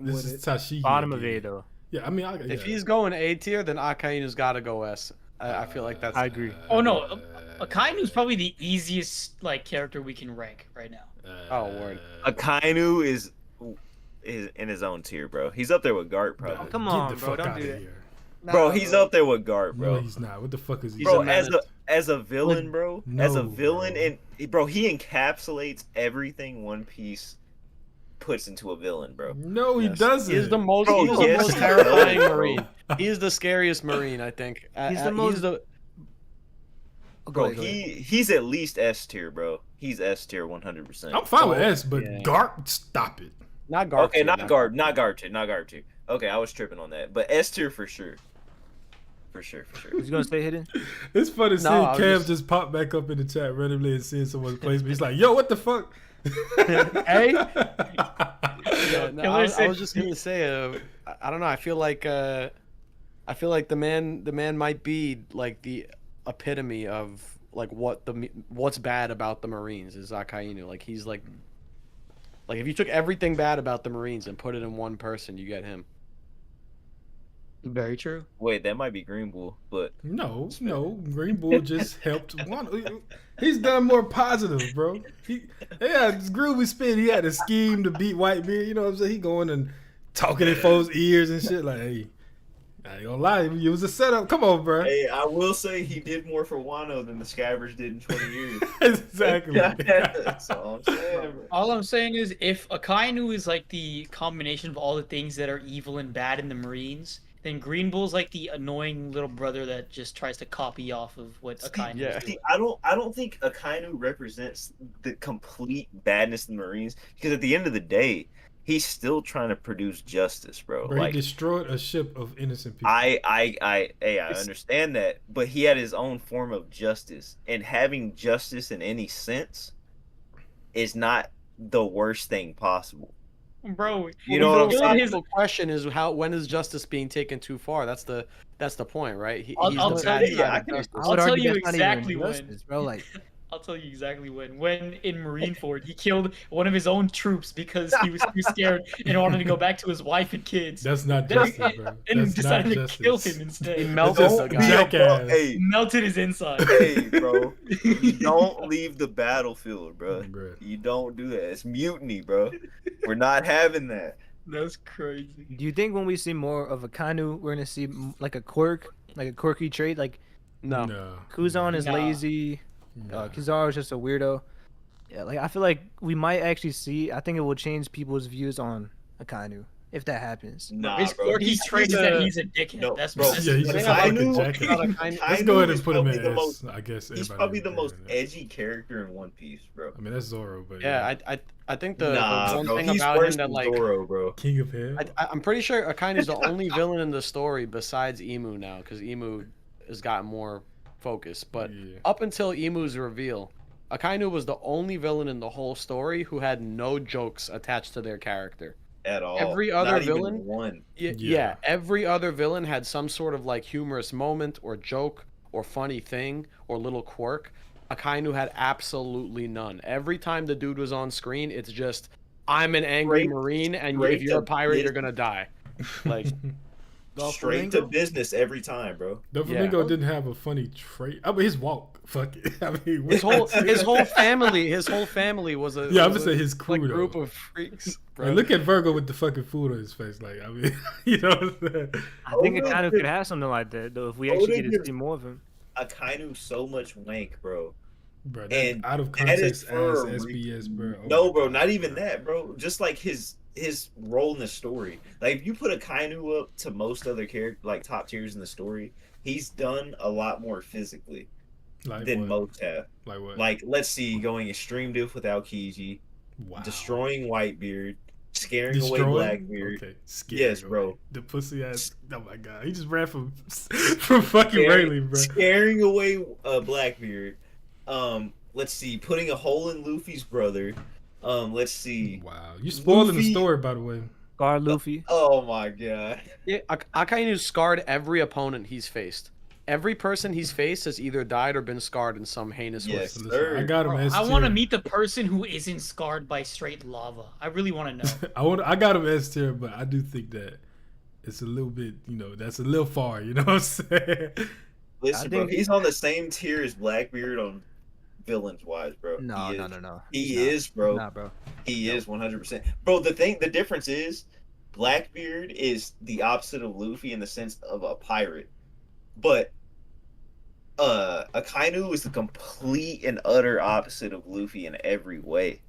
This With is it. Tashigi. Bottom of again. A though. Yeah, I mean, If he's going A tier, then Akainu's got to go S. I feel like that's. I agree. Oh no, Akainu's probably the easiest like character we can rank right now. Oh, word. Akainu is in his own tier, bro. He's up there with Gart, probably. Come Get on, the bro, fuck don't outta do that. here. Bro, he's up there with Gart, No, bro. he's not. What the fuck is he? He's Bro, a menace. as a villain, bro. As a No, villain, bro. and bro, he encapsulates everything One Piece puts into a villain, bro. No, he Yes. doesn't. He is the most. Bro, He is the yes, most he terrifying does, bro. Marine. He is the scariest Marine, I think. He's the most- the. Go Bro, ahead, go ahead. he's at least S tier, bro. He's S tier 100%. I'm fine with S, but Yeah. Garp, stop it. Not Garp. Okay, not Gart tier, not Gart tier. Okay, I was tripping on that, but S tier for sure. For sure. He's gonna stay hidden. It's funny No, seeing I was Cam just- just pop back up in the chat randomly and seeing someone's placement. He's like, "Yo, what the fuck?" Hey? Yeah, no, Yeah, I listen. was just gonna say, I don't know. I feel like the man might be like the epitome of like what's bad about the Marines is Akainu. Like he's like if you took everything bad about the Marines and put it in one person, you get him. Very true. Wait, that might be Green Bull, but No, Green Bull just helped one. He's done more positive, bro. It's groovy spin. He had a scheme to beat Whitebeard. You know what I'm saying? He going and talking in folks' ears and shit. Like, hey, I ain't gonna lie, it was a setup. Come on, bro. hey, I will say he did more for Wano than the Scabbards did in 20 years. Exactly. That's all I'm saying, bro. All I'm saying is, if Akainu is like the combination of all the things that are evil and bad in the Marines, then Green Bull's like the annoying little brother that just tries to copy off of what Akainu yeah. is doing. See, I don't think Akainu represents the complete badness of the Marines, because at the end of the day, he's still trying to produce justice, bro. Bro, Like, he destroyed a ship of innocent people. I understand that, but he had his own form of justice, and having justice in any sense is not the worst thing possible. Bro, You know what I'm the saying? his- The question is when is justice being taken too far? That's the point, right? I'll the tell bad you- side yeah, I of can- justice. I I'll would tell argue you that's not even exactly when. justice, bro. Like, I'll tell you exactly when in Marineford he killed one of his own troops because he was too scared and wanted to go back to his wife and kids. That's not Then- justice, bro. and That's decided not to justice. kill him He instead. melted That's the just guy. jackass. Hey, Melted his inside. hey, bro, you don't leave the battlefield, bro. Bro. You don't do that. It's mutiny, bro. We're not having that. That's crazy. do you think when we see more of Akainu, we're gonna see like a quirk, like a quirky trait? Like No. Kuzan is Nah. lazy, Kizaru is just a weirdo. Yeah, like I feel like we might actually see. I think it will change people's views on Akainu if that happens. Nah, His bro. quirky trait is a- that he's a dickhead. No, That's bro. that's Yeah, he's that's- just a fucking Akainu- jackass. Let's Akainu go ahead and is put him probably in the S. most- I guess He's everybody probably the would most agree on that. edgy character in One Piece, bro. I mean, that's Zoro, but Yeah, I think the Nah, one bro. thing He's about worse him that than like Zoro, bro. King of Hell. I'm pretty sure Akainu's the only villain in the story besides Emu now, because Emu has gotten more focus. But Yeah. up until Emu's reveal, Akainu was the only villain in the whole story who had no jokes attached to their character. At all. Every other Not villain- Even one. Yeah. Yeah, every other villain had some sort of like humorous moment or joke or funny thing or little quirk. Akainu had absolutely none. Every time the dude was on screen, it's just, I'm an angry Straight- Marine, and straight if you're a to pirate, you're business. gonna die. Like, Straight to business every time, bro. The Flamingo didn't have a funny trait. I mean, his walk. Fuck it. I mean, his whole family was a Yeah, I'm was gonna a, say his crew, like, group though. of freaks. Bro. Like, look at Virgo with the fucking food on his face. Like, I mean, you know what I'm saying? I think Oda Akainu gives- could have something like that though if we Oda actually get to gives- see more of him. Akainu so much wank, bro. Bro, that And out of that is context for ass a SBS, bro. Oh No, my bro, God. not even that, bro. Just like his role in the story. Like if you put Akainu up to most other character like top tiers in the story, he's done a lot more physically Like than what? most have. Like what? Like let's see, going extreme diff with Aokiji, wow. destroying Whitebeard, scaring away Destroying? Blackbeard. Okay, scaring Yes, away. bro. The pussy ass. Oh my god, he just ran from fucking Rayleigh, bro. Scaring away Blackbeard. Let's see, putting a hole in Luffy's brother. Let's see. Wow, you spoiling the Luffy- story, by the way. Guard Luffy. Oh my god. Yeah, Akainu scarred every opponent he's faced. Every person he's faced has either died or been scarred in some heinous way. Yes, Listen, sir. I got him. Bro, S I want to tier. meet the person who isn't scarred by straight lava. I really want to know. I got him S tier, but I do think that it's a little bit, that's a little far. You know what I'm saying? Listen, bro, he's on the same tier as Blackbeard on villains wise, bro. No. He is, bro. Nah, bro. He is 100%. Bro, the difference is Blackbeard is the opposite of Luffy in the sense of a pirate. But Akainu is the complete and utter opposite of Luffy in every way.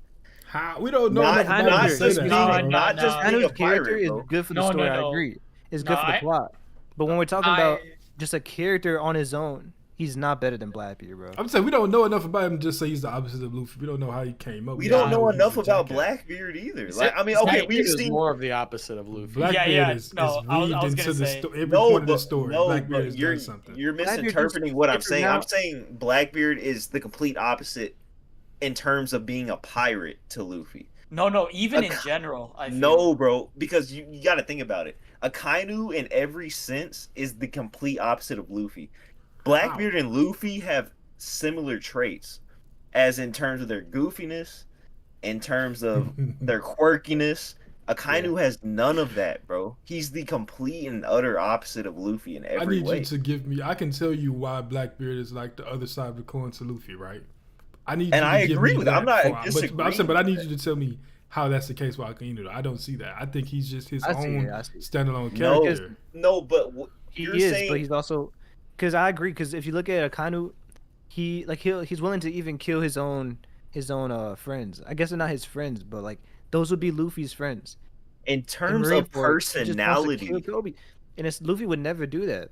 How we don't know Not- enough about not him to say just that. being- bro. not just being a Akainu's character pirate, is bro. good for the No, story. no, no. I agree. It's No, good for the I- plot. But when we're talking about I- just a character on his own, he's not better than Blackbeard, bro. I'm saying we don't know enough about him to just say he's the opposite of Luffy. We don't know how he came up. We with don't it. know He's enough a about jackass. Blackbeard either. Is Like, it- I mean, is okay, that- we've Is seen more of the opposite of Luffy. Blackbeard Yeah, is no, I was weaved gonna into the say- every no, point of the but story. no, Blackbeard but has you're done something. you're Blackbeard misinterpreting just what I'm figured saying. I'm out- saying Blackbeard is the complete opposite in terms of being a pirate to Luffy. No, even in Ak- general. I feel. No, bro, because you got to think about it. Akainu, in every sense, is the complete opposite of Luffy. Blackbeard and Luffy have similar traits, as in terms of their goofiness, in terms of their quirkiness. Akainu has none of that, bro. He's the complete and utter opposite of Luffy in I every need way. you to give me. I can tell you why Blackbeard is like the other side of the coin to Luffy, right? I need And you to I give agree me with that. I'm that not but I'm saying, disagreeing but I with need that. you to tell me how that's the case with Akainu. I don't see that. I think he's just his I see own it, I see it. standalone No, character. no, but He you're is, saying but he's also because I agree. Because if you look at Akainu, he's willing to even kill his own friends. I guess they're not his friends, but like those would be Luffy's friends. in In terms of Marineford, he just wants to kill personality, Koby. And Luffy would never do that.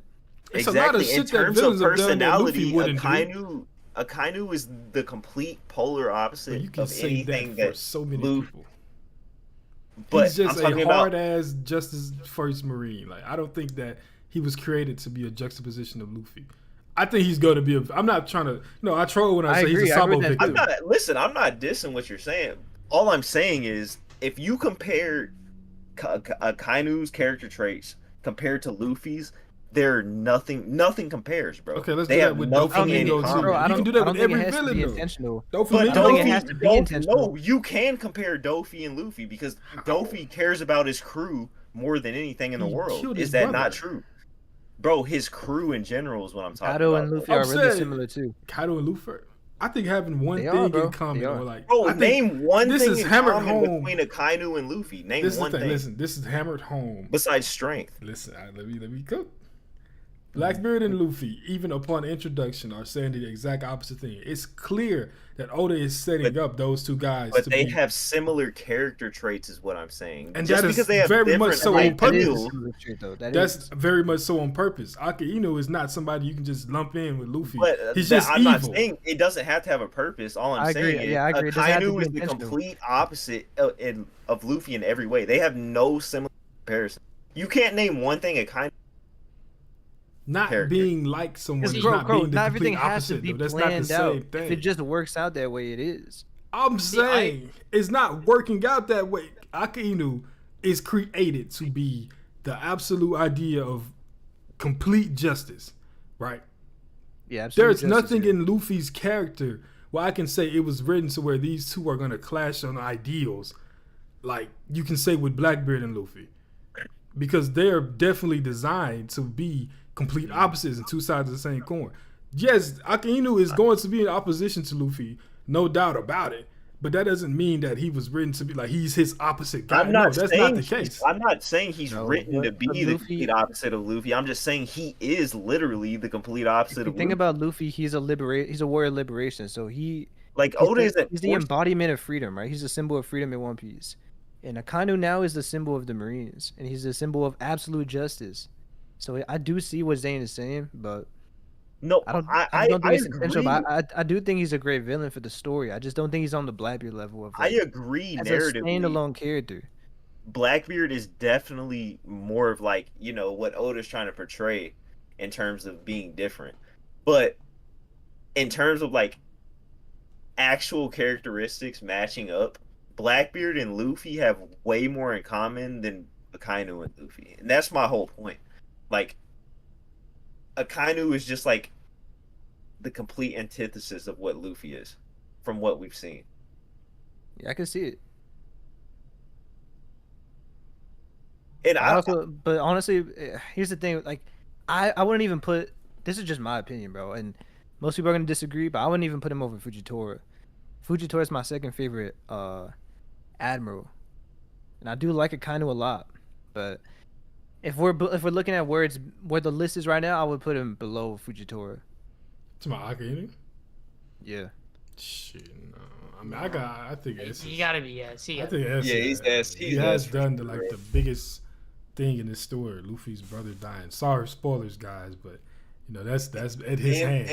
It's a lot of exactly. In shit that terms of villains have done that Luffy personality, wouldn't do. Akainu is the complete polar But opposite you can of say anything that for that so many Luffy. people. But He's just I'm a talking hard about ass Justice First Marine. Like I don't think that he was created to be a juxtaposition of Luffy. I think he's going to be. I'm not trying to. No, I troll when I I say agree, he's a I Sabo agree that victim. I'm not dissing what you're saying. All I'm saying is if you compare Akainu's character traits compared to Luffy's, they're nothing compares, bro. Okay, let's they do have that with nothing Doflamingo in too. common. Bro, I You don't, can do that I don't with think every it has villain, to be though. intentional. But Doflamingo. I don't think it Dofi, has to be Dofi- intentional. no, you can compare Dofi and Luffy because Dofi cares about his crew more than anything in the He world. killed Is his that brother. not true? Bro, his crew in general is what I'm talking Kaido about. and bro. Luffy I'm are really saying- similar too. Kaido and Luffy. I think having one They thing are, bro. in common, They are. or like, Bro, I think name one this thing is in hammered common home. between Akainu and Luffy. Name this is the one thing. thing Listen, this is hammered home. besides strength. Listen, let me cook. Blackbeard and Luffy, even upon introduction, are saying the exact opposite thing. It's clear that Oda is setting up those two guys But to they be, have similar character traits, is what I'm saying. And just that is because they have very much different so on That is a purpose. similar trait, though. That's very much so on purpose. Akainu is not somebody you can just lump in with Luffy. But He's that- just I'm evil. not saying it doesn't have to have a purpose. All I'm I saying agree. is Yeah, I agree. It doesn't have to Akainu be is the intentional. complete opposite of Luffy in every way. They have no similar comparison. You can't name one thing Akainu. Not character. being like someone is Bro, not bro, being the not complete everything has to opposite. be Though. That's not the planned same out. thing. If it just works out that way, it is. I'm See, saying it's not working out that way. Akainu is created to be the absolute idea of complete justice, right? Yeah, absolutely. There's nothing in Luffy's character where I can say it was written to where these two are going to clash on ideals, like you can say with Blackbeard and Luffy, because they're definitely designed to be complete opposites and two sides of the same coin. Yes, Akainu is going to be in opposition to Luffy, no doubt about it. But that doesn't mean that he was written to be like he's his opposite guy. I'm not no, that's saying not the case. I'm not saying he's No, written to but be the Luffy- complete opposite of Luffy. I'm just saying he is literally the complete opposite If you of think Luffy. about Luffy, he's a warrior of liberation. So Like he's Oda the, isn't he's the forced- embodiment of freedom, right? He's a symbol of freedom in One Piece. And Akainu now is the symbol of the Marines, and he's the symbol of absolute justice. So I do see what Zane is saying, but No, I don't I think it's agree. intentional. But I do think he's a great villain for the story. I just don't think he's on the Blackbeard level of I like, agree as a narratively. standalone character. Blackbeard is definitely more of like, you know, what Oda's trying to portray in terms of being different. But in terms of like actual characteristics matching up, Blackbeard and Luffy have way more in common than Akainu and Luffy. And that's my whole point. Like, Akainu is just like the complete antithesis of what Luffy is from what we've seen. Yeah, I can see it. And But honestly, here's the thing. Like, I wouldn't even put. This is just my opinion, bro. And most people are gonna disagree, but I wouldn't even put him over Fujitora. Fujitora is my second favorite admiral, and I do like Akainu a lot. But if we're looking at where the list is right now, I would put him below Fujitora. To my Akainu? Yeah. Shit, no. I mean, I think it's. You gotta be I think S. He has done the biggest thing in this story. Luffy's brother dying. Sorry, spoilers, guys, but you know that's at his hands.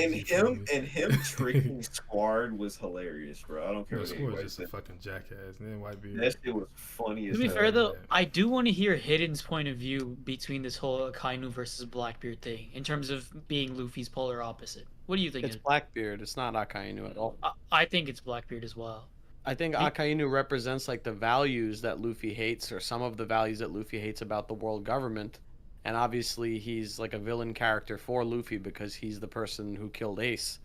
And him tricking Squard was hilarious, bro. I don't care. Squard's just a fucking jackass. And then Whitebeard. That shit was funny as To be hell. fair though, I do want to hear Hidden's point of view between this whole Akainu versus Blackbeard thing in terms of being Luffy's polar opposite. What do you think? It's Blackbeard. It's not Akainu at all. I think it's Blackbeard as well. I think Akainu represents like the values that Luffy hates, or some of the values that Luffy hates about the world government. And obviously he's like a villain character for Luffy because he's the person who killed Ace.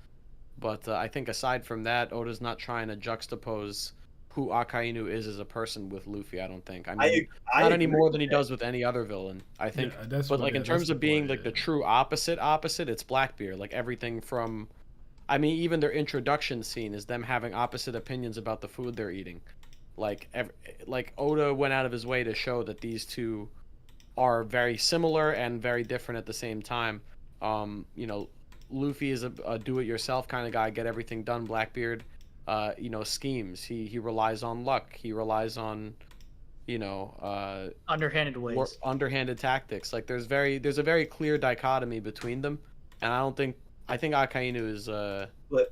But I think aside from that, Oda's not trying to juxtapose who Akainu is as a person with Luffy, I don't think. I mean, not any more than he does with any other villain, I think. Yeah, but like in terms of being like the true opposite, it's Blackbeard. Like everything from, I mean, even their introduction scene is them having opposite opinions about the food they're eating. Like Oda went out of his way to show that these two are very similar and very different at the same time. You know, Luffy is a do-it-yourself kind of guy, get everything done. Blackbeard, you know, schemes. He relies on luck. He relies on, you know, underhanded ways, underhanded tactics. Like there's a very clear dichotomy between them, and I think Akainu is but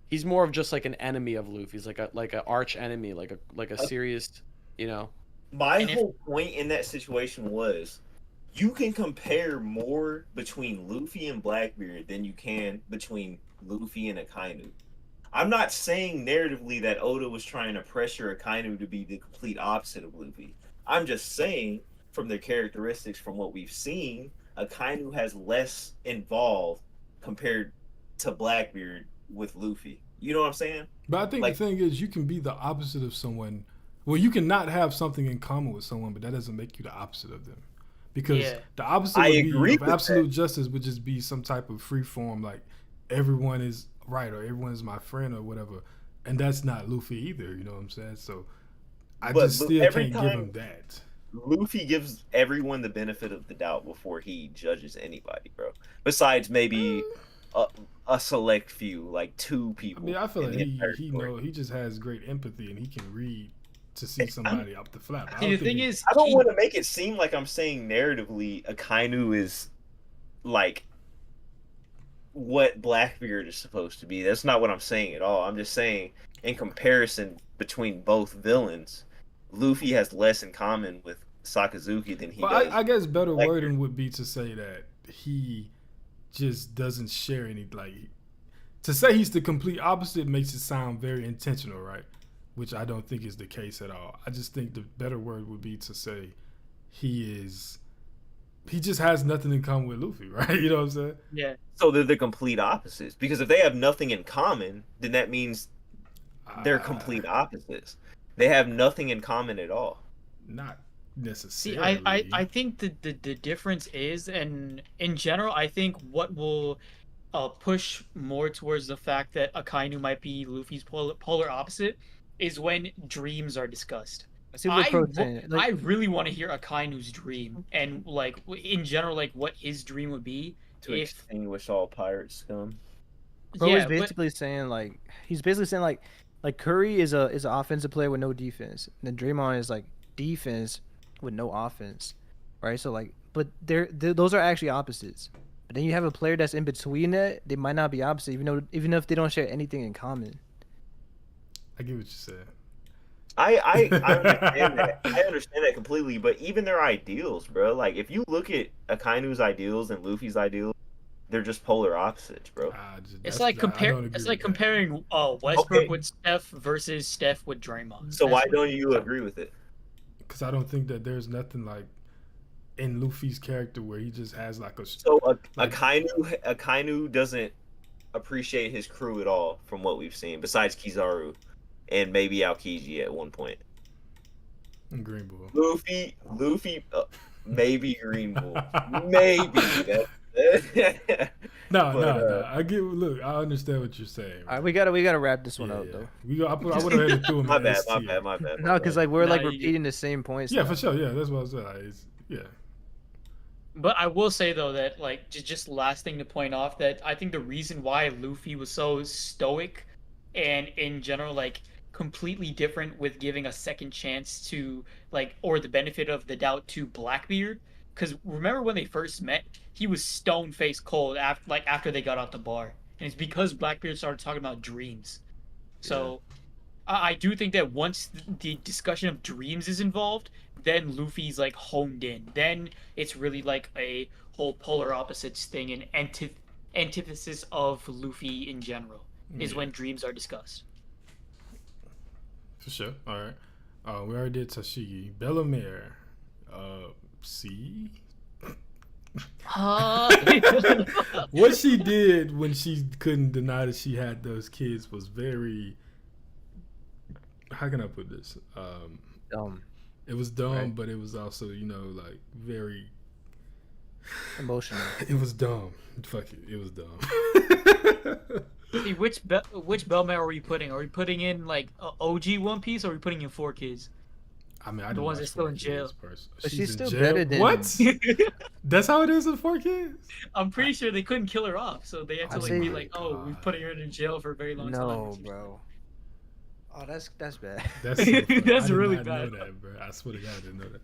he's more of just like an enemy of Luffy's, like a arch enemy, like a serious, you know. My whole point in that situation was you can compare more between Luffy and Blackbeard than you can between Luffy and Akainu. I'm not saying narratively that Oda was trying to pressure Akainu to be the complete opposite of Luffy. I'm just saying from their characteristics, from what we've seen, Akainu has less involved compared to Blackbeard with Luffy. You know what I'm saying? But I think the thing is, you can be the opposite of someone. Well, you can not have something in common with someone, but that doesn't make you the opposite of them. Because the opposite of absolute justice would just be some type of free form, like everyone is right or everyone is my friend or whatever. And that's not Luffy either, you know what I'm saying? So I just still can't give him that. Luffy gives everyone the benefit of the doubt before he judges anybody, bro. Besides maybe a select few, like two people. I mean, I feel like he just has great empathy and he can read to see somebody up the flap. The thing is, I don't want to make it seem like I'm saying narratively Akainu is like what Blackbeard is supposed to be. That's not what I'm saying at all. I'm just saying in comparison between both villains, Luffy has less in common with Sakazuki than he does. I guess better wording would be to say that he just doesn't share any, like, to say he's the complete opposite makes it sound very intentional, right? Which I don't think is the case at all. I just think the better word would be to say he just has nothing in common with Luffy, right? You know what I'm saying? Yeah. So they're the complete opposites. Because if they have nothing in common, then that means they're complete opposites. They have nothing in common at all. Not necessarily. See, I think the difference is, and in general, I think what will push more towards the fact that Akainu might be Luffy's polar opposite is when dreams are discussed. I really want to hear Akainu's dream and, like, in general, like what his dream would be to extinguish all pirate scum. He's basically saying like Curry is an offensive player with no defense, and then Draymond is like defense with no offense, right? So like, but those are actually opposites. But then you have a player that's in between that, they might not be opposite, even if they don't share anything in common. I get what you said. I understand that. I understand that completely. But even their ideals, bro. Like if you look at Akainu's ideals and Luffy's ideals, they're just polar opposites, bro. It's like comparing Westbrook Okay. with Steph versus Steph with Draymond. So That's why what- don't you agree with it? Because I don't think that there's nothing like in Luffy's character where he just has like a. So like, Akainu doesn't appreciate his crew at all, from what we've seen, besides Kizaru and maybe Aokiji at one point. Green Bull. Luffy, maybe Green Bull, maybe. No. I get. Look, I understand what you're saying. All right, we gotta wrap this one up though. I went ahead and threw him. My in bad. S tier. No, because like we're Nah, like you- repeating the same points. Yeah, now. for sure. Yeah, that's what I said. Yeah. But I will say though that like just last thing to point off that I think the reason why Luffy was so stoic and in general like completely different with giving a second chance to like or the benefit of the doubt to Blackbeard, because remember when they first met, he was stone faced cold after they got out the bar, and it's because Blackbeard started talking about dreams. So I do think that once the discussion of dreams is involved, then Luffy's like honed in. Then it's really like a whole polar opposites thing and antithesis of Luffy in general is when dreams are discussed. For sure. All right. We already did Tashigi. Bellamere. C. What she did when she couldn't deny that she had those kids was very. How can I put this? It was dumb, Right. but it was also, like very Emotional. It was dumb. Fuck it. It was dumb. See, which Belmare are we putting? Are we putting in like OG One Piece, or are we putting in 4 Kids? I mean, I The don't ones watch that's still 4 in Kids jail. person. But she's in still jail? better than- What? That's how it is with 4 Kids? I'm pretty sure they couldn't kill her off, so they had to I like see. be like, "Oh, we're putting her in jail for a very long time." No, bro. Oh, that's bad. That's so funny. That's I did really not bad. know that, bro. I swear to God, I didn't know that.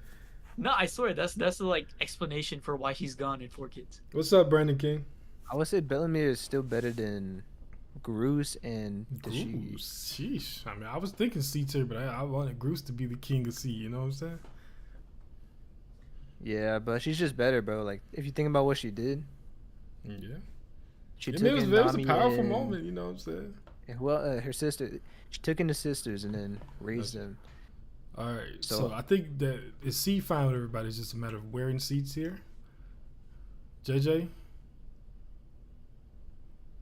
No, I swear that's the like explanation for why she's gone in 4 Kids. What's up, Brandon King? I would say Bellamere is still better than Groose and Goose. Tashigi. Sheesh. I mean, I was thinking C tier, but I wanted Goose to be the king of C. You know what I'm saying? Yeah, but she's just better, bro. Like if you think about what she did, Yeah. she I took mean, in it was a Nami powerful and- moment. You know what I'm saying? and her sister. She took in the sisters and then raised them. All right. So, So- I think that it's C fine with everybody. It's just a matter of wearing seats here. JJ?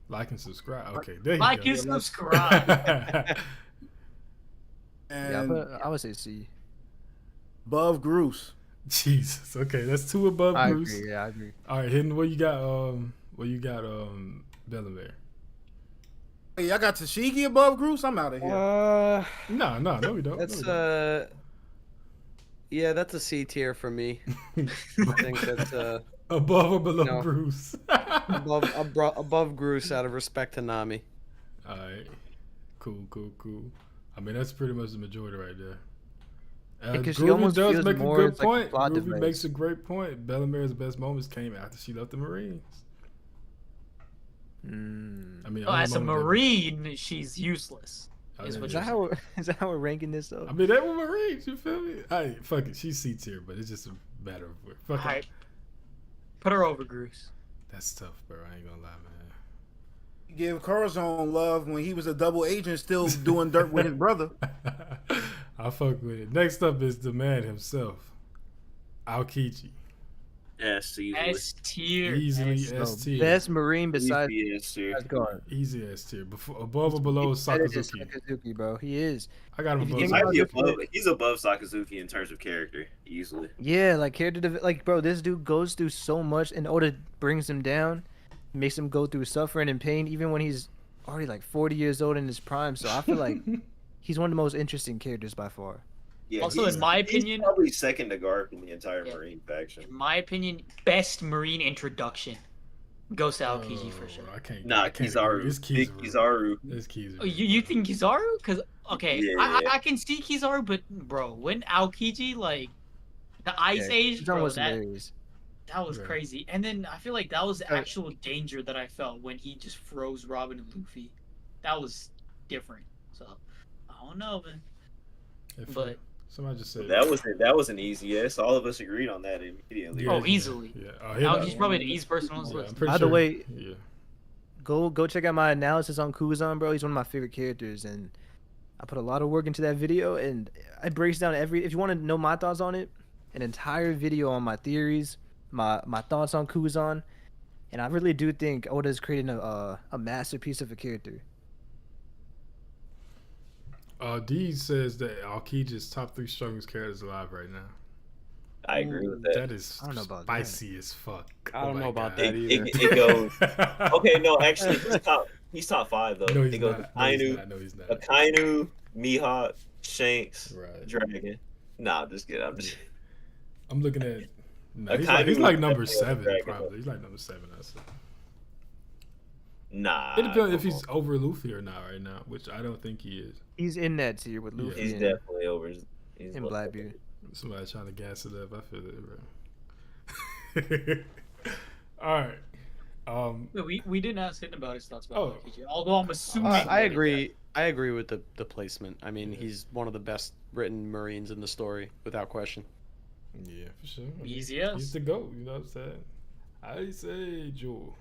Like and subscribe. Okay, there you Like go. and subscribe. And I would say C. above Groose. Jesus. Okay, that's 2 above I Bruce. agree. Yeah, I agree. All right, Hidden. What you got? Bellamere. Hey, y'all got Tashigi above Groose? I'm out of here. No, we don't. That's No, yeah, that's a C tier for me. I think that's above or below no. Bruce. above Groose out of respect to Nami. All right, cool. I mean, that's pretty much the majority right there. Because she Groovy almost does feels make a more good like a point. plot Groovy device. makes a great point. Bellamere's best moments came after she left the Marines. I mean, Oh, as a only moment Marine, she's useless. that- is I what mean, you're Is that how we're ranking this though? I mean, they were Marines. You feel me? Hey, fuck it. She's C tier, but it's just a matter of fuck it. Alright. Put her over Groose. That's tough, bro. I ain't gonna lie, man. Give Corazon love when he was a double agent still doing dirt with his brother. I fuck with it. Next up is the man himself, Aokiji. S easily. S tier. Easily S. S tier. Best Marine besides Easy S tier. Asgard. Easy S tier. Above or below is Better than Sakazuki. Sakazuki, bro. He is. I got him If you above. think Might about be it, above. He's above Sakazuki in terms of character, easily. Yeah, like like bro, this dude goes through so much, and Oda brings him down, makes him go through suffering and pain, even when he's already like 40 years old in his prime. So I feel like he's one of the most interesting characters by far. Yeah, Also, in my opinion- he's probably second to Garp in the entire Yeah. Marine faction. In my opinion, best Marine introduction goes to Aokiji for sure. I can't. Nah, I can't Kizaru. agree. It's Big Kizaru. Kizaru. It's Kizaru. Oh, you think Kizaru? Because okay, Yeah. I can see Kizaru, but bro, when Aokiji like the Ice Age, It's bro, almost that hilarious. was Right. crazy. And then I feel like that was the Uh, actual danger that I felt when he just froze Robin and Luffy. That was different. So I don't know, man. But somebody just said That was an easy yes. All of us agreed on that immediately. Yeah, easily. Yeah. He's probably the easiest person on this Yeah, list. I'm pretty By sure. the way, yeah. go check out my analysis on Kuzan, bro. He's one of my favorite characters, and I put a lot of work into that video, and it breaks down every. If you want to know my thoughts on it, an entire video on my theories, my thoughts on Kuzan, and I really do think Oda's creating a masterpiece of a character. D says that Aokiji is top 3 strongest characters alive right now. I agree with that. That is I don't know about spicy as fuck. I don't Oh know my about God. that either. It goes. Okay, no, actually, he's top 5 though. No, he's it goes not. Akainu, No, he's not. Akainu, Mihawk, Shanks, Right. Dragon. Nah, I'm just kidding. I'm looking at. No, he's Akainu like is number definitely 7, Dragon. probably. He's like number 7, I say. Nah. It depends if come he's on. over Luffy or not right now, which I don't think he is. He's in that tier with Yeah. Luffy He's and, definitely over. He's and Blackbeard. Somebody trying to gas it up. I feel it, bro. All right. We didn't ask him about his thoughts about Oh. Aokiji, although I'm assuming. I agree. I agree with the placement. I mean, he's one of the best written Marines in the story, without question. Yeah, for sure. Easy yes. He's the GOAT, you know what I'm saying? I say Jewel.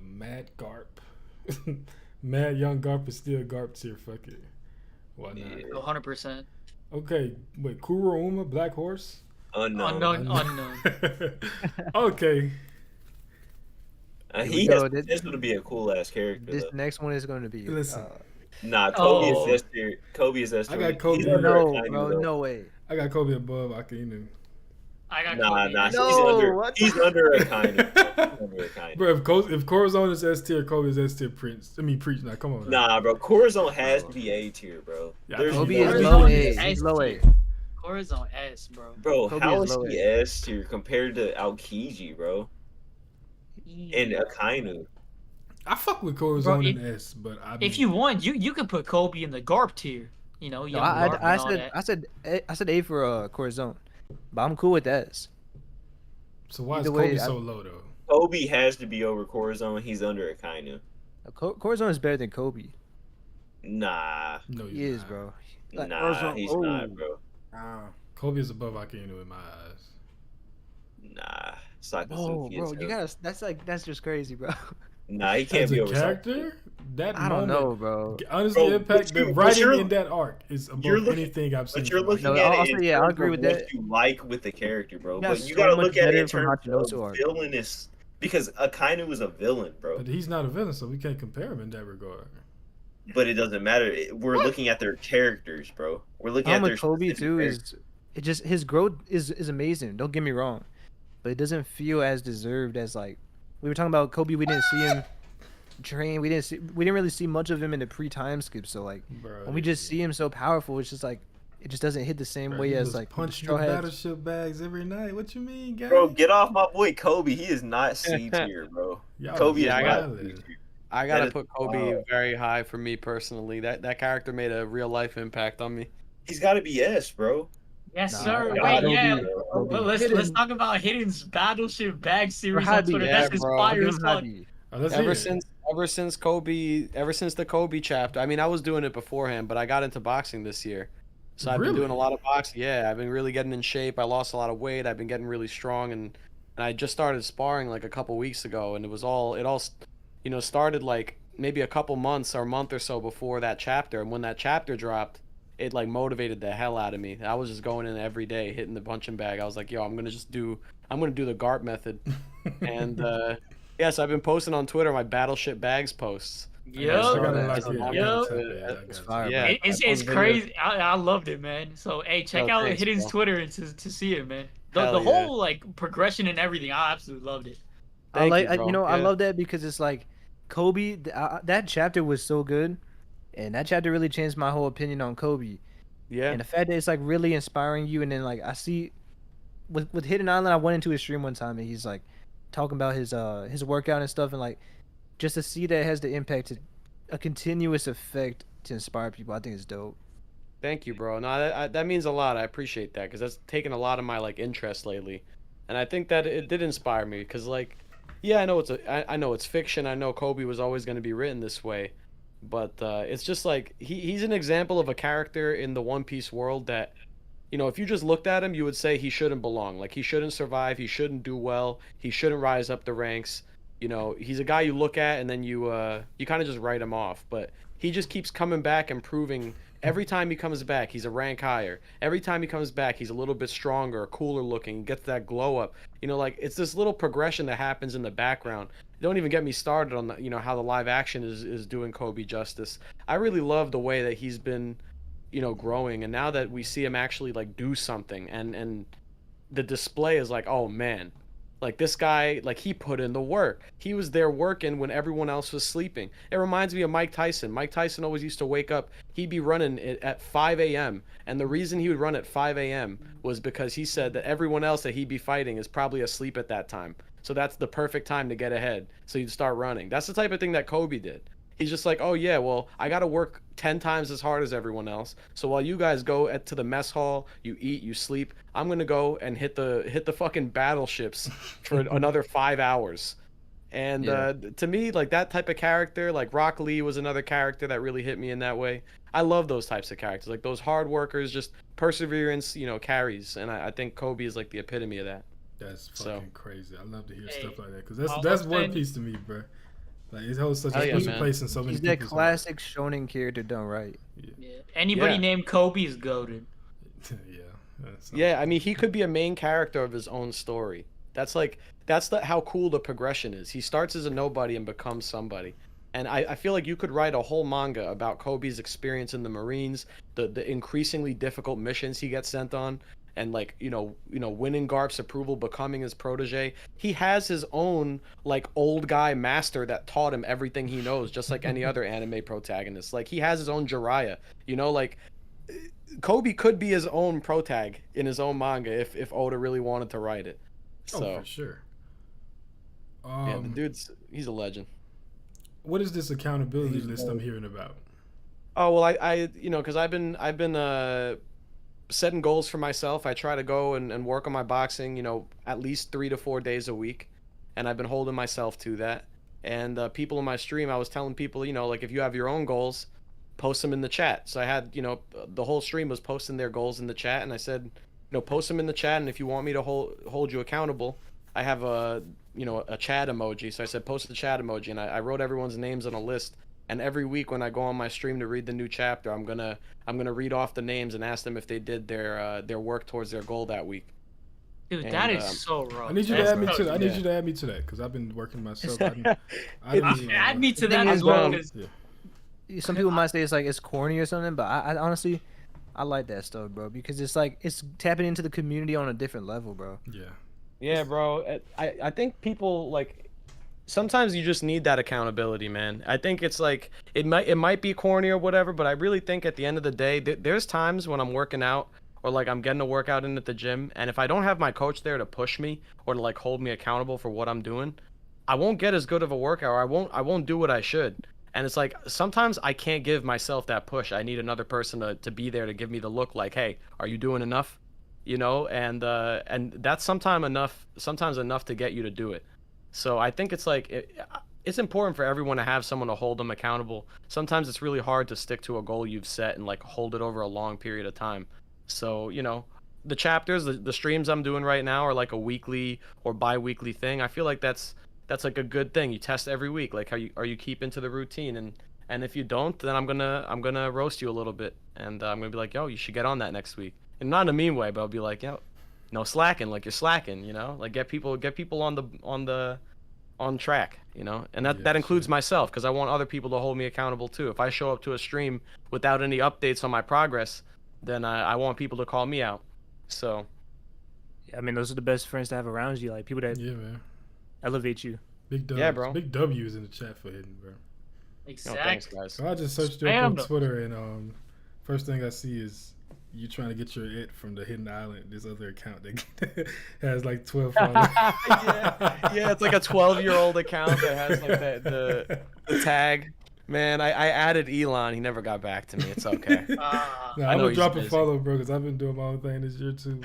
Mad Garp. Mad Young Garp is still Garp tier, fuck it. Why not? 100%. Okay, wait, Kurouma, Black Horse? Unknown. Okay. He go. has potential to be a cool ass character. This Though. next one is going to be. Listen. Nah, Oh. Kobe is S tier. Kobe is S tier. I got Kobe. He's under No, Akainu, bro, though. no way. I got Kobe above Akainu. I got Nah, Kobe. nah, No, he's under Akainu. Under Akainu. Bro, if Corazon is S tier, Kobe is S tier. Preach now. Come on. Nah, bro, Corazon has to be A tier, bro. Yeah, There's Kobe no is way. low A. S He's low A. tier. Corazon S, bro. Bro, Kobe how is is low he A. S tier compared to Aokiji, bro? And Akainu. I fuck with Corazon Bro, in S, but I mean, If you want, you could put Kobe in the Garp tier. You know, No, young Garp and all that. I said A for Corazon, but I'm cool with S. so why is either way, Kobe so low though? Kobe has to be over Corazon. He's under Akainu. Corazon is better than Kobe. Nah, No, He is, bro. Like, nah, Corazon- he's oh. not, bro. Kobe is above Akainu in my eyes. Nah, Oh, Sakazuki bro, is you gotta. That's just crazy, bro. Nah, he can't As be a over character, that I don't moment, know, bro. honestly, Bro, impact the but writing you're- in that arc is you're above looking- anything I've seen. But you're from looking Akainu. No, at also, it in yeah, I terms agree of with what that. you like with the character, bro. Yeah, But you so gotta much look at it better in from terms Hachinosu of arc. villainous, because Akainu is a villain, bro. But he's not a villain, so we can't compare him in that regard. But it doesn't matter. We're looking at their characters, bro. We're looking at their Kobe specific too characters. is it just his growth is amazing. Don't get me wrong, but it doesn't feel as deserved as like we were talking about Kobe. We didn't see him train. We didn't really see much of him in the pre-time skip. So like Bro, when we just see him so powerful, it's just like it just doesn't hit the same bro, way he as was like the punching Straw the Hats. battleship bags every night. What you mean, guys? Bro, get off my boy Kobe. He is not C tier, bro. Kobe is Yeah, I not got- C tier. I That gotta is put Kobe wild. very high for me personally. That character made a real life impact on me. He's got to be S, bro. Yes, Nah, sir. gotta Wait, yeah. be, But let's talk about Hidden's Battleship Bag series on Hadi, Twitter. yeah, That's bro. I'll fire give as him fuck. Hadi. Oh, let's hear it. Ever since the Kobe chapter. I mean, I was doing it beforehand, but I got into boxing this year. So I've been doing a Really? lot of boxing. Yeah, I've been really getting in shape. I lost a lot of weight. I've been getting really strong, and I just started sparring like a couple weeks ago, and it all started like maybe a couple months or a month or so before that chapter. And when that chapter dropped, it like motivated the hell out of me. I was just going in every day, hitting the punching bag. I was like, yo, I'm gonna do the GARP method. And yes, I've been posting on Twitter my battleship bags posts. I Yep. gotta That's like it. I Yep. gotta type it. I It's got fire, you. Yeah, It's I posted crazy. I loved it, man. So hey, check Oh, out thanks, Hidden's bro. Twitter to see it, man. The Hell yeah. whole like progression and everything, I absolutely loved it. Thank you, bro. I Yeah. love that because it's like Kobe. That chapter was so good, and that chapter really changed my whole opinion on Kobe. Yeah. And the fact that it's like really inspiring you, and then like I see with Hidden Island, I went into his stream one time and he's like talking about his workout and stuff, and like just to see that it has the impact to a continuous effect to inspire people, I think it's dope. Thank you, bro. No, that means a lot. I appreciate that because that's taken a lot of my like interest lately, and I think that it did inspire me because like, yeah, I know it's fiction. I know Kobe was always going to be written this way, But it's just like he's an example of a character in the One Piece world that, you know, if you just looked at him, you would say he shouldn't belong. Like, he shouldn't survive. He shouldn't do well. He shouldn't rise up the ranks. You know, he's a guy you look at and then you kind of just write him off. But he just keeps coming back and proving every time he comes back, he's a rank higher. Every time he comes back, he's a little bit stronger, cooler looking, gets that glow up. You know, like, it's this little progression that happens in the background. Don't even get me started on the, you know, how the live action is doing Kobe justice. I really love the way that he's been, you know, growing, and now that we see him actually like do something, and the display is like, oh man, like this guy, like he put in the work. He was there working when everyone else was sleeping. It reminds me of Mike Tyson. Mike Tyson always used to wake up, he'd be running at 5 a.m. And the reason he would run at 5 a.m. was because he said that everyone else that he'd be fighting is probably asleep at that time. So that's the perfect time to get ahead. So you'd start running. That's the type of thing that Kobe did. He's just like, oh yeah, well, I got to work 10 times as hard as everyone else. So while you guys go to the mess hall, you eat, you sleep, I'm gonna go and hit the fucking battleships for another 5 hours. And to me, like, that type of character, like Rock Lee was another character that really hit me in that way. I love those types of characters, like those hard workers, just perseverance, you know, carries. And I think Kobe is like the epitome of that. That's fucking crazy. I love to hear Hey, stuff like that, because that's One Piece to me, bro. Like, it holds such a yeah, special man. place in so many He's that people's classic shonen character done right. Yeah. Anybody Yeah. named Kobe is goated. hearts. Yeah. That's Yeah, I mean, he could be a main character of his own story. That's how cool the progression is. He starts as a nobody and becomes somebody. And I feel like you could write a whole manga about Kobe's experience in the Marines, the increasingly difficult missions he gets sent on, and like, you know, winning Garp's approval, becoming his protege. He has his own like old guy master that taught him everything he knows, just like any other anime protagonist. Like, he has his own Jiraiya, you know, like Kobe could be his own protag in his own manga if Oda really wanted to write it. So Oh, for sure. yeah, the he's a legend. What is this accountability list I'm hearing about? Oh well, I you know, because I've been setting goals for myself. I try to go and work on my boxing, you know, at least 3 to 4 days a week, and I've been holding myself to that. And people in my stream, I was telling people, you know, like, if you have your own goals, post them in the chat. So I had, you know, the whole stream was posting their goals in the chat, and I said, you know, post them in the chat, and if you want me to hold you accountable, I have a, you know, a chat emoji. So I said, post the chat emoji, and I wrote everyone's names on a list. And every week when I go on my stream to read the new chapter, I'm gonna read off the names and ask them if they did their work towards their goal that week. Dude, And, that is so rough. I need you That's to add me rough. to that. I need Yeah. you to add me to that, because I've been working myself. I didn't even, Add me to The that thing as is, well. bro, 'Cause Some people might say it's like it's corny or something, but I honestly, I like that stuff, bro, because it's like it's tapping into the community on a different level, bro. yeah. Yeah, bro. I think people, like, sometimes you just need that accountability, man. I think it's like it might be corny or whatever, but I really think at the end of the day, there's times when I'm working out or like I'm getting a workout in at the gym, and if I don't have my coach there to push me or to like hold me accountable for what I'm doing, I won't get as good of a workout, or I won't do what I should. And it's like sometimes I can't give myself that push. I need another person to be there to give me the look like, hey, are you doing enough? You know, and that's sometimes enough to get you to do it. So I think it's like it's important for everyone to have someone to hold them accountable. Sometimes it's really hard to stick to a goal you've set and like hold it over a long period of time. So, you know, the chapters, the streams I'm doing right now are like a weekly or bi-weekly thing. I feel like that's like a good thing. You test every week, like are you keeping to the routine, and if you don't, then I'm gonna roast you a little bit, and I'm gonna be like, yo, you should get on that next week. And not in a mean way, but I'll be like, yo, no slacking, like you're slacking, you know, like get people on track, you know, and that includes myself, because I want other people to hold me accountable too. If I show up to a stream without any updates on my progress, then I want people to call me out. So I mean, those are the best friends to have around you, like people that Yeah, man. elevate you. Big W. Yeah, bro. Big W is in the chat for Hidden, bro. no, exactly. thanks, guys. So I just searched you up Spam on them. Twitter, and first thing I see is you trying to get your it from the Hidden Island. This other account that has like 12 followers. Yeah, it's like a 12-year-old account that has like the tag. Man, I added Elon. He never got back to me. It's okay. Ah, No, I I'm know gonna he's drop a busy. follow, bro, because I've been doing my own thing this year too.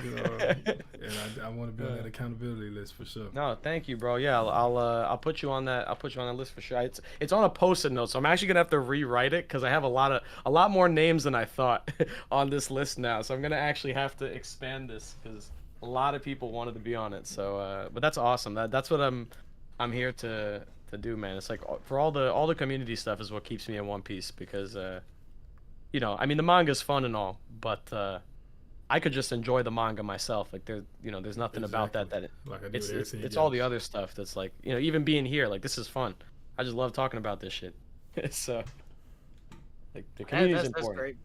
And I want to be on that accountability list for sure. No, thank you, bro. Yeah, I'll put you on that. I'll put you on that list for sure. It's on a post-it note, so I'm actually gonna have to rewrite it because I have a lot more names than I thought on this list now. So I'm gonna actually have to expand this because a lot of people wanted to be on it. So, but that's awesome. That's what I'm here to do, man. It's like for all the community stuff is what keeps me in One Piece because you know, I mean the manga's fun and all, but I could just enjoy the manga myself. Like there's nothing about that Like I do it's with everything it's else. all the other stuff that's like, you know, even being here, like this is fun. I just love talking about this shit. So like the community's that's important. great.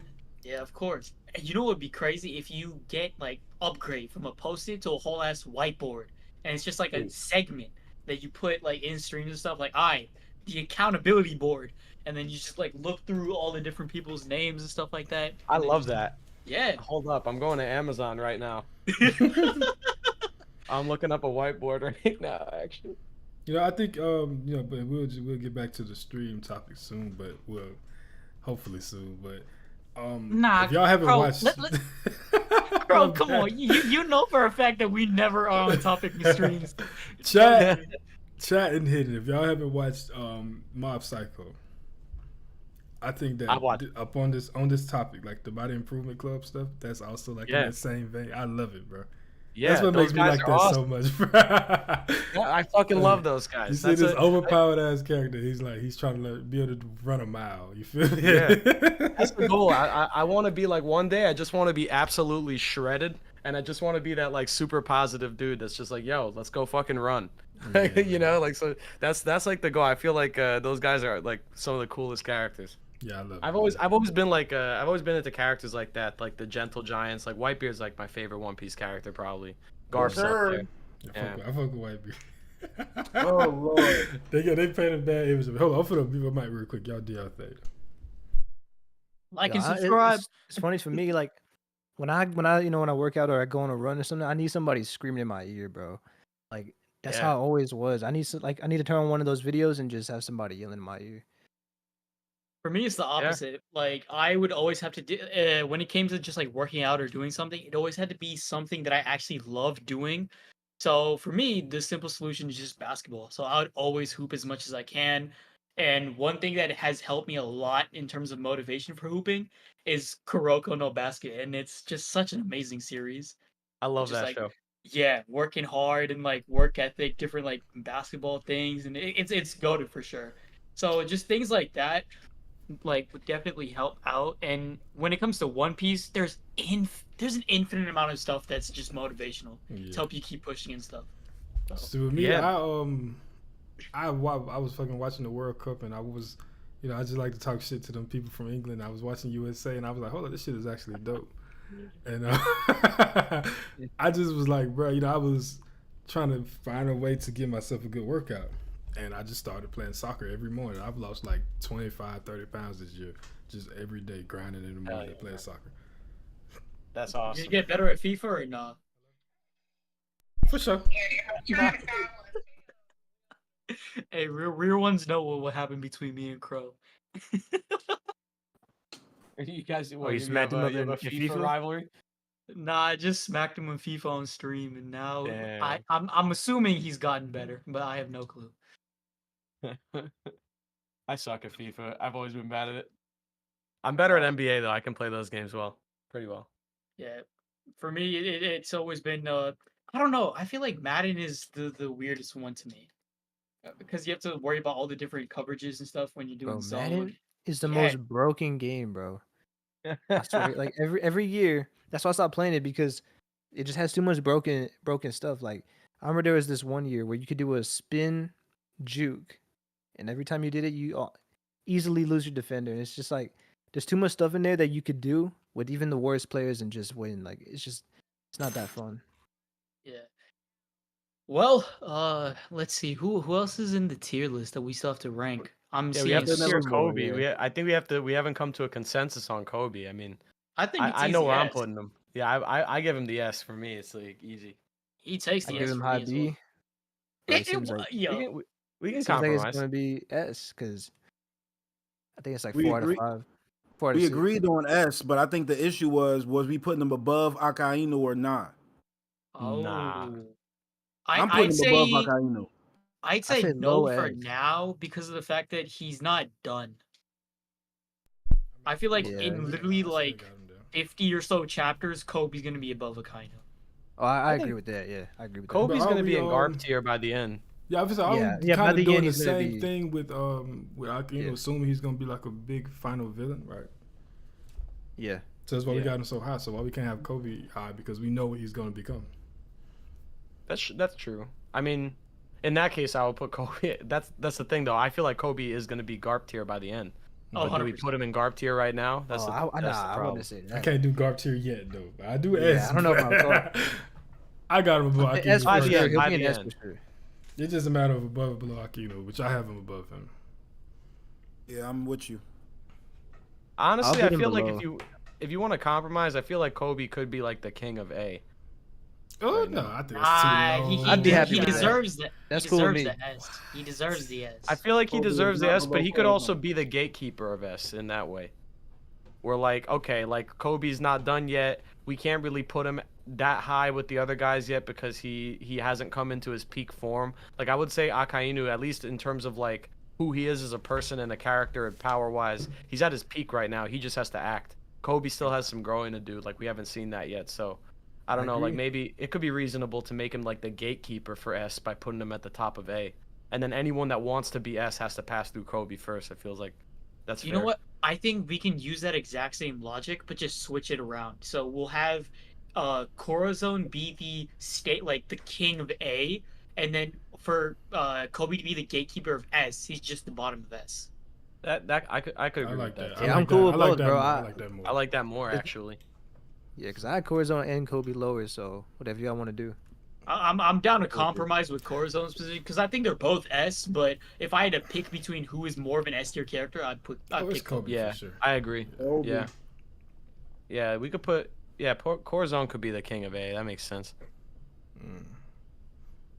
Yeah, of course. And you know what would be crazy if you get like upgrade from a post-it to a whole ass whiteboard, and it's just like a Ooh. segment that you put like in streams and stuff. Like the accountability board, and then you just like look through all the different people's names and stuff like that. I and then love just- that. Yeah. Hold up, I'm going to Amazon right now. I'm looking up a whiteboard right now, actually. You know, I think but we'll get back to the stream topic soon, but we'll hopefully soon. But Nah, if y'all haven't bro, watched, Bro, come on. You know for a fact that we never are on topic with streams. chat and hidden. If y'all haven't watched Mob Psycho, I think that I've watched. up on this topic, like the body improvement club stuff, that's also like in Yeah. that same vein. I love it, bro. Yeah, That's what those makes me guys like are that awesome. so much, bro. Yeah, I fucking love those You guys. see That's this a- overpowered ass character. He's trying to be able to run a mile. You feel me? Yeah. That's the goal. I want to be like one day. I just want to be absolutely shredded, and I just want to be that like super positive dude that's just like, yo, let's go fucking run. You know, like so that's like the goal. I feel like those guys are like some of the coolest characters. Yeah, I love it. I've always been like I've always been into characters like that, like the gentle giants. Like Whitebeard's like my favorite One Piece character probably. Garf's up there. I fuck with Whitebeard. Oh Lord. They painted a bad image of it. Hold on, I'm finna mute my mic real quick. Y'all do y'all thing. Like Yeah, and subscribe. It's funny for me, like when I when I work out or I go on a run or something, I need somebody screaming in my ear, bro. Like that's Yeah. how it always was. I need to turn on one of those videos and just have somebody yelling in my ear. For me, it's the opposite. Like I would always have to do when it came to just like working out or doing something. It always had to be something that I actually love doing. So for me, the simple solution is just basketball. So I would always hoop as much as I can. And one thing that has helped me a lot in terms of motivation for hooping is Kuroko no Basket, and it's just such an amazing series. I love Just that like show. yeah, working hard and like work ethic, different like basketball things, and it's goated for sure. So just things like that like would definitely help out. And when it comes to One Piece, there's an infinite amount of stuff that's just motivational to help you keep pushing and stuff. So, So with me, Yeah. I was fucking watching the World Cup, and I was, I just like to talk shit to them people from England. I was watching USA, and I was like, hold on, this shit is actually dope. And I just was like, bro, I was trying to find a way to give myself a good workout. And I just started playing soccer every morning. I've lost like 25, 30 pounds this year, just every day grinding in the morning playing soccer. That's you awesome. get better at FIFA or not? For sure. Hey, real ones know what will happen between me and Crow. You guys, you smacked him up you have a in FIFA FIFA? rivalry? Nah, I just smacked him in FIFA on stream, and now Damn. I'm assuming he's gotten better, but I have no clue. I suck at FIFA. I've always been bad at it. I'm better at NBA though. I can play those games pretty well. Yeah, for me, it's always been I don't know. I feel like Madden is the weirdest one to me because you have to worry about all the different coverages and stuff when you're doing Bro, zone. Madden is the Yeah. most broken game, bro. I swear, like every year, that's why I stopped playing it because it just has too much broken stuff. Like I remember there was this one year where you could do a spin juke, and every time you did it, you easily lose your defender. And it's just like there's too much stuff in there that you could do with even the worst players and just win. Like it's not that fun. Yeah. Well, let's see who else is in the tier list that we still have to rank. I'm Yeah, we seeing have to There's tier never more, Kobe. yeah. I think we haven't come to a consensus on Kobe. I mean, I think it's I know easy where I'm S. putting him. Yeah, I give him the S. For me, it's like easy. He takes I the give S him for high me as B. well. But it seems like Yo, We can seems like it's compromise. gonna be S because I think it's like We 4 out of agree- 5. 4 out of We 6. agreed on S, but I think the issue was we putting him above Akainu or not? Oh. Nah. I'm I'd putting him above say Akainu. I'd I say said no low for S. now because of the fact that he's not done. I feel like Yeah. in literally I still like got him down. 50 or so chapters, Kobe's gonna be above Akainu. Oh, I think agree with that. Yeah, I agree with that. Kobe's But are gonna be we, in Garp tier by the end. Yeah, obviously, Yeah, I'm yeah, by kind the of doing end the he's gonna same be- thing with Akainu, Yeah. assuming he's gonna be like a big final villain, right? Yeah. So that's why we Yeah. got him so high. So why we can't have Kobe high, because we know what he's gonna become. That's true. I mean, in that case, I would put Kobe. That's the thing though. I feel like Kobe is gonna be Garp tier by the end. Oh, But do we 100%. put him in Garp tier right now? That's the I problem. wouldn't say that. I can't do Garp tier yet though. I do Yeah, S. I don't know but about I got him above Okay, S Akainu. for By the sure. end, He'll by be an the S end. for sure. It's just a matter of above or below Akainu, which I have him above him. Yeah, I'm with you. Honestly, I'll I put him feel like below. if you want to compromise, I feel like Kobe could be like the king of A. Oh Right no, now. I think Ah, that's too low. I'd be happy he with that. deserves that. That's he cool with deserves me. the S. He deserves the S. I feel like he Kobe is deserves the not S, but below he could also Kobe. be the gatekeeper of S in that way. We're like, okay, like Kobe's not done yet. We can't really put him that high with the other guys yet because he hasn't come into his peak form. Like I would say Akainu, at least in terms of like who he is as a person and a character and power wise, he's at his peak right now. He just has to act. Kobe still has some growing to do. Like we haven't seen that yet. So I don't know. Like agree. maybe it could be reasonable to make him like the gatekeeper for S by putting him at the top of A. And then anyone that wants to be S has to pass through Kobe first. It feels like that's You fair. know what? I think we can use that exact same logic, but just switch it around. So we'll have Corazon be the state, like the king of A, and then for Kobe to be the gatekeeper of S, he's just the bottom of S. That I could I agree like with that. that. I Yeah, like I'm cool that. with I like both, that bro. more. I like that more. I like that more actually. Yeah, because I had Corazon and Kobe lower, so whatever y'all want to do. I'm down to compromise with Corazon's position because I think they're both S. But if I had to pick between who is more of an S tier character, I'd Oh, it's pick Kobe. Kobe Yeah, for sure. I agree. Kobe. Yeah. Yeah, we could put Corazon could be the king of A. That makes sense.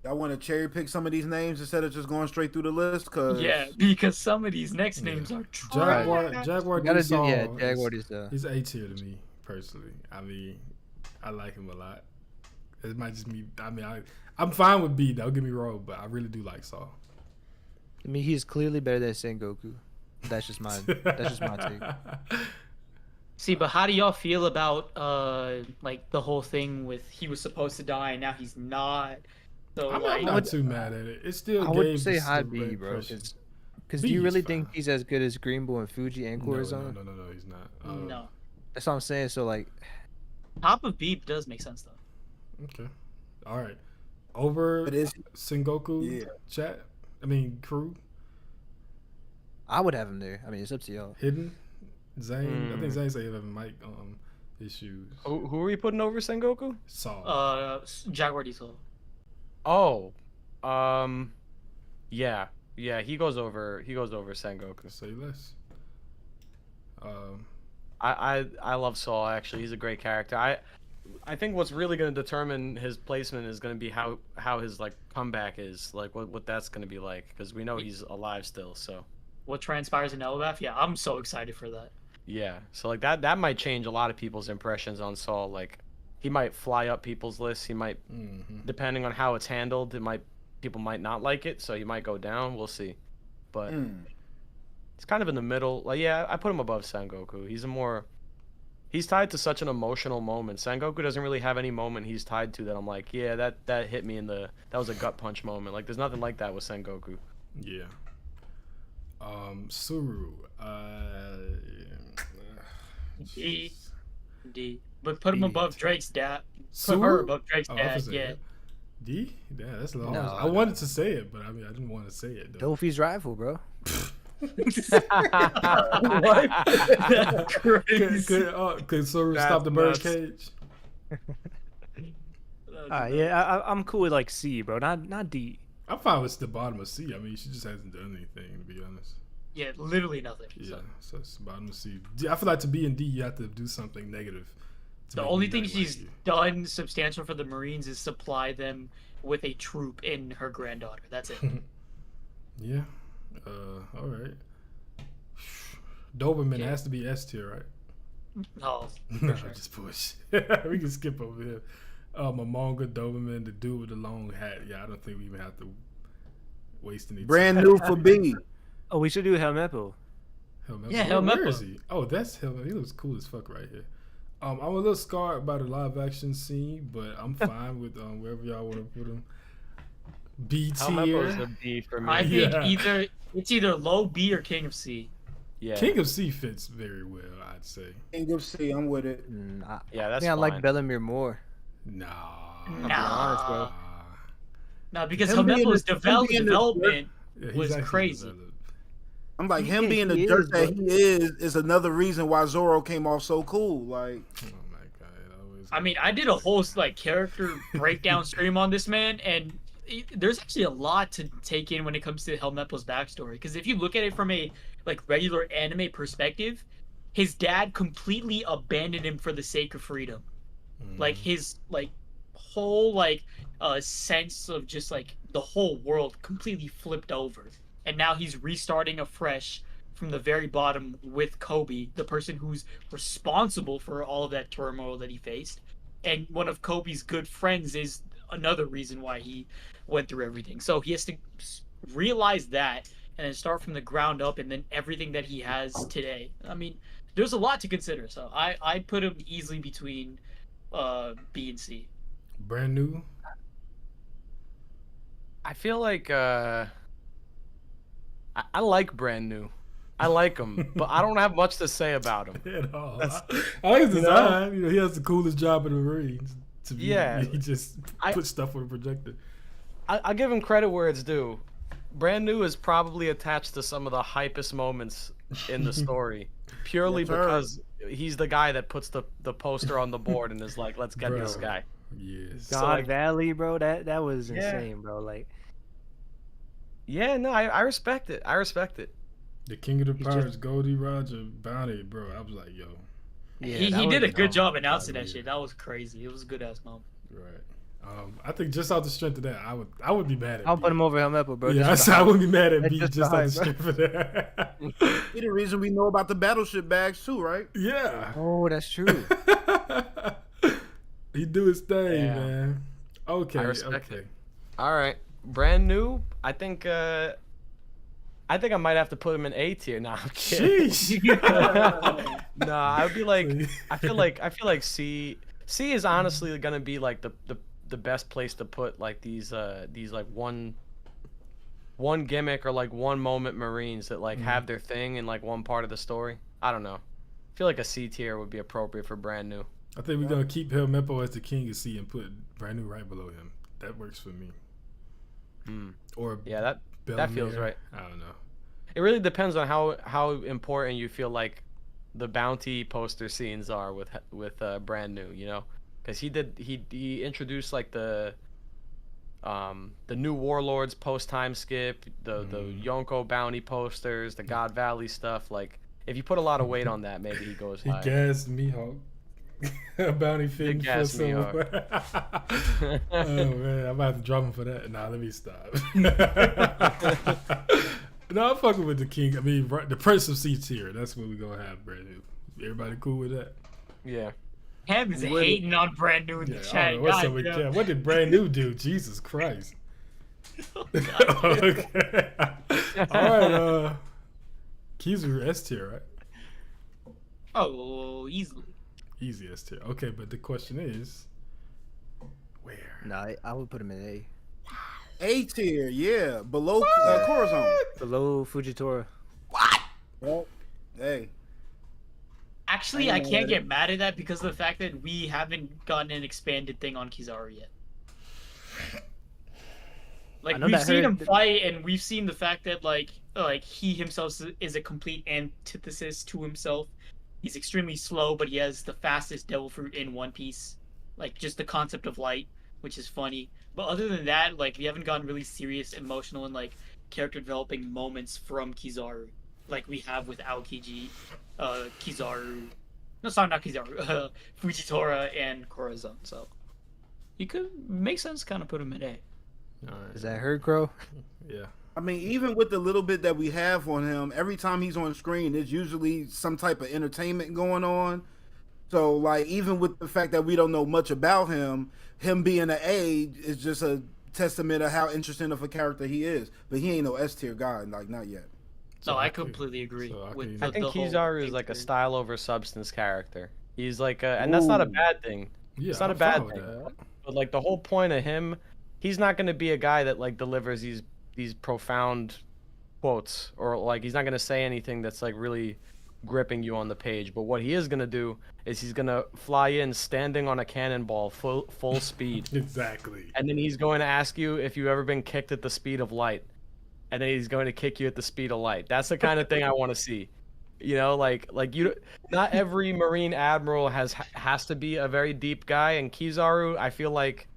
Y'all want to cherry pick some of these names instead of just going straight through the list? Cause Yeah, because some of these next names are trash. Jaguar You gotta D. do, yeah, Saul Jaguar is- is He's A tier to me personally. I mean, I like him a lot. It might just be. I mean, I'm fine with B. Don't get me wrong, but I really do like Saul. I mean, he's clearly better than Sengoku. That's just my take. See, but how do y'all feel about like the whole thing with he was supposed to die and now he's not? So I'm like, not too mad at it. It still I would gave say us high the B, right bro. impression. Because B do you is really fine. think he's as good as Green Bull and Fuji and No, Corazon? no, he's not. no. That's what I'm saying. So like, Top of B does make sense though. Okay. All right. Over But is Sengoku Yeah. chat. I mean crew. I would have him there. I mean, it's up to y'all. Hidden. Zane. I think Hmm. Zane said he having mic issues. Who are we putting over Sengoku? Saul. Jaguar Diesel. Oh, yeah, he goes over Sengoku. Say less. I love Saul actually. He's a great character. I think what's really going to determine his placement is going to be how his like comeback is, like what that's going to be like, because we know he's alive still. So What transpires in Elbaf? Yeah, I'm so excited for that. yeah, so like that might change a lot of people's impressions on Saul. Like he might fly up people's lists. He might, depending on how it's handled, people might not like it, so he might go down. We'll see, but it's kind of in the middle. Like yeah, I put him above Sengoku. He's tied to such an emotional moment. Sengoku doesn't really have any moment he's tied to that I'm like, yeah, that hit me that was a gut punch moment. Like there's nothing like that with Sengoku. Yeah. Suru. D. But put him E. above Drake's dad. Put Suru? her above Drake's Oh, I dad. was saying Yeah. that. D? Yeah, that's long. No, I wanted to say it, but I mean, I didn't want to say it though. Dofi's rival, bro. Could Suru That's stop the nuts. birdcage? Yeah, I'm cool with like C, bro. Not D. I'm fine with the bottom of C. I mean, she just hasn't done anything, to be honest. Yeah, literally nothing. Yeah, So. so it's bottom of C. D, I feel like to be in D, you have to do something negative. to The make only me thing not she's like you. done substantial for the Marines is supply them with a troop in her granddaughter. That's it. Yeah. All right. Doberman Yeah. has to be S tier, right? Oh, No, sure. just push. We can skip over here. A manga Doberman, the dude with the long hat. Yeah, I don't think we even have to waste any Brand time. new for B. Oh, we should do 𝚲𝚘𝚡. Helmeppo. Yeah, Where Helmeppo. is he? Oh, that's Helmeppo. He looks cool as fuck right here. I'm a little scarred by the live action scene, but I'm fine with wherever y'all want to put him. B Helmeppo's tier. a B for me. I think Yeah. it's either low B or King of C. yeah. King of C fits very well, I'd say. King of C, I'm with it. Yeah, I that's think I like fine. Bellamere more. Nah. honest, bro. No, because Him being Helmeppo's the- him being the- development Yeah, he's was actually crazy. developed. I'm like, He him is- being the he dirt is, that but- he is another reason why Zoro came off so cool. Like, Oh my god! It always I mean, I did a whole like character breakdown stream on this man, and there's actually a lot to take in when it comes to Helmeppo's backstory. Because if you look at it from a like regular anime perspective, his dad completely abandoned him for the sake of freedom. Like his like whole like sense of just like the whole world completely flipped over, and now he's restarting afresh from the very bottom with Koby, the person who's responsible for all of that turmoil that he faced. And one of Kobe's good friends is another reason why he went through everything. So he has to realize that and then start from the ground up, and then everything that he has today. I mean, there's a lot to consider. So I'd put him easily between B and C. brand new. I feel like I like Brand New. I like him, but I don't have much to say about him. At all. I like his design. You know, he has the coolest job in the Marines. To be, Yeah. he just puts stuff on a projector. I give him credit where it's due. Brand New is probably attached to some of the hypest moments in the story, purely Yes, sir. because he's the guy that puts the poster on the board and is like, "Let's get this Bro. guy." Yes. So, God like- Valley, bro, that was Yeah. insane, bro. Like, Yeah, no, I respect it. I respect it. The King of the He's Pirates, just- Goldie Roger, Bounty, bro. I was like, yo, yeah, he that did was- a good job announcing that yeah. shit. That was crazy. It was a good ass moment. right. I think just off the strength of that, I would be mad at. I'll B. put him over 𝚲𝚘𝚡, bro. Yeah, just for I the wouldn't be mad at That's B just just the off the hype, strength of that. he the reason we know about the battleship bags too, right? Yeah. hype. Oh, that's true. He do his thing, Yeah. man. Okay, I respect okay. it. All right, Brand New. I think I might have to put him in A tier now. Sheesh. No, I would be like, I feel like C is honestly gonna be like the best place to put like these like one gimmick or like one moment Marines that like have their thing in like one part of the story. I don't know. I feel like a C tier would be appropriate for Brand New. I think we're gonna keep Helmeppo as the king of C and put Brand New right below him. That works for me. Or Yeah, that feels Bellamere. right. I don't know. It really depends on how important you feel like the bounty poster scenes are with Brand New, you know, because he introduced like the new warlords post time skip, the Yonko bounty posters, the God Valley stuff. Like if you put a lot of weight on that, maybe he goes He high. gassed Mihawk. A bounty fin for gassed someone. Mihawk. Oh man, I'm about to drop him for that. Nah, let me stop. No, I'm fucking with the king. I mean, the Prince of C tier. That's what we gonna have, Brand New. Everybody cool with that? Yeah. Cam is hating on Brand New in the Yeah, I chat. don't know what's up God with damn. Cam. What did Brand New do? Jesus Christ. God. Okay. All right. Kizu S tier, right? Oh, easily. Easy S tier. Okay, but the question is, where? Nah, I would put him in A. A tier, yeah, below Corazon. Below Fujitora. Well, hey, Actually, I can't get mad at that because of the fact that we haven't gotten an expanded thing on Kizaru yet. Like I know we've that seen hurt- him fight, and we've seen the fact that like he himself is a complete antithesis to himself. He's extremely slow, but he has the fastest devil fruit in One Piece. Like just the concept of light, which is funny. But other than that, like we haven't gotten really serious, emotional, and like character developing moments from Kizaru, like we have with Aokiji, Kizaru. No, sorry, not Kizaru. Fujitora and Corazon. So you could make sense, kind of put him in A. All right. Is that her, Crow? Yeah. I mean, even with the little bit that we have on him, every time he's on screen, there's usually some type of entertainment going on. So, like, even with the fact that we don't know much about him being an A is just a testament of how interesting of a character he is. But he ain't no S tier guy, like, not yet. No, I completely agree. With I think the whole Kizaru is like a style over substance character. He's like, and that's not a bad thing. Yeah, It's not a I'm bad fine with thing. that. But like the whole point of him, he's not going to be a guy that like delivers these profound quotes, or like he's not going to say anything that's like really gripping you on the page. But what he is going to do is he's going to fly in standing on a cannonball full speed. Exactly. And then he's going to ask you if you've ever been kicked at the speed of light. And then he's going to kick you at the speed of light. That's the kind of thing I want to see. You know, like you. Not every Marine Admiral has to be a very deep guy. And Kizaru, I feel like,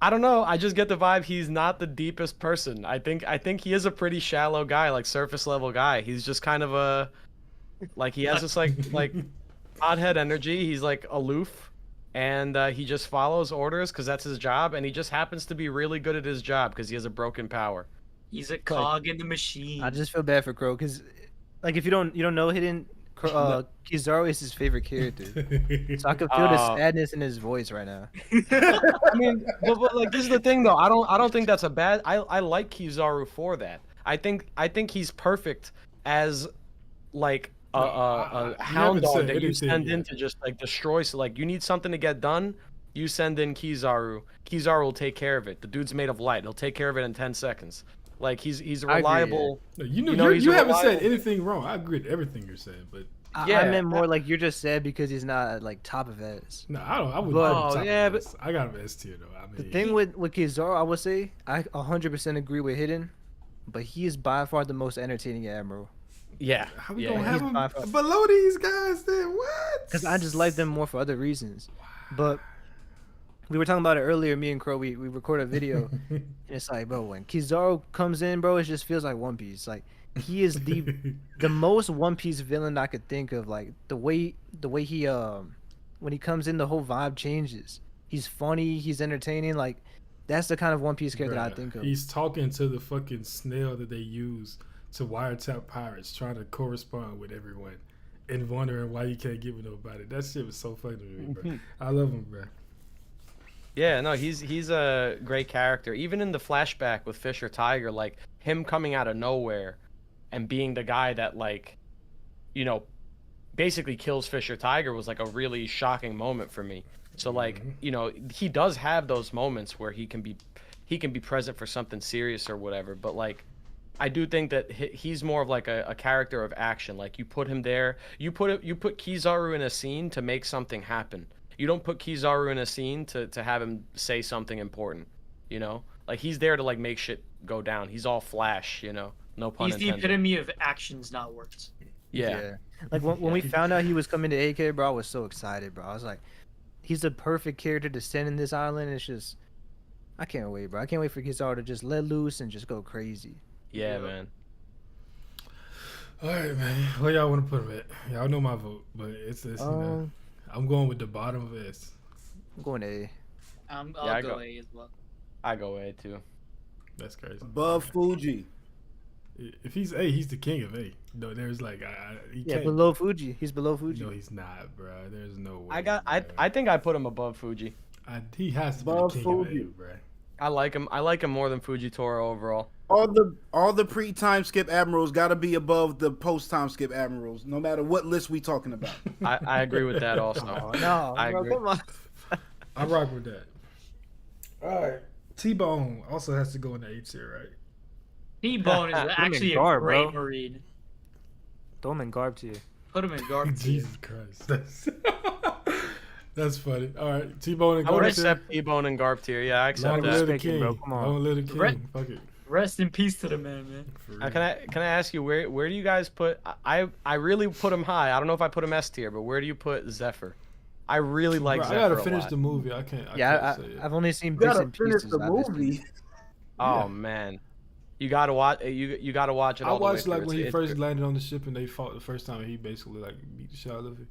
I don't know. I just get the vibe he's not the deepest person. I think he is a pretty shallow guy, like surface level guy. He's just kind of a, like he has this like oddhead energy. He's like aloof, and he just follows orders because that's his job. And he just happens to be really good at his job because he has a broken power. He's a cog in the machine. I just feel bad for Crow because, like, if you don't know Hidden, Kizaru is his favorite character, so I can feel the sadness in his voice right now. I mean, but like this is the thing though. I don't think that's a bad. I like Kizaru for that. I think he's perfect as like a hound dog that you send in to just like destroy. So like you need something to get done, you send in Kizaru. Kizaru will take care of it. The dude's made of light. He'll take care of it in 10 seconds. Like he's a reliable. No, you haven't said anything wrong. I agree with everything you're saying, but yeah, I meant more like you're just sad because he's not like top of S. No, I don't. I wouldn't. But I got him S tier though. I mean, the thing with Kizaru, I would say I 100% agree with Hidden, but he is by far the most entertaining Admiral. Yeah. How we gonna have him below these guys then? What? Because I just like them more for other reasons. But we were talking about it earlier, me and Crow, we recorded a video, and it's like, bro, when Kizaru comes in, bro, it just feels like One Piece. Like, he is the most One Piece villain I could think of. Like, the way he, when he comes in, the whole vibe changes. He's funny, he's entertaining, like, that's the kind of One Piece character I think of. He's talking to the fucking snail that they use to wiretap pirates, trying to correspond with everyone, and wondering why you can't get with nobody. That shit was so funny to me, bro. I love him, bro. Yeah, no, he's a great character. Even in the flashback with Fisher Tiger, like him coming out of nowhere and being the guy that like, you know, basically kills Fisher Tiger was like a really shocking moment for me. So like, you know, he does have those moments where he can be present for something serious or whatever, but like I do think that he's more of like a character of action. Like you put him there, you put Kizaru in a scene to make something happen. You don't put Kizaru in a scene to have him say something important, you know? Like, he's there to, like, make shit go down. He's all flash, you know? No pun intended. He's the epitome of actions, not words. Yeah. Like, when we found out he was coming to AK, bro, I was so excited, bro. I was like, he's the perfect character to send in this island. It's just, I can't wait, bro. I can't wait for Kizaru to just let loose and just go crazy. Yeah, man. All right, man. Where y'all want to put him at? Y'all know my vote, but it's this, you know. I'm going with the bottom of S. I'm going A. I'll go A as well. I go A too. That's crazy. Above Fuji. If he's A, he's the king of A. No, there's like he can't. Below Fuji. He's below Fuji. No, he's not, bro. There's no way. I think I put him above Fuji. He has to be above the king Fuji. of A, bro. I like him more than Fujitora overall. All the pre-time skip admirals got to be above the post-time skip admirals, no matter what list we talking about. I agree with that also. No, I bro, agree. come on. I rock with that. All right, T-Bone also has to go in the A tier, right? T-Bone is actually a great Marine. Throw him in garb tier. Put him in garb tier. Jesus Christ, that's funny. All right, T-Bone and I would garb tier. accept T-Bone and garb tier. Yeah, I accept Long that. live the king, bro. Come on. Long live the king. Fuck it. Rest in peace to the man. Can I ask you where do you guys put? I really put him high. I don't know if I put him S tier, but where do you put Zephyr? I really like Zephyr. I gotta finish the movie. I can't say it. I've only seen You bits gotta and finish pieces. the movie. Oh man, you gotta watch. You gotta watch it. I All watched the way like through. when he It's first good. landed on the ship and they fought the first time. And he basically like beat the shit out of Luffy.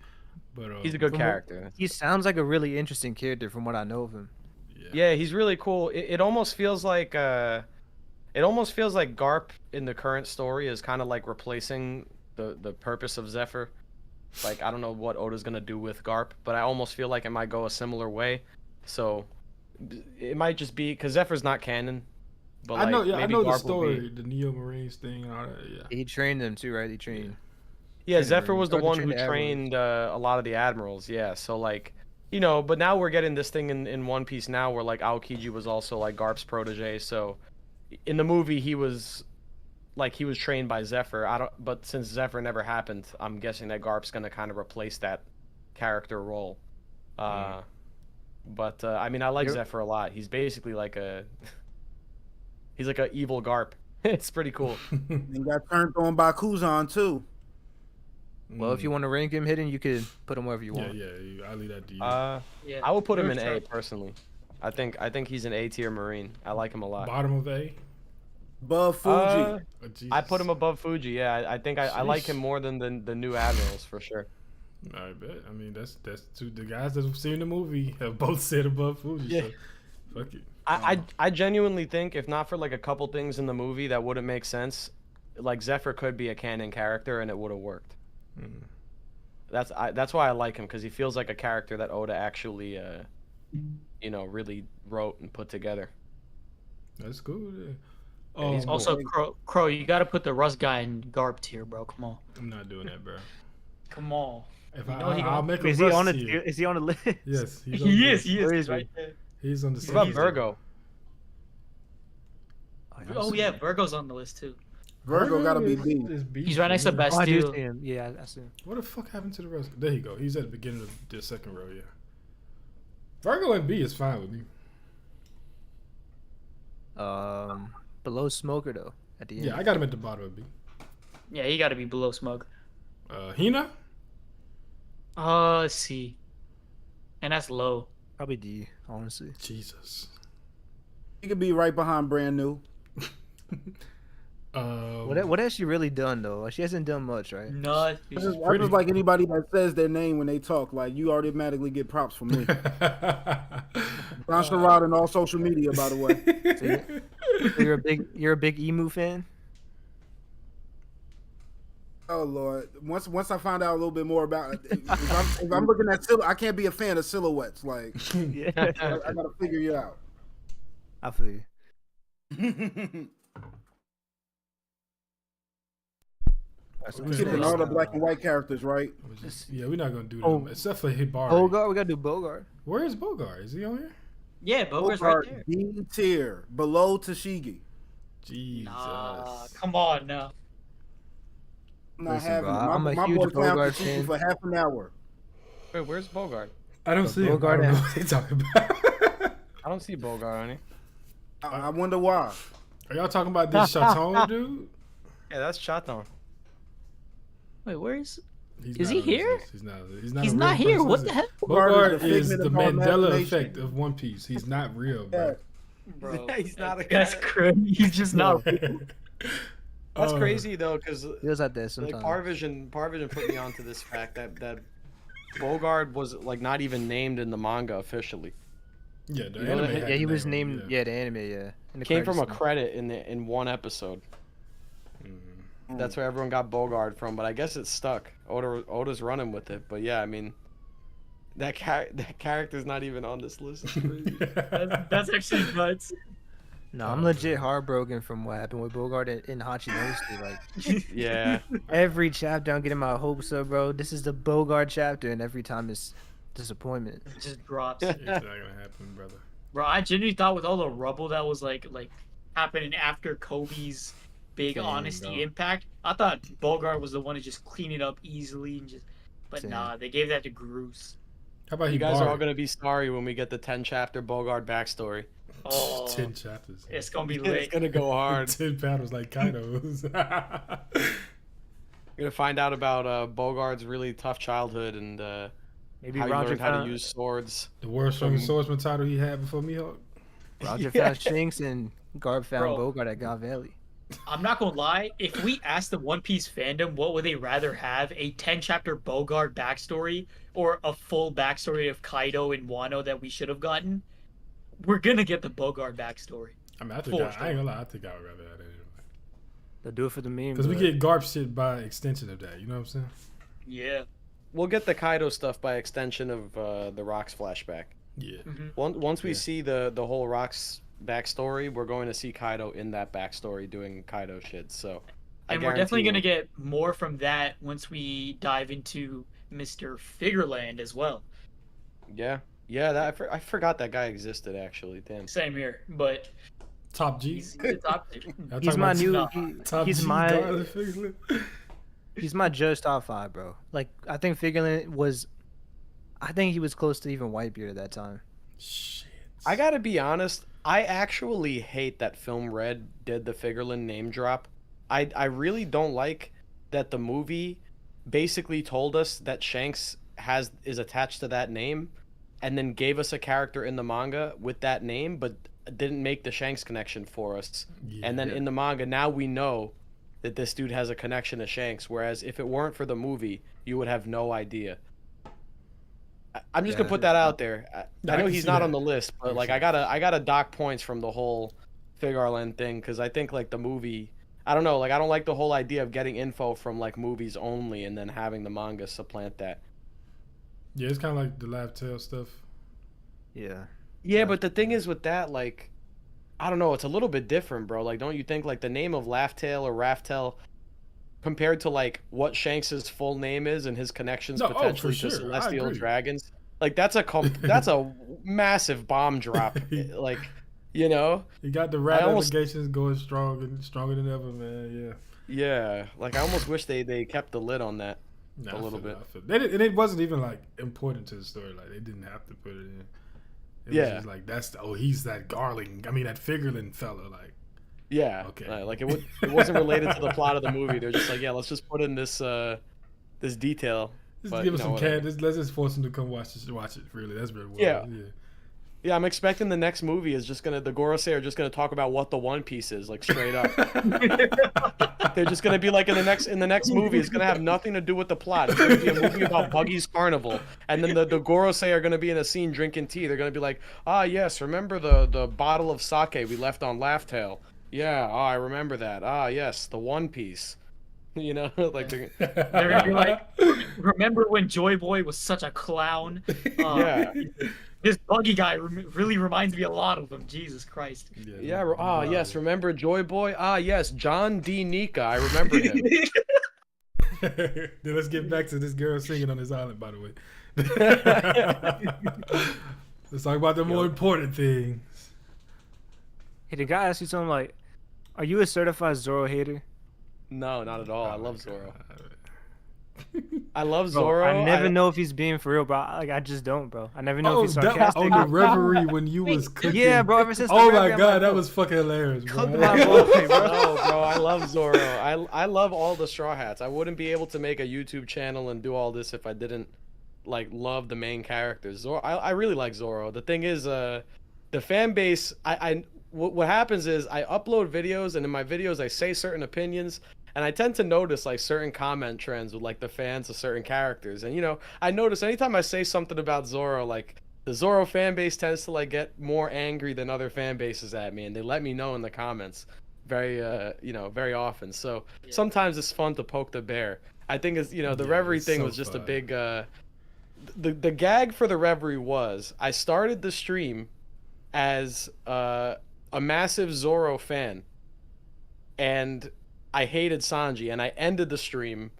But He's a good from character. He sounds like a really interesting character from what I know of him. Yeah, he's really cool. It almost feels like it almost feels like Garp in the current story is kind of like replacing the purpose of Zephyr. Like, I don't know what Oda's gonna do with Garp, but I almost feel like it might go a similar way. So it might just be because Zephyr's not canon. But I know, like, yeah, I maybe know the Garp will story, be... the Neo Marines thing and all that. Yeah. He trained them too, right? He trained. Yeah, Zephyr was the Or to one train who the Admirals. trained a lot of the admirals. Yeah, so like, you know, but now we're getting this thing in One Piece now where like Aokiji was also like Garp's protege. So in the movie he was trained by Zephyr. But since Zephyr never happened, I'm guessing that Garp's gonna kind of replace that character role. But I mean, I like Zephyr a lot. He's basically like he's like an evil Garp. It's pretty cool. And got turned on by Kuzan too. Well, if you want to rank him hidden, you could put him wherever you want. I'll leave that to you. Yeah. I would put him You're in A sure. personally. I think he's an A tier Marine. I like him a lot. Bottom of A. Above Fuji. Oh, I put him Jesus. above Fuji. Yeah, I think I like him Sheesh. more than the new Admirals for sure. I bet. I mean, that's two. The guys that have seen the movie have both said above Fuji. Yeah. So, fuck it. I genuinely think if not for like a couple things in the movie that wouldn't make sense, like Zephyr could be a canon character and it would have worked. Mm. That's why I like him, because he feels like a character that Oda actually really wrote and put together. That's cool. Yeah. Yeah, he's Oh, Also, Crow, you gotta put the Rust guy in Garp tier, bro. Come on. I'm not doing that, bro. Come on. If You know he I'll gonna- make a Is he on Rust the? tier. Is he on the list? Yes, he's on the He list. is. He is. Where He's is he? right there. He's on the. What about second Virgo? Oh yeah, Virgo's on the list too. Virgo gotta be B. is B He's right next to for me. Best. Oh, I do Still. see him. Yeah, I see him. What the fuck happened to the rest? There you go. He's at the beginning of the second row. Yeah. Virgo and B is fine with me. Below Smoker though. At the end. Yeah, I got him at the bottom of B. Yeah, he gotta be below Smug. Hina. C. And that's low. Probably D. Honestly. Jesus. He could be right behind Brand New. What has she really done though? Like, she hasn't done much, right? Nothing. I just like anybody that says their name when they talk. Like, you automatically get props from me. Ron Rod and all social media, by the way. So you're a big emu fan? Oh Lord! Once I find out a little bit more about it, if I'm looking at I can't be a fan of silhouettes. Like, Yeah. I gotta figure you out. I feel you. Skipping all the black and white characters, right? Yeah, we're not gonna do Oh. them except for Hibari. Bogart, we gotta do Bogart. Where is Bogart? Is he on here? Yeah, Bogart's right there. D tier, below Tashigi. Jesus. Nah, come on now. I'm not Listen, having bro, it. I'm a My huge boy clowned Bogart Tashigi fan. for half an hour. Wait, where's Bogart? I don't But see him. I Bogart don't know and- what they talking about. I don't see Bogart on it. I wonder why. Are y'all talking about this Chaton dude? Yeah, that's Chaton. Wait, where is? He's Is not he on this here? list. He's not. He's a not real here. person, What is the he? heck? Bogart is a is the figment of our Mandela imagination. effect of One Piece. He's not real, bro. Bro, He's not a that's guy. crazy. He's just not. That's Oh. crazy though, because He was out there like sometimes. Parvision put me onto this fact that Bogart was like not even named in the manga officially. Yeah, the You know anime that- had Yeah, the he was name, named. Yeah, the anime. Yeah, in the Came from a credits. credit in one episode. Mhm. That's where everyone got Bogart from, but I guess it's stuck. Oda's running with it, but yeah, I mean, that character's not even on this list. It's crazy. That's actually nuts. No, I'm legit heartbroken from what happened with Bogart in Hachinosuke. Like Yeah, every chapter, I'm getting my hopes up, bro. This is the Bogart chapter, and every time it's disappointment. It just drops. It's not gonna happen, brother. Bro, I genuinely thought with all the rubble that was like happening after Kobe's big Same, honesty bro. impact, I thought Bogart was the one to just clean it up easily and just. But Same. nah, they gave that to Groose. How about you guys are all Hibari? gonna be sorry when we get the 10-chapter Bogart backstory. Oh, 10 chapters. it's gonna be It's lit. gonna go hard. 10 battles like Kaido's. We're gonna find out about Bogart's really tough childhood and Maybe how he Roger learned how to found, use swords. The world's strongest swordsman title he had before Mihawk. Roger Yeah. found Shanks, and Garb found Bro. Bogart at God Valley. I'm not gonna lie. If we asked the One Piece fandom, what would they rather have? A 10-chapter Bogart backstory or a full backstory of Kaido and Wano that we should have gotten? We're gonna get the Bogart backstory. I mean, I think I ain't gonna lie. I think I would rather that anyway. They'll do it for the meme. Because we get Garp shit by extension of that. You know what I'm saying? Yeah. We'll get the Kaido stuff by extension of the Rocks flashback. Yeah. Once we see the whole Rocks backstory, we're going to see Kaido in that backstory doing Kaido shit. So, And we're definitely going to get more from that once we dive into Mr. Figureland as well. Yeah. Yeah, I forgot that guy existed, actually. Damn. Same here, but... Top G. He's the top tier. He's my new... Top he's G my... Figureland. He's my judge top 5, bro. Like, I think Figureland was... I think he was close to even Whitebeard at that time. Shit. I gotta be honest, I actually hate that Film Red did the Figureland name drop. I really don't like that the movie basically told us that Shanks is attached to that name, and then gave us a character in the manga with that name, but didn't make the Shanks connection for us. Yeah. And then in the manga, now we know that this dude has a connection to Shanks, whereas if it weren't for the movie, you would have no idea. I'm just gonna put that out there. I know he's not on the list, but like I gotta dock points from the whole Figureland thing, because I think like the movie, I don't know, like I don't like the whole idea of getting info from like movies only and then having the manga supplant that. Yeah, it's kind of like the Laugh Tale stuff. Yeah. Yeah, but the thing is with that, like, I don't know, it's a little bit different, bro. Like, don't you think like the name of Laugh Tale or Raftel compared to like what Shanks's full name is and his connections potentially to celestial dragons, like that's a massive bomb drop. Like, you know, you got the rat allegations going stronger than ever, man. Yeah, like I almost wish they kept the lid on that a little bit. And it wasn't even like important to the story. Like they didn't have to put it in. It was just like he's that Garling. I mean that Figureland fella. Like, yeah, okay. Like it wasn't related to the plot of the movie. They're just like, yeah, let's just put in this detail. Just give him some let's just force him to come watch it. Really, that's really what yeah. It is. Yeah, I'm expecting the next movie is just the Gorosei are just gonna talk about what the One Piece is, like straight up. They're just gonna be like in the next movie, it's gonna have nothing to do with the plot. It's gonna be a movie about Buggy's Carnival, and then the Gorosei are gonna be in a scene drinking tea. They're gonna be like, yes, remember the bottle of sake we left on Laugh Tale? Yeah, I remember that. Yes, the One Piece. You know, like they're gonna be like, remember when Joy Boy was such a clown? Yeah. This Buggy guy really reminds me a lot of him. Jesus Christ. Yeah. Yes. Remember Joy Boy? Yes. John D. Nika. I remember him. Then let's get back to this girl singing on this island. By the way, let's talk about the more important things. Hey, the guy asked you something like, "Are you a certified Zoro hater?" No, not at all. I love Zoro. I love Zoro. I never know if he's being for real, bro. Like I just don't, bro. I never know if he's sarcastic. On the reverie when you was cooking. Yeah, bro. Ever since oh my god, that was fucking hilarious, bro. No, bro. I love Zoro. I love all the Straw Hats. I wouldn't be able to make a YouTube channel and do all this if I didn't like love the main characters. Zoro. I really like Zoro. The thing is, the fan base. What happens is I upload videos, and in my videos I say certain opinions. And I tend to notice like certain comment trends with like the fans of certain characters. And you know, I notice anytime I say something about Zoro, like the Zoro fan base tends to like get more angry than other fan bases at me, and they let me know in the comments very very often. So sometimes it's fun to poke the bear. I think it's the Reverie thing was just a big the gag for the Reverie was I started the stream as a massive Zoro fan, and I hated Sanji, and I ended the stream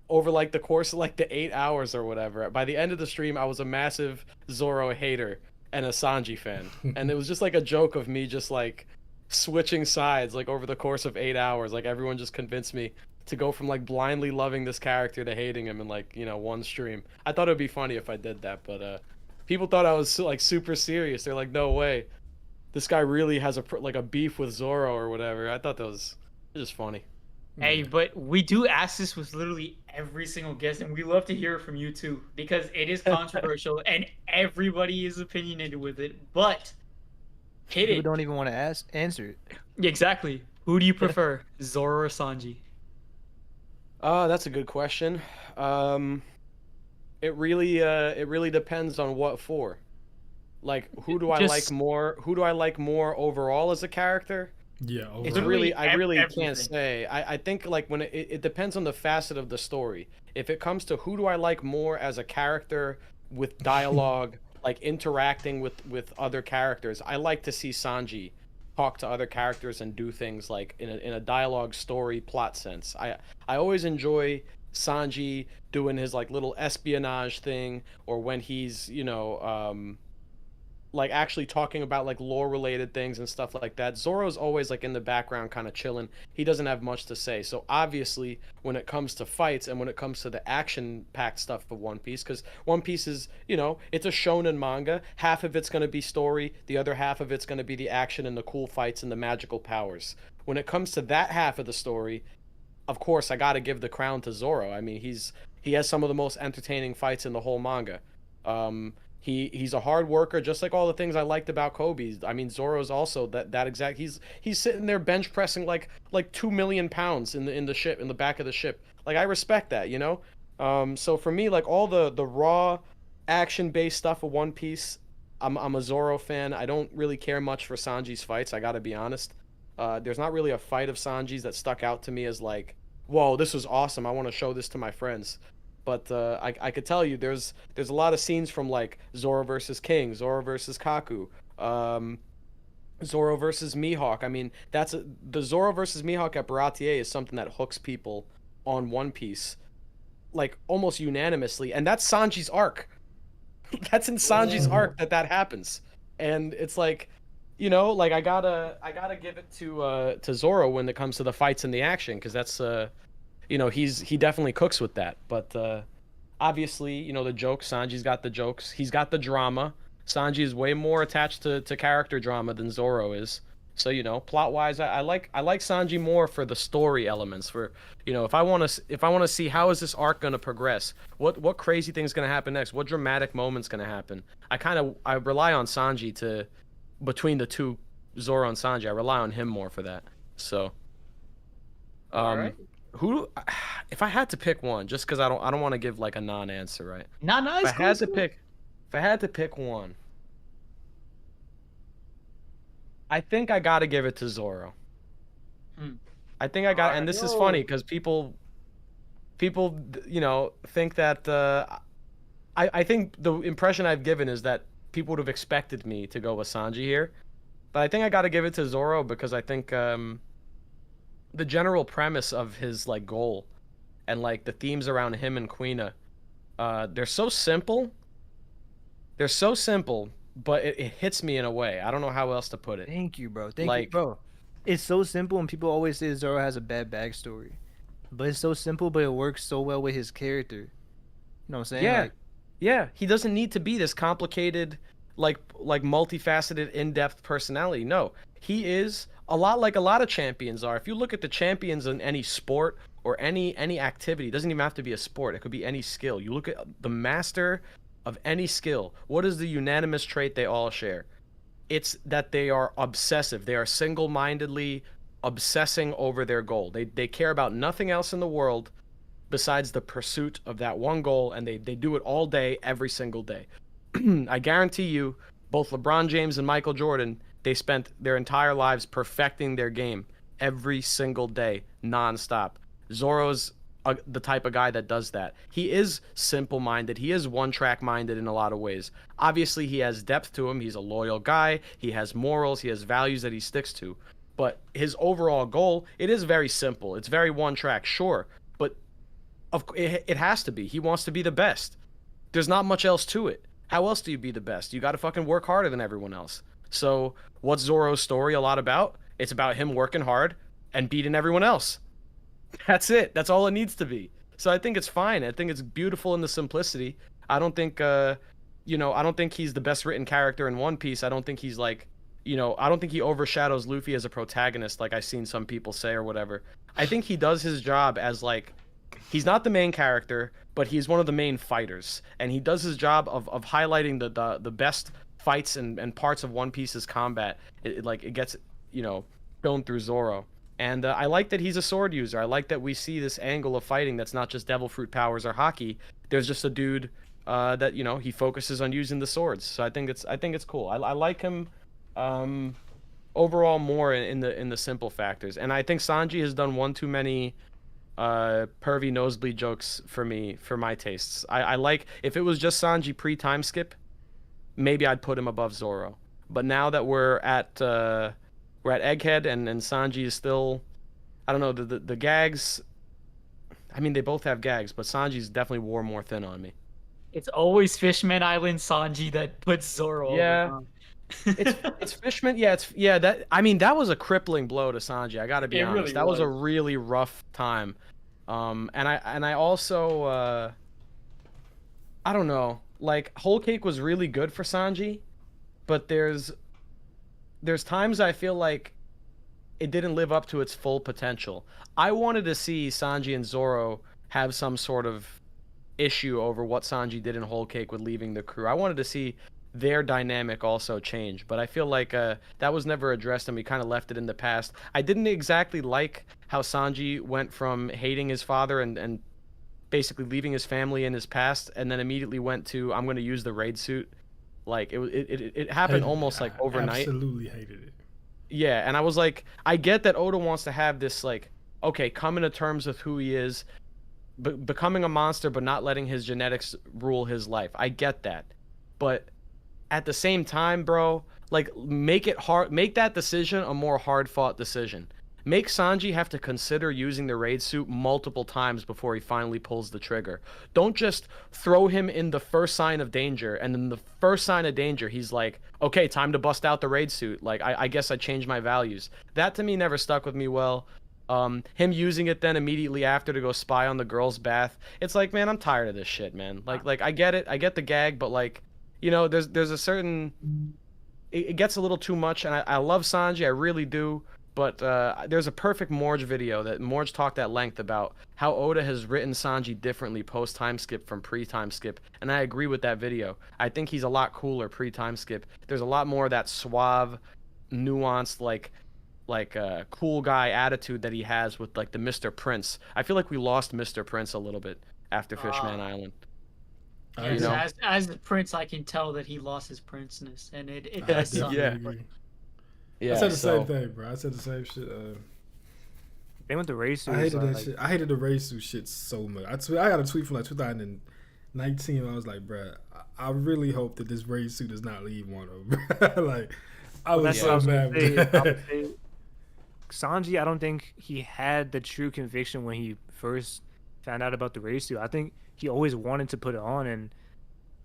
over like the course of like the 8 hours or whatever. By the end of the stream, I was a massive Zoro hater and a Sanji fan. And it was just like a joke of me just like switching sides like over the course of 8 hours. Like everyone just convinced me to go from like blindly loving this character to hating him in like, one stream. I thought it would be funny if I did that, but people thought I was like super serious. They're like, no way. This guy really has a beef with Zoro or whatever. I thought that was just funny. Hey, but we do ask this with literally every single guest, and we love to hear it from you too, because it is controversial and everybody is opinionated with it. But people don't even want to answer it. Exactly. Who do you prefer, Zoro or Sanji? That's a good question. It really depends on what for. Like, who do I like more? Who do I like more overall as a character? Yeah, It's overall. really, I really Everything. can't say. I think like when it depends on the facet of the story. If it comes to who do I like more as a character with dialogue, like interacting with other characters, I like to see Sanji talk to other characters and do things like in a dialogue, story, plot sense. I always enjoy Sanji doing his like little espionage thing, or when he's like actually talking about like lore related things and stuff like that. Zoro's always like in the background kind of chilling. He doesn't have much to say. So obviously when it comes to fights and when it comes to the action packed stuff of One Piece, because One Piece is, it's a shonen manga. Half of it's going to be story, the other half of it's going to be the action and the cool fights and the magical powers. When it comes to that half of the story, of course I got to give the crown to Zoro. I mean, he has some of the most entertaining fights in the whole manga. He's a hard worker, just like all the things I liked about Kobe. I mean, Zoro's also that exact. He's sitting there bench pressing like 2 million pounds in the ship, in the back of the ship. Like, I respect that, So for me, like all the raw action based stuff of One Piece, I'm a Zoro fan. I don't really care much for Sanji's fights. I got to be honest. There's not really a fight of Sanji's that stuck out to me as like, whoa, this was awesome. I want to show this to my friends. But I could tell you there's a lot of scenes from like Zoro versus King, Zoro versus Kaku, Zoro versus Mihawk. I mean, the Zoro versus Mihawk at Baratier is something that hooks people on One Piece, like almost unanimously, and that's Sanji's arc. That's in Sanji's arc that happens, and it's like, like I gotta give it to Zoro when it comes to the fights and the action, because that's he definitely cooks with that. But obviously, the jokes, Sanji's got the jokes. He's got the drama. Sanji is way more attached to character drama than Zoro is. So, plot-wise, I like Sanji more for the story elements. For, if I want to see how is this arc going to progress? What crazy thing's going to happen next? What dramatic moment's going to happen? I rely on Sanji between the two, Zoro and Sanji, I rely on him more for that. So All right. If I had to pick one, just because I don't want to give like a non-answer, right? No, If I had to pick one, I think I gotta give it to Zoro. I think I got, and this is funny because people, think that I think the impression I've given is that people would have expected me to go with Sanji here, but I think I gotta give it to Zoro because I think the general premise of his like goal and like the themes around him and Quina, they're so simple, but it hits me in a way. I don't know how else to put it. Thank you, bro. Thank you, bro. It's so simple, and people always say Zoro has a bad backstory, but it's so simple, but it works so well with his character. You know what I'm saying? Yeah. He doesn't need to be this complicated, like multifaceted, in-depth personality. No, he is a lot like a lot of champions are. If you look at the champions in any sport or any activity, it doesn't even have to be a sport. It could be any skill. You look at the master of any skill. What is the unanimous trait they all share? It's that they are obsessive. They are single-mindedly obsessing over their goal. They care about nothing else in the world besides the pursuit of that one goal, and they do it all day, every single day. I guarantee you, both LeBron James and Michael Jordan, they spent their entire lives perfecting their game every single day, nonstop. Zoro's the type of guy that does that. He is simple-minded. He is one-track-minded in a lot of ways. Obviously, he has depth to him. He's a loyal guy. He has morals. He has values that he sticks to. But his overall goal, it is very simple. It's very one-track, sure. But it has to be. He wants to be the best. There's not much else to it. How else do you be the best? You got to fucking work harder than everyone else. So what's Zoro's story a lot about? It's about him working hard and beating everyone else. That's it. That's all it needs to be. So I think it's fine. I think it's beautiful in the simplicity. I don't think, I don't think he's the best written character in One Piece. I don't think he's like, I don't think he overshadows Luffy as a protagonist like I've seen some people say or whatever. I think he does his job as like, he's not the main character, but he's one of the main fighters. And he does his job of highlighting the best fights and parts of One Piece's combat. It gets, shown through Zoro. And I like that he's a sword user. I like that we see this angle of fighting that's not just devil fruit powers or Haki. There's just a dude that he focuses on using the swords. So I think it's cool. I like him overall more in the simple factors, and I think Sanji has done one too many pervy nosebleed jokes for my tastes. I like, if it was just Sanji pre-time skip, maybe I'd put him above Zoro. But now that we're at Egghead and Sanji is still, I don't know, the gags. I mean, they both have gags, but Sanji's definitely wore more thin on me. It's always Fishman Island Sanji that puts Zoro Yeah. over. It's Fishman. Yeah, that, I mean, that was a crippling blow to Sanji. I gotta be It honest. really That was a was. really rough time. And I also I don't know. Like, Whole Cake was really good for Sanji, but there's times I feel like it didn't live up to its full potential. I wanted to see Sanji and Zoro have some sort of issue over what Sanji did in Whole Cake with leaving the crew. I wanted to see their dynamic also change, but I feel like that was never addressed, and we kind of left it in the past. I didn't exactly like how Sanji went from hating his father and basically leaving his family in his past, and then immediately went to, I'm going to use the raid suit. Like, it happened almost like overnight. Absolutely hated it. Yeah, and I was like, I get that Oda wants to have this, like, okay, coming to terms with who he is, becoming a monster, but not letting his genetics rule his life. I get that. But at the same time, bro, like, make that decision a more hard-fought decision. Make Sanji have to consider using the raid suit multiple times before he finally pulls the trigger. Don't just throw him in the first sign of danger, and then the first sign of danger, he's like, okay, time to bust out the raid suit. Like, I guess I changed my values. That, to me, never stuck with me well. Him using it then immediately after to go spy on the girls' bath. It's like, man, I'm tired of this shit, man. Like I get it. I get the gag, but, like, there's a certain... It gets a little too much, and I love Sanji, I really do. But there's a perfect Morge video that Morge talked at length about how Oda has written Sanji differently post-time skip from pre-time skip, and I agree with that video. I think he's a lot cooler pre-time skip. There's a lot more of that suave, nuanced, like cool guy attitude that he has with, like, the Mr. Prince. I feel like we lost Mr. Prince a little bit after Fishman Island. As the prince, I can tell that he lost his princeness, and it does suck. Yeah. I said the same thing, bro. I said the same shit. They went to race. I hated that shit. I hated the race suit shit so much. I got a tweet from like 2019. I was like, bro, I really hope that this race suit does not leave Wano, bro. Like, I was so mad. Sanji, I don't think he had the true conviction when he first found out about the race suit. I think he always wanted to put it on, and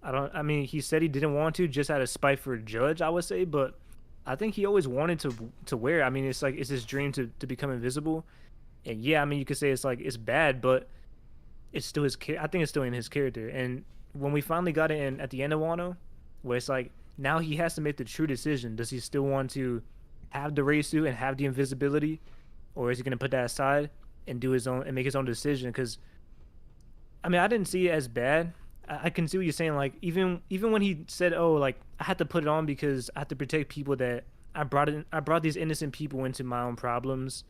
I mean, he said he didn't want to just out of spite for Judge, I would say, but I think he always wanted to wear it. I mean, it's like, it's his dream to become invisible. And yeah, I mean, you could say it's like, it's bad, but it's still I think it's still in his character. And when we finally got it in at the end of Wano, where it's like, now he has to make the true decision. Does he still want to have the race suit and have the invisibility, or is he going to put that aside and do his own and make his own decision? Because I mean, I didn't see it as bad. I can see what you're saying. Like, even when he said, "Oh, like, I had to put it on because I had to protect people that I brought these innocent people into my own problems,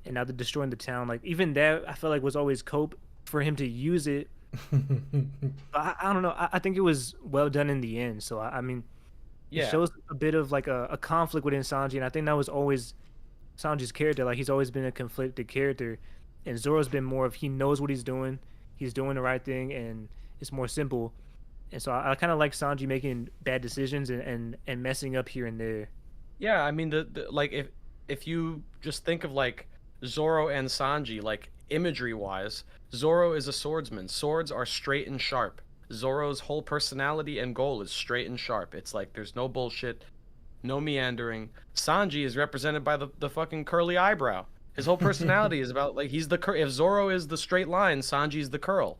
and now they're destroying the town." Like, even that, I felt like was always cope for him to use it. But I don't know. I think it was well done in the end. So I mean, it shows a bit of like a conflict within Sanji, and I think that was always Sanji's character. Like, he's always been a conflicted character, and Zoro's been more of, he knows what he's doing the right thing, and it's more simple. And so I kind of like Sanji making bad decisions and messing up here and there. Yeah, I mean, like, if you just think of, like, Zoro and Sanji, like, imagery wise, Zoro is a swordsman. Swords are straight and sharp. Zoro's whole personality and goal is straight and sharp. It's like, there's no bullshit, no meandering. Sanji is represented by the fucking curly eyebrow. His whole personality is about, like, if Zoro is the straight line, Sanji's the curl.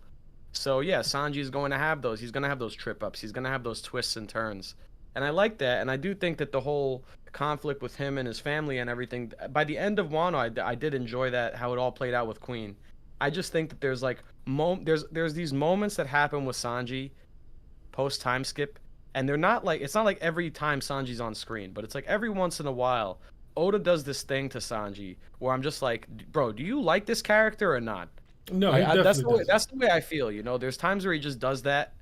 So yeah, Sanji is going to have those. He's going to have those trip ups. He's going to have those twists and turns. And I like that. And I do think that the whole conflict with him and his family and everything, by the end of Wano, I did enjoy that, how it all played out with Queen. I just think that there's like there's these moments that happen with Sanji post time skip, and they're not like, it's not like every time Sanji's on screen, but it's like every once in a while Oda does this thing to Sanji where I'm just like, bro, do you like this character or not? No, that's the way I feel. You know, there's times where he just does that,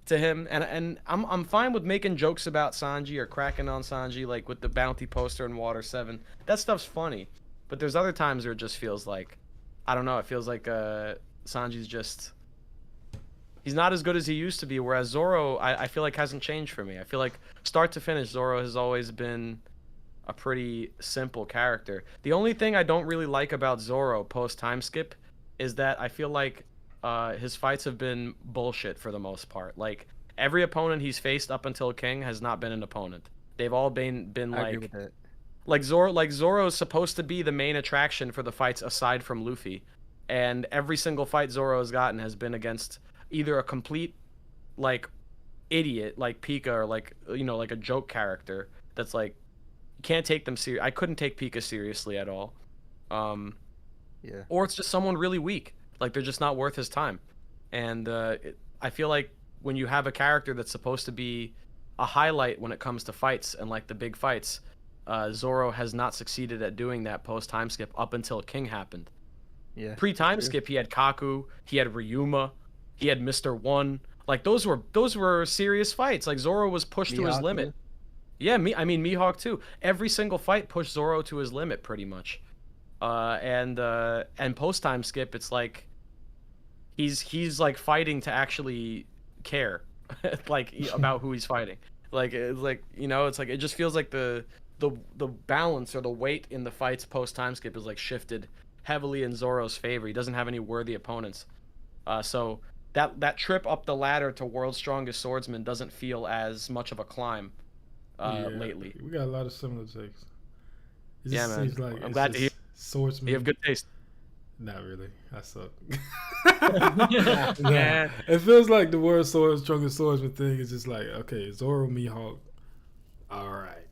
to him, and I'm fine with making jokes about Sanji or cracking on Sanji, like with the bounty poster in Water 7. That stuff's funny, but there's other times where it just feels like, I don't know, it feels like Sanji's just, he's not as good as he used to be, whereas Zoro, I feel like hasn't changed for me. I feel like start to finish, Zoro has always been a pretty simple character. The only thing I don't really like about Zoro post time skip is that I feel like his fights have been bullshit for the most part. Like every opponent he's faced up until King has not been an opponent. They've all been I agree with that. like Zoro's supposed to be the main attraction for the fights aside from Luffy. And every single fight Zoro has gotten has been against either a complete like idiot like Pika or like, you know, like a joke character that's like, you can't take them serious. I couldn't take Pika seriously at all. Yeah. Or it's just someone really weak. Like they're just not worth his time. And I feel like when you have a character that's supposed to be a highlight when it comes to fights and like the big fights, Zoro has not succeeded at doing that post time skip up until King happened. Yeah. Pre time skip, he had Kaku, he had Ryuma, he had Mr. One. Like those were serious fights. Like Zoro was pushed to his Mihawk limit. too. Yeah, Mihawk too. Every single fight pushed Zoro to his limit pretty much. And post time skip, it's like he's like fighting to actually care, like about who he's fighting. Like it's like, you know, it's like it just feels like the balance or the weight in the fights post time skip is like shifted heavily in Zoro's favor. He doesn't have any worthy opponents. So that trip up the ladder to World's Strongest Swordsman doesn't feel as much of a climb lately. We got a lot of similar takes. It Yeah, just man. seems like I'm glad to hear. Swordsman. You have good taste. Not really. I suck. Yeah. It feels like the World's Strongest Swordsman thing is just like, okay, Zoro, Mihawk. All right.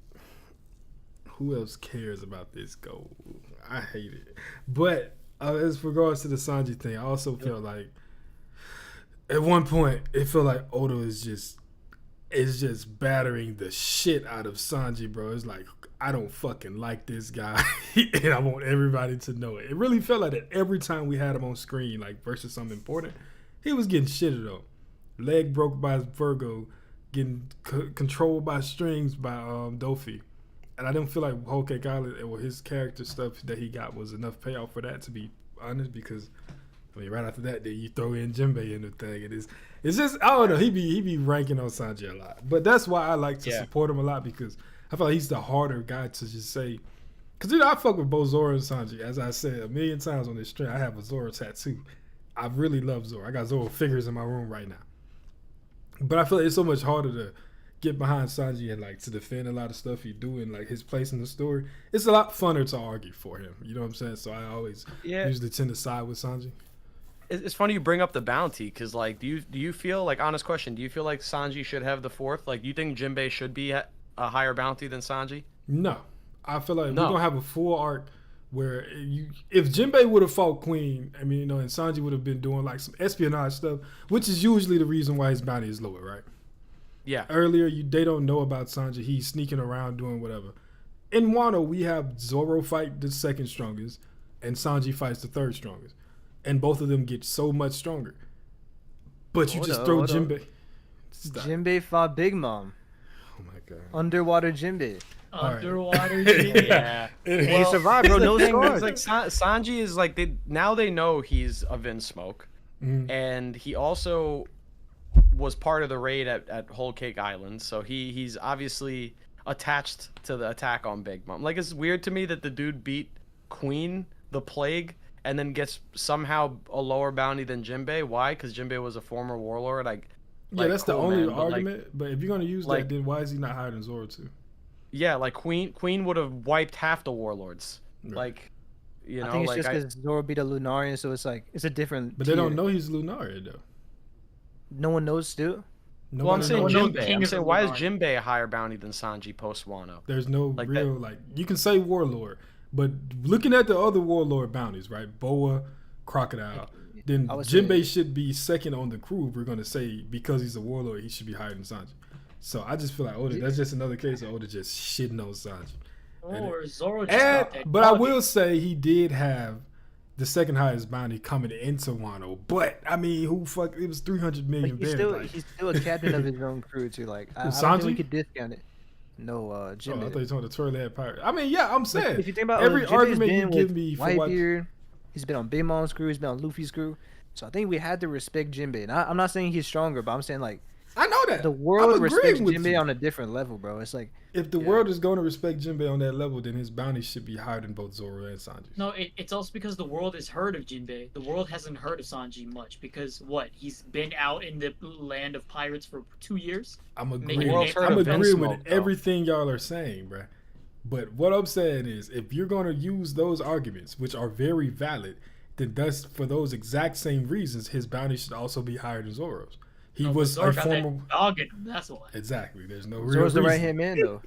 Who else cares about this goal? I hate it. But as regards to the Sanji thing, I also felt like at one point it felt like Oda is just battering the shit out of Sanji, bro. It's like, I don't fucking like this guy, and I want everybody to know it. It really felt like that every time we had him on screen, like versus something important, he was getting shitted on. Leg broke by Virgo, getting controlled by strings by Dofi. And I didn't feel like Whole Cake Island or his character stuff that he got was enough payoff for that, to be honest, because I mean, right after that, then you throw in Jinbei in the thing, and it's just, I don't know, he be ranking on Sanji a lot, but that's why I like to support him a lot, because I feel like he's the harder guy to just say, because I fuck with both Zoro and Sanji. As I said a million times on this stream, I have a Zoro tattoo. I really love Zoro. I got Zoro figures in my room right now, but I feel like it's so much harder to get behind Sanji and like to defend a lot of stuff he do and like his place in the story. It's a lot funner to argue for him. You know what I'm saying? So I always usually tend to side with Sanji. It's funny you bring up the bounty, because like, do you feel like, honest question, do you feel like Sanji should have the 4th? Like, do you think Jinbei should be a higher bounty than Sanji? No, I feel like we're gonna have a full arc where if Jinbei would have fought Queen, I mean, you know, and Sanji would have been doing like some espionage stuff, which is usually the reason why his bounty is lower, right? Yeah. Earlier, they don't know about Sanji. He's sneaking around doing whatever. In Wano, we have Zoro fight the 2nd strongest, and Sanji fights the 3rd strongest, and both of them get so much stronger. But you just throw Jinbei. Jinbei fought Big Mom. Oh my god. Underwater Jinbei. Underwater Jinbei. Yeah. He survived, bro. No scars. Like Sanji is like, they know he's a Vinsmoke, and he also was part of the raid at Whole Cake Island, so he's obviously attached to the attack on Big Mom. Like, it's weird to me that the dude beat Queen, the Plague, and then gets somehow a lower bounty than Jinbei. Why? Because Jinbei was a former warlord. That's the only man, argument. But if you're gonna use that, then why is he not higher than Zoro too? Yeah, like Queen would have wiped half the warlords. Right. Like, you know, I think it's like just because Zoro beat a Lunarian, so it's like it's a different. But they don't know he's Lunarian though. No one knows still. Well, I'm saying Jinbei. King I'm is saying, a why is Lunarian. Jinbei a higher bounty than Sanji post Wano? There's no Like real that- like you can say warlord, but looking at the other warlord bounties, right? Boa, Crocodile, then Jinbei should be 2nd on the crew. If we're gonna say because he's a warlord, he should be higher than Sanji. So I just feel like Oda. That's just another case of Oda just shitting on Sanji. Or Zoro just got that But I dog. will say he did have the second highest bounty coming into Wano. But I mean, who fuck? It was 300 million. But he's still a captain of his own crew too. Like I don't think we Sanji? could discount it. No, Oh, I Jinbei. thought you told the twirly head pirate. I mean, yeah, I'm saying If you think about every Jinbei's argument you been give with me for what. Whitebeard, he's been on Big Mom's crew, he's been on Luffy's crew. So I think we had to respect Jinbei. And I'm not saying he's stronger, but I'm saying like I know that the world I'm respects agreeing with Jinbei you. on a different level, bro. It's like If the world is going to respect Jinbei on that level, then his bounty should be higher than both Zoro and Sanji. No, it's also because the world has heard of Jinbei. The world hasn't heard of Sanji much because what? He's been out in the land of pirates for 2 years. I'm Making agreeing. world's heard I'm of agreeing with Vinsmoke, though. everything y'all are saying, bruh. But what I'm saying is, if you're going to use those arguments, which are very valid, then thus for those exact same reasons, his bounty should also be higher than Zoro's. He No, but was Zoro a got former. that dog in him, that's why. Exactly. There's no real Zoro's the reason. right hand man though.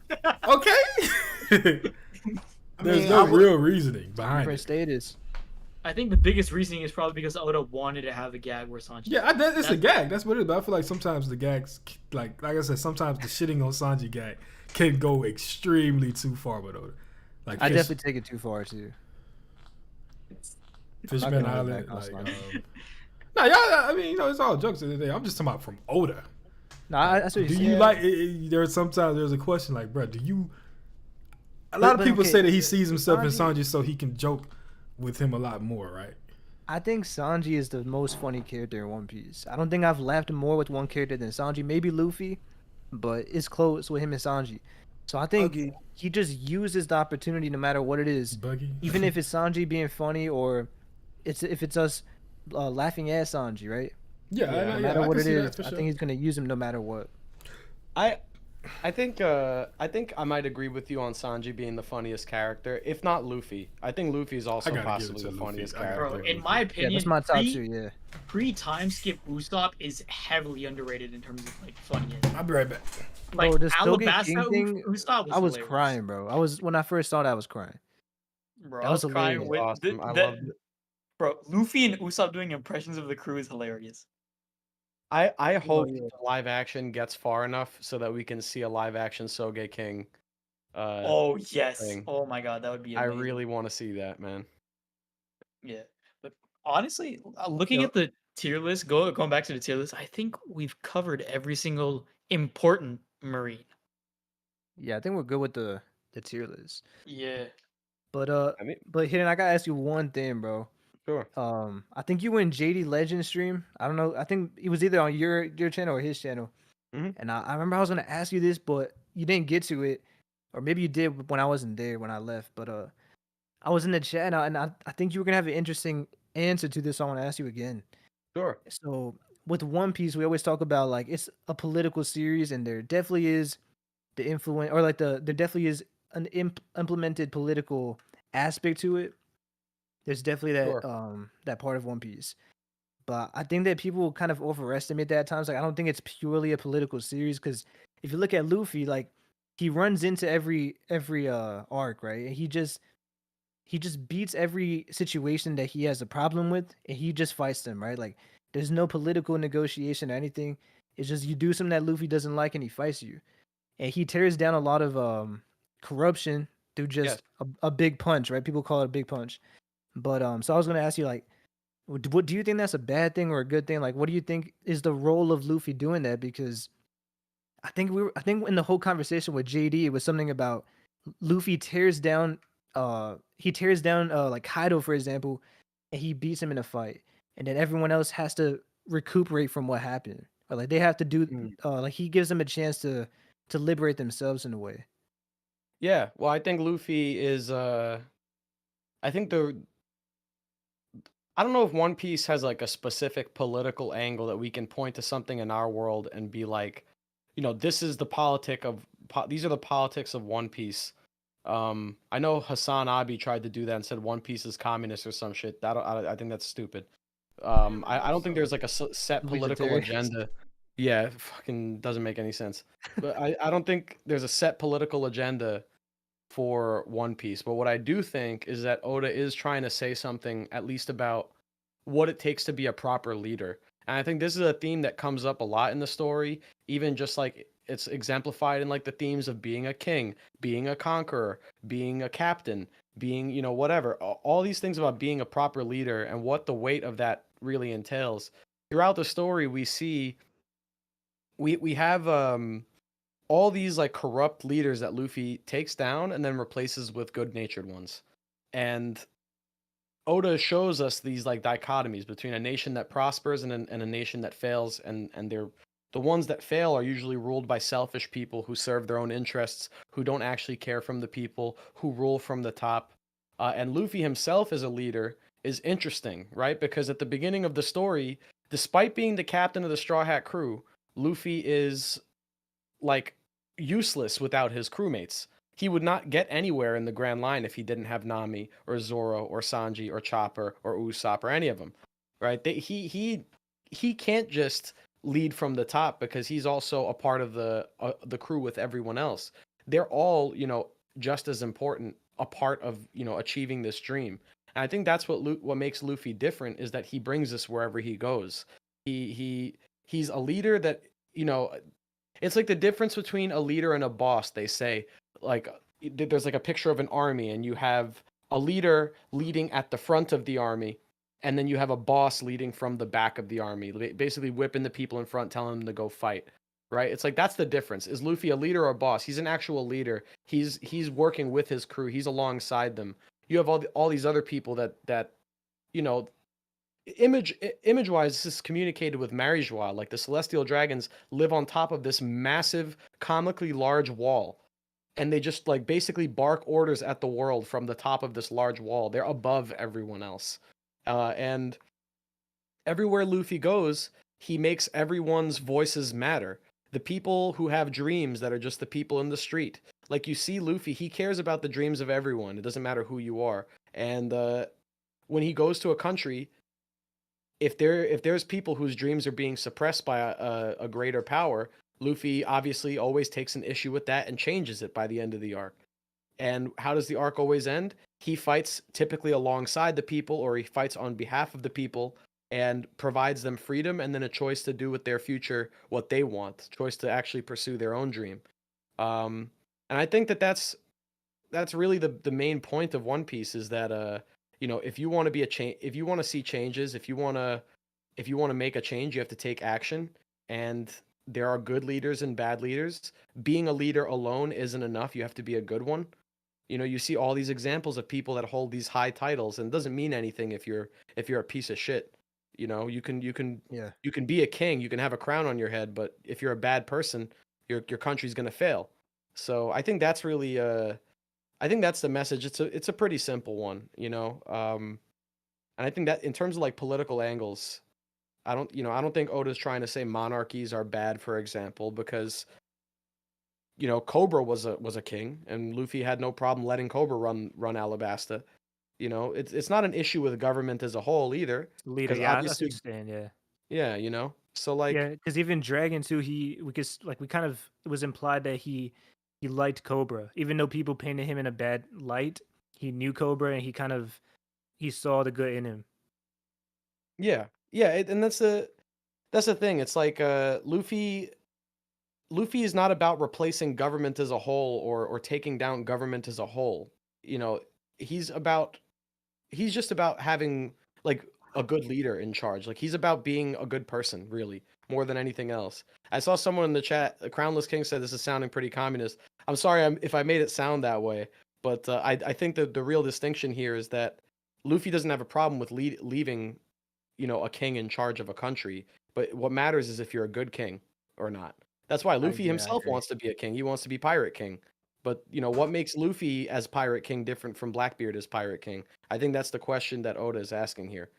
Okay. There's mean, no I would- real reasoning behind Different it. status. I think the biggest reasoning is probably because Oda wanted to have a gag where Sanji. Yeah, it's a gag. That's what it is. But I feel like sometimes the gags, like I said, sometimes the shitting on Sanji gag can go extremely too far with Oda. Like I definitely take it too far too. Fishman gonna hold Island. back on Like, Sanji. no, y'all. I mean, it's all jokes at the end of the day. I'm just talking about from Oda. Nah, that's what Do you you said. like? There's sometimes there's a question like, bro, do you? A lot of But people okay, say that he sees himself in Sanji- Sanji so he can joke with him a lot more, right? I think Sanji is the most funny character in One Piece. I don't think I've laughed more with one character than Sanji. Maybe Luffy, but it's close with him and Sanji. So I think Buggy. he just uses the opportunity no matter what it is. Buggy. Even if it's Sanji being funny or if it's us laughing at Sanji, right? yeah, No I matter can what it see that is, for I sure. think he's gonna use him no matter what. I think I might agree with you on Sanji being the funniest character, if not Luffy. I think Luffy is also gotta give it possibly to the Luffy. funniest I gotta character. Bro, give it in my Yeah, opinion, that's my top two. Yeah. Pre-time skip Usopp is heavily underrated in terms of like funniest. I'll be right back. Like Bro, the Stogie Alabasta King thing, Usopp was I was hilarious. crying, bro. When I first saw that, I was crying. Bro, That I was was crying hilarious. with Awesome. I the- loved it. Bro, Luffy and Usopp doing impressions of the crew is hilarious. I hope yeah. the live action gets far enough so that we can see a live action Soge King. Oh yes. thing. Oh my god, that would be I amazing. really want to see that, man. Yeah. But honestly, looking Yo. at the tier list, going back to the tier list, I think we've covered every single important Marine. Yeah, I think we're good with the tier list. Yeah. But I mean, but Hidden, I gotta ask you one thing, bro. sure. I think you were in JD Legend stream. I don't know. I think it was either on your channel or his channel. Mhm. And I remember I was gonna ask you this, but you didn't get to it, or maybe you did when I wasn't there when I left. But I was in the chat and I think you were gonna have an interesting answer to this. So I want to ask you again. Sure. So with One Piece, we always talk about like it's a political series, and there definitely is the influence, or like there definitely is an implemented political aspect to it. There's definitely that Sure. that part of One Piece, but I think that people kind of overestimate that at times. Like I don't think it's purely a political series because if you look at Luffy, like he runs into every arc, right? And he just beats every situation that he has a problem with, and he just fights them, right? Like there's no political negotiation or anything. It's just you do something that Luffy doesn't like, and he fights you, and he tears down a lot of corruption through just a big punch, right? People call it a big punch. But so I was gonna ask you, like, what do you think that's a bad thing or a good thing? Like, what do you think is the role of Luffy doing that? Because I think in the whole conversation with JD, it was something about Luffy tears down like Kaido, for example, and he beats him in a fight, and then everyone else has to recuperate from what happened, or like they have to do like he gives them a chance to liberate themselves in a way. Yeah. Well, I think Luffy is. I think I don't know if One Piece has like a specific political angle that we can point to something in our world and be like, this is the these are the politics of One Piece. I know Hassan Abi tried to do that and said One Piece is communist or some shit. I think that's stupid. I don't think there's like a set political Vegetarians. agenda. Yeah, it fucking doesn't make any sense. But I don't think there's a set political agenda for One Piece. But what I do think is that Oda is trying to say something at least about what it takes to be a proper leader. And I think this is a theme that comes up a lot in the story, even just like it's exemplified in like the themes of being a king, being a conqueror, being a captain. being, you know, whatever. All these things about being a proper leader and what the weight of that really entails. Throughout the story, we see we have all these like corrupt leaders that Luffy takes down and then replaces with good-natured ones. And Oda shows us these like dichotomies between a nation that prospers and a nation that fails, and they're the ones that fail are usually ruled by selfish people who serve their own interests, who don't actually care from the people, who rule from the top. And Luffy himself as a leader is interesting, right? Because at the beginning of the story, despite being the captain of the Straw Hat crew, Luffy is like useless without his crewmates. He would not get anywhere in the Grand Line if he didn't have Nami or Zoro or Sanji or Chopper or Usopp or any of them, right? He can't just lead from the top because he's also a part of the crew with everyone else. They're all, you know, just as important a part of, you know, achieving this dream. And I think that's what makes Luffy different, is that he brings us wherever he goes. He's a leader that, you know, it's like the difference between a leader and a boss. They say, like, there's like a picture of an army, and you have a leader leading at the front of the army, and then you have a boss leading from the back of the army, basically whipping the people in front, telling them to go fight. Right? It's like that's the difference. Is Luffy a leader or a boss? He's an actual leader. He's working with his crew. He's alongside them. You have all these other people that you know, image wise, this is communicated with Marijois. Like the celestial dragons live on top of this massive, comically large wall, and they just like basically bark orders at the world from the top of this large wall. They're above everyone else, and everywhere Luffy goes, he makes everyone's voices matter. The people who have dreams that are just the people in the street. Like you see Luffy, he cares about the dreams of everyone. It doesn't matter who you are. And when he goes to a country, if there's people whose dreams are being suppressed by a greater power, Luffy obviously always takes an issue with that and changes it by the end of the arc. And how does the arc always end? He fights typically alongside the people, or he fights on behalf of the people and provides them freedom and then a choice to do with their future what they want, choice to actually pursue their own dream. And I think that's really the main point of One Piece, is that you know, if you want to be if you want to see changes, if you want to make a change, you have to take action. And there are good leaders and bad leaders. Being a leader alone isn't enough. You have to be a good one. You know, you see all these examples of people that hold these high titles, and it doesn't mean anything if you're a piece of shit. You know, you can be a king, you can have a crown on your head, but if you're a bad person, your country's gonna fail. So I think that's really I think that's the message. It's a pretty simple one, you know. And I think that in terms of like political angles, I don't think Oda's trying to say monarchies are bad, for example, because you know, Cobra was a king, and Luffy had no problem letting Cobra run Alabasta. You know, it's not an issue with government as a whole either. Leader, yeah, I understand, yeah. Yeah, you know. So like, yeah, because even Dragon too, we kind of, it was implied that he liked Cobra, even though people painted him in a bad light. He knew Cobra, and he saw the good in him. Yeah, and that's the thing. It's like Luffy is not about replacing government as a whole or taking down government as a whole. You know, he's just about having like a good leader in charge. Like he's about being a good person, really, more than anything else. I saw someone in the chat, Crownless King, said this is sounding pretty communist. I'm sorry if I made it sound that way, but I think that the real distinction here is that Luffy doesn't have a problem with leaving, you know, a king in charge of a country. But what matters is if you're a good king or not. That's why Luffy himself wants to be a king. He wants to be Pirate King. But, you know, what makes Luffy as Pirate King different from Blackbeard as Pirate King? I think that's the question that Oda is asking here.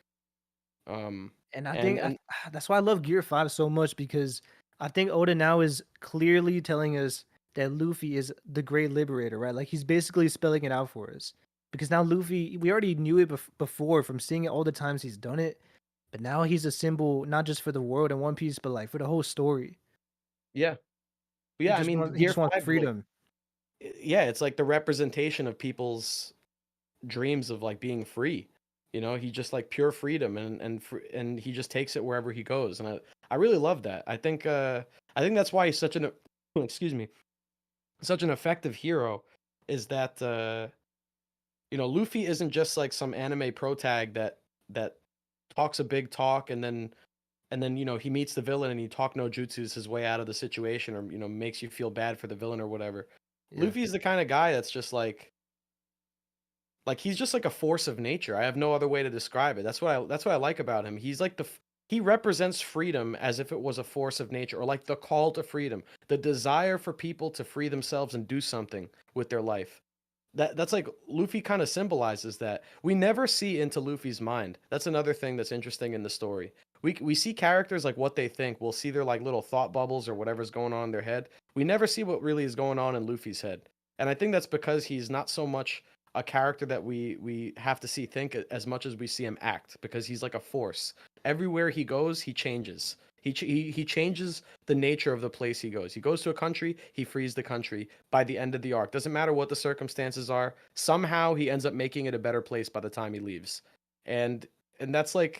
And I think that's why I love Gear 5 so much, because I think Oda now is clearly telling us that Luffy is the great liberator, right? Like he's basically spelling it out for us. Because now Luffy, we already knew it before from seeing it all the times he's done it. But now he's a symbol, not just for the world in One Piece, but like for the whole story. Yeah. But yeah, I mean, he just wants freedom. Like, yeah, it's like the representation of people's dreams of like being free. You know, he just like pure freedom, and he just takes it wherever he goes. And I really love that. I think that's why he's such an such an effective hero, is that Luffy isn't just like some anime pro tag that talks a big talk and then he meets the villain and he talk no jutsus his way out of the situation, or makes you feel bad for the villain or whatever. Yeah. Luffy's the kind of guy that's just like he's just like a force of nature. I have no other way to describe it. That's what I like about him. He's like he represents freedom as if it was a force of nature, or like the call to freedom, the desire for people to free themselves and do something with their life. That's like Luffy kind of symbolizes that. We never see into Luffy's mind. That's another thing that's interesting in the story. We see characters like what they think. We'll see their like little thought bubbles or whatever's going on in their head. We never see what really is going on in Luffy's head. And I think that's because he's not so much a character that we have to see think as much as we see him act, because he's like a force. Everywhere he goes, he changes. He changes the nature of the place he goes. He goes to a country, he frees the country by the end of the arc. Doesn't matter what the circumstances are. Somehow he ends up making it a better place by the time he leaves. And that's what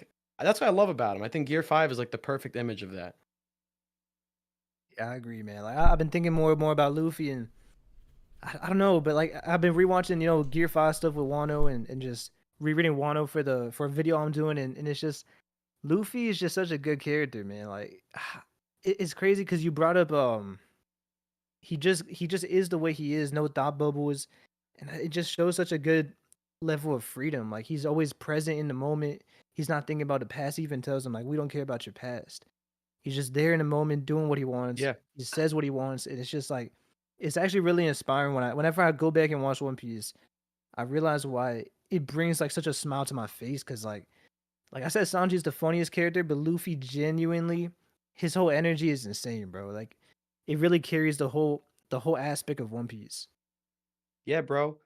I love about him. I think Gear 5 is like the perfect image of that. Yeah, I agree, man. Like I've been thinking more and more about Luffy, and I don't know, but like I've been rewatching, Gear 5 stuff with Wano and just rereading Wano for a video I'm doing, and it's just Luffy is just such a good character, man. Like it's crazy because you brought up he just is the way he is, no thought bubbles, and it just shows such a good level of freedom. Like he's always present in the moment. He's not thinking about the past. He even tells him like, we don't care about your past. He's just there in the moment doing what he wants. Yeah. He says what he wants, and it's just like it's actually really inspiring whenever I go back and watch One Piece. I realize why it brings like such a smile to my face, because like I said, Sanji's the funniest character, but Luffy genuinely, his whole energy is insane, bro. Like it really carries the whole aspect of One Piece. Yeah, bro.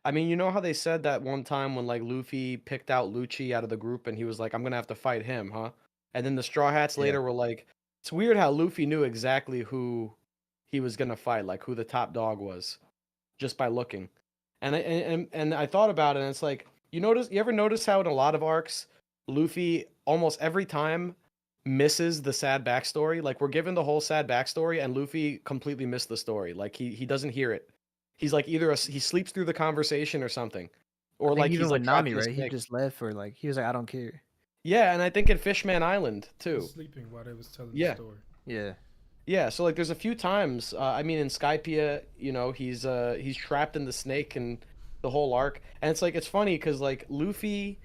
I mean, you know how they said that one time when like Luffy picked out Lucci out of the group and he was like, I'm gonna have to fight him, huh? And then the Straw Hats later were like, it's weird how Luffy knew exactly who he was gonna fight, like who the top dog was, just by looking. And I thought about it, and it's like, you ever notice how in a lot of arcs, Luffy almost every time misses the sad backstory? Like we're given the whole sad backstory, and Luffy completely missed the story. Like he doesn't hear it. He's like either he sleeps through the conversation or something, or like even he's with like Nami, trapped in right? a He snake. just left, or like he was like, I don't care. Yeah, and I think in Fishman Island too. Sleeping while they was telling Yeah. the story. Yeah. Yeah, so like there's a few times. I mean, in Skypiea, he's trapped in the snake and the whole arc, and it's like it's funny because like Luffy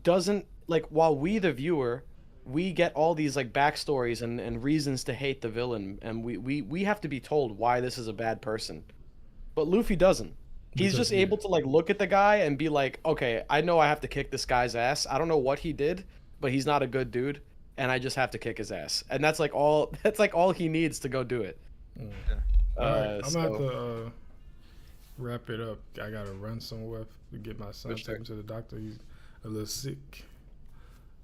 doesn't like, while we the viewer, we get all these like backstories and reasons to hate the villain, and we have to be told why this is a bad person, but Luffy doesn't. He's just able to like look at the guy and be like, okay, I know I have to kick this guy's ass. I don't know what he did, but he's not a good dude, and I just have to kick his ass. And that's like all he needs to go do it. All right, I'm gonna have to wrap it up. I gotta run somewhere to get my son taken to the doctor. He's a little sick.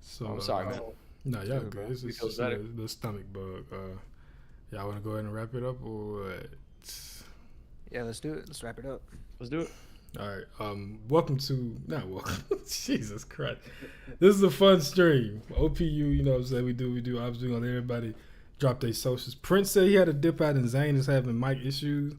So I'm sorry, man. No, y'all good. It's feels just better. the stomach bug. Y'all want to go ahead and wrap it up, or what? Yeah, let's do it. Let's wrap it up. Let's do it. All right. Welcome to not welcome. Jesus Christ. This is a fun stream. OPU, you know what I'm saying? We do. Obviously, gonna let everybody drop their socials. Prince said he had to dip out, and Zane is having mic issues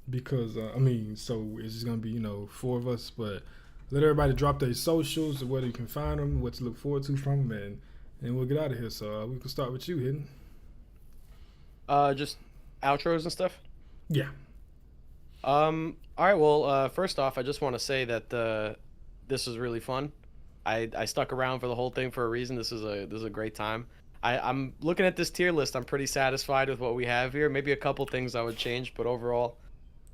because so it's just gonna be 4 of us. But let everybody drop their socials, where you can find them, what to look forward to from them, and we'll get out of here. So we can start with you, Hidden. Just outros and stuff. Yeah. All right. Well, first off, I just want to say that this was really fun. I stuck around for the whole thing for a reason. This is a great time. I'm looking at this tier list. I'm pretty satisfied with what we have here. Maybe a couple things I would change, but overall,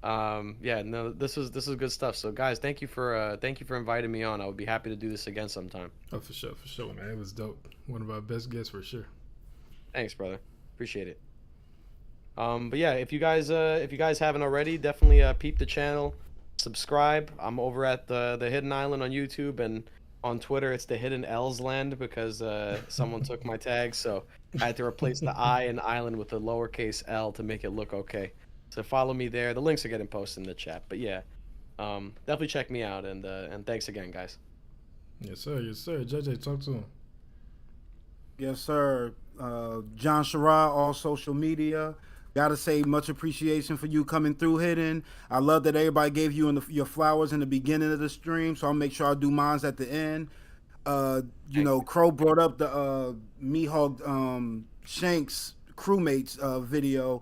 this is good stuff. So guys, thank you for inviting me on. I would be happy to do this again sometime. Oh, for sure, man. It was dope. One of our best guests for sure. Thanks, brother. Appreciate it. But yeah, if you guys haven't already, definitely peep the channel, subscribe. I'm over at the Hidden Island on YouTube, and on Twitter it's the Hidden L's Land because someone took my tag, so I had to replace the I in island with the lowercase L to make it look okay. So follow me there. The links are getting posted in the chat. But yeah, definitely check me out, and thanks again, guys. Yes, sir. JJ, talk to him. Yes, sir. John Shara, all social media. Gotta say, much appreciation for you coming through, Hidden. I love that everybody gave you your flowers in the beginning of the stream, so I'll make sure I do mines at the end. You know, Crow brought up the Mihawk Shanks crewmates video.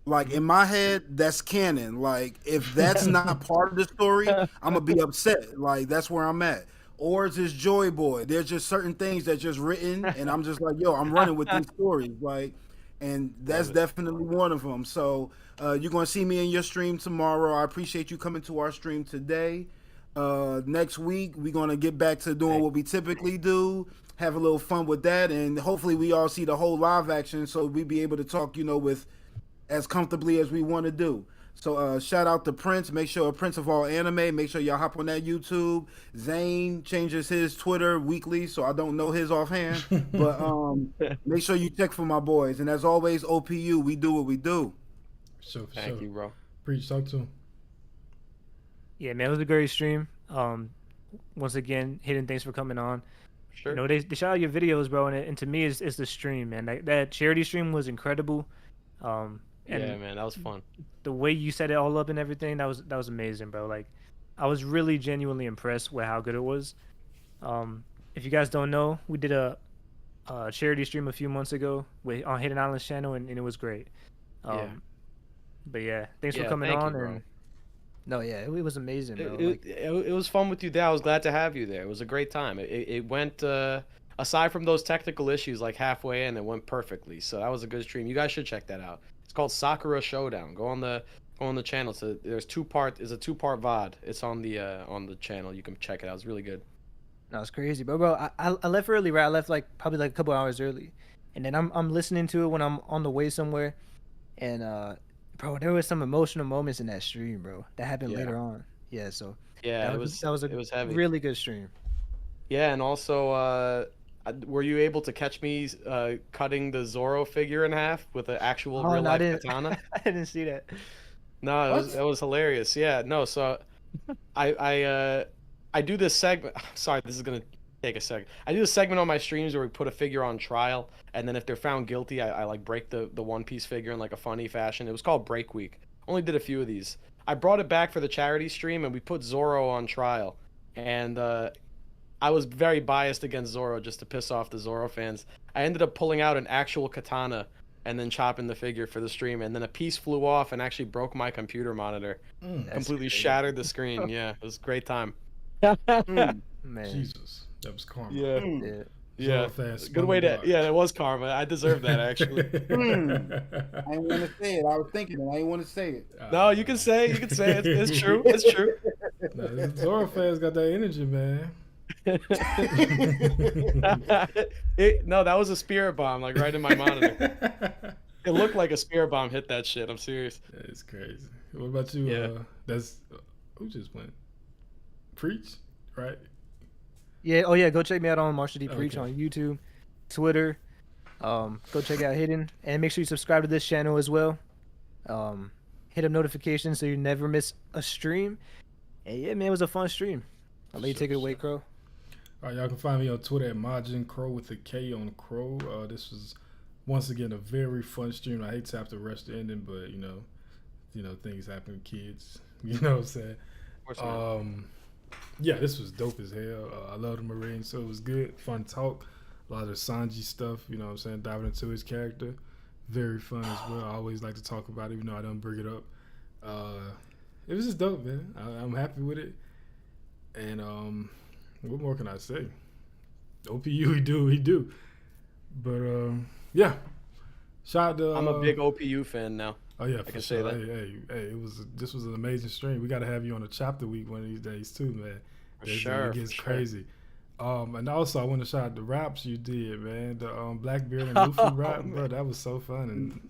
Like in my head, that's canon. Like if that's not part of the story, I'm gonna be upset. Like that's where I'm at. Or is this Joy Boy? There's just certain things that's just written, and I'm just like, yo, I'm running with these stories. Like, and that's definitely one of them. So you're gonna see me in your stream tomorrow. I appreciate you coming to our stream today. Next week we're gonna get back to doing what we typically do, have a little fun with that, and hopefully we all see the whole live action, so we be able to talk, you know, with as comfortably as we want to do. So shout out to Prince. Make sure Prince of all anime. Make sure y'all hop on that YouTube. Zane changes his Twitter weekly, so I don't know his offhand. But make sure you check for my boys. And as always, OPU, we do what we do. Sure, for Thank sure. you, bro. Preach, talk to him. Yeah, man, it was a great stream. Once again, Hidden, thanks for coming on. Sure. You know, they shout out your videos, bro, and to me, it's the stream, man. That charity stream was incredible. And yeah, man, that was fun. the way you set it all up and everything, that was amazing, bro. Like, I was really genuinely impressed with how good it was. If you guys don't know, we did a charity stream a few months ago on Hidden Island's channel, and it was great. Yeah. But yeah, thanks for Yeah, coming thank you, on. bro. And no, yeah, it was amazing, bro. It was fun with you there. I was glad to have you there. It was a great time. It went, aside from those technical issues, like halfway in, it went perfectly. So that was a good stream. You guys should check that out. It's called Sakura Showdown. Go on the channel. So there's it's a two-part VOD. It's on the channel. You can check it out. It's really good. No, it's crazy, bro. I left early, right? I left probably a couple hours early, and then I'm listening to it when I'm on the way somewhere, and bro, there was some emotional moments in that stream, bro. That happened later on. Yeah, so Yeah, that was it was heavy. really good stream. Yeah, and also, were you able to catch me cutting the Zoro figure in half with an actual real life katana? I didn't see that. No, it was hilarious. Yeah, no, so I do this segment. Sorry, this is gonna take a second. I do this segment on my streams where we put a figure on trial, and then if they're found guilty, I like break the One Piece figure in like a funny fashion. It was called Break Week. Only did a few of these. I brought it back for the charity stream, and we put Zoro on trial, and I was very biased against Zoro just to piss off the Zoro fans. I ended up pulling out an actual katana and then chopping the figure for the stream, and then a piece flew off and actually broke my computer monitor. Completely shattered the screen. Yeah, it was a great time. Man. Jesus, that was karma. Yeah. Zoro fans Good way to. Yeah, that was karma. I deserved that actually. I didn't want to say it. I was thinking it. I didn't want to say it. No, you can say it. You can say it. It's true. It's true. No, Zoro fans got that energy, man. No, that was a spirit bomb, like right in my monitor. It looked like a spirit bomb hit that shit. I'm serious. It's crazy. What about you? Yeah. That's who just went. Preach, right? Yeah. Oh yeah. Go check me out on Marshall D Preach Okay. on YouTube, Twitter. Go check out Hidden, and make sure you subscribe to this channel as well. Hit up notifications so you never miss a stream. And yeah, man, it was a fun stream. I'll let you take it away, Crow. All right, y'all can find me on Twitter at Majin Crow with a K on Crow. This was once again a very fun stream. I hate to have to rush the ending, but you know things happen with kids. You know what I'm saying? Of course, man. Yeah, this was dope as hell. I love the Marine, so it was good, fun talk. A lot of Sanji stuff, you know what I'm saying, diving into his character. Very fun as well. I always like to talk about it, even though I don't bring it up. It was just dope, man. I'm happy with it. And what more can I say? OPU, we do. But yeah. Shout out to I'm a big OPU fan now. Oh yeah, I for can sure. say that. Hey, this was an amazing stream. We got to have you on a chapter week one of these days too, man. For sure, It gets for sure. crazy. And also I want to shout out the raps you did, man. The Blackbeard and Luffy rap, bro. That was so fun, and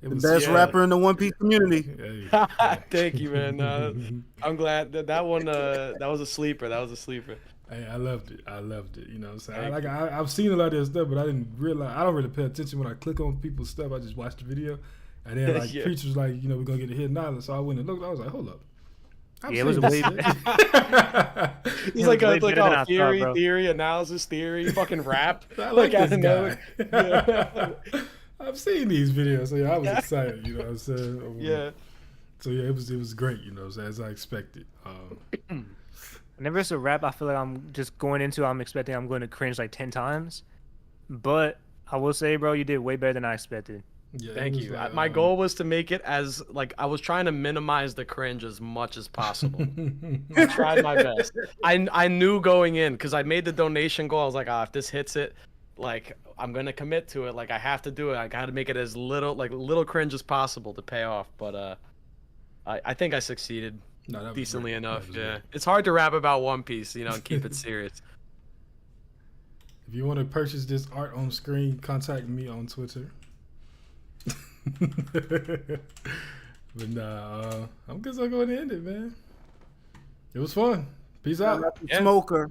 it The was best rapper in the One Piece community. Hey, Thank you, man. I'm glad that one. That was a sleeper. That was a sleeper. Hey, I loved it. You know what I'm saying? Thank I've seen a lot of this stuff, but I didn't realize. I don't really pay attention when I click on people's stuff. I just watch the video, and then like Yeah. Preach was like, we're gonna get a hidden island. So I went and looked. I was like, hold up. I've Yeah, it was seen a this way. shit. He's like way a better than I thought, theory, bro. analysis, theory, fucking rap. I like out this of guy. nowhere. Yeah. I've seen these videos, so yeah, I was excited. You know what I'm saying? Yeah. So yeah, it was great. You know, as I expected. Whenever it's a rap, I feel like I'm just going into. I'm expecting I'm going to cringe like 10 times, but I will say, bro, you did way better than I expected. Yeah, Thank you. My goal was to make it as like I was trying to minimize the cringe as much as possible. I tried my best. I knew going in because I made the donation goal. I was like, if this hits it, like I'm gonna commit to it. Like I have to do it. I got to make it as little cringe as possible to pay off. But I think I succeeded decently enough. Yeah, it's hard to rap about One Piece, you know, and keep it serious. If you want to purchase this art on screen, contact me on Twitter. But nah, I'm just gonna go ahead and end it, man. It was fun. Peace out. Smoker.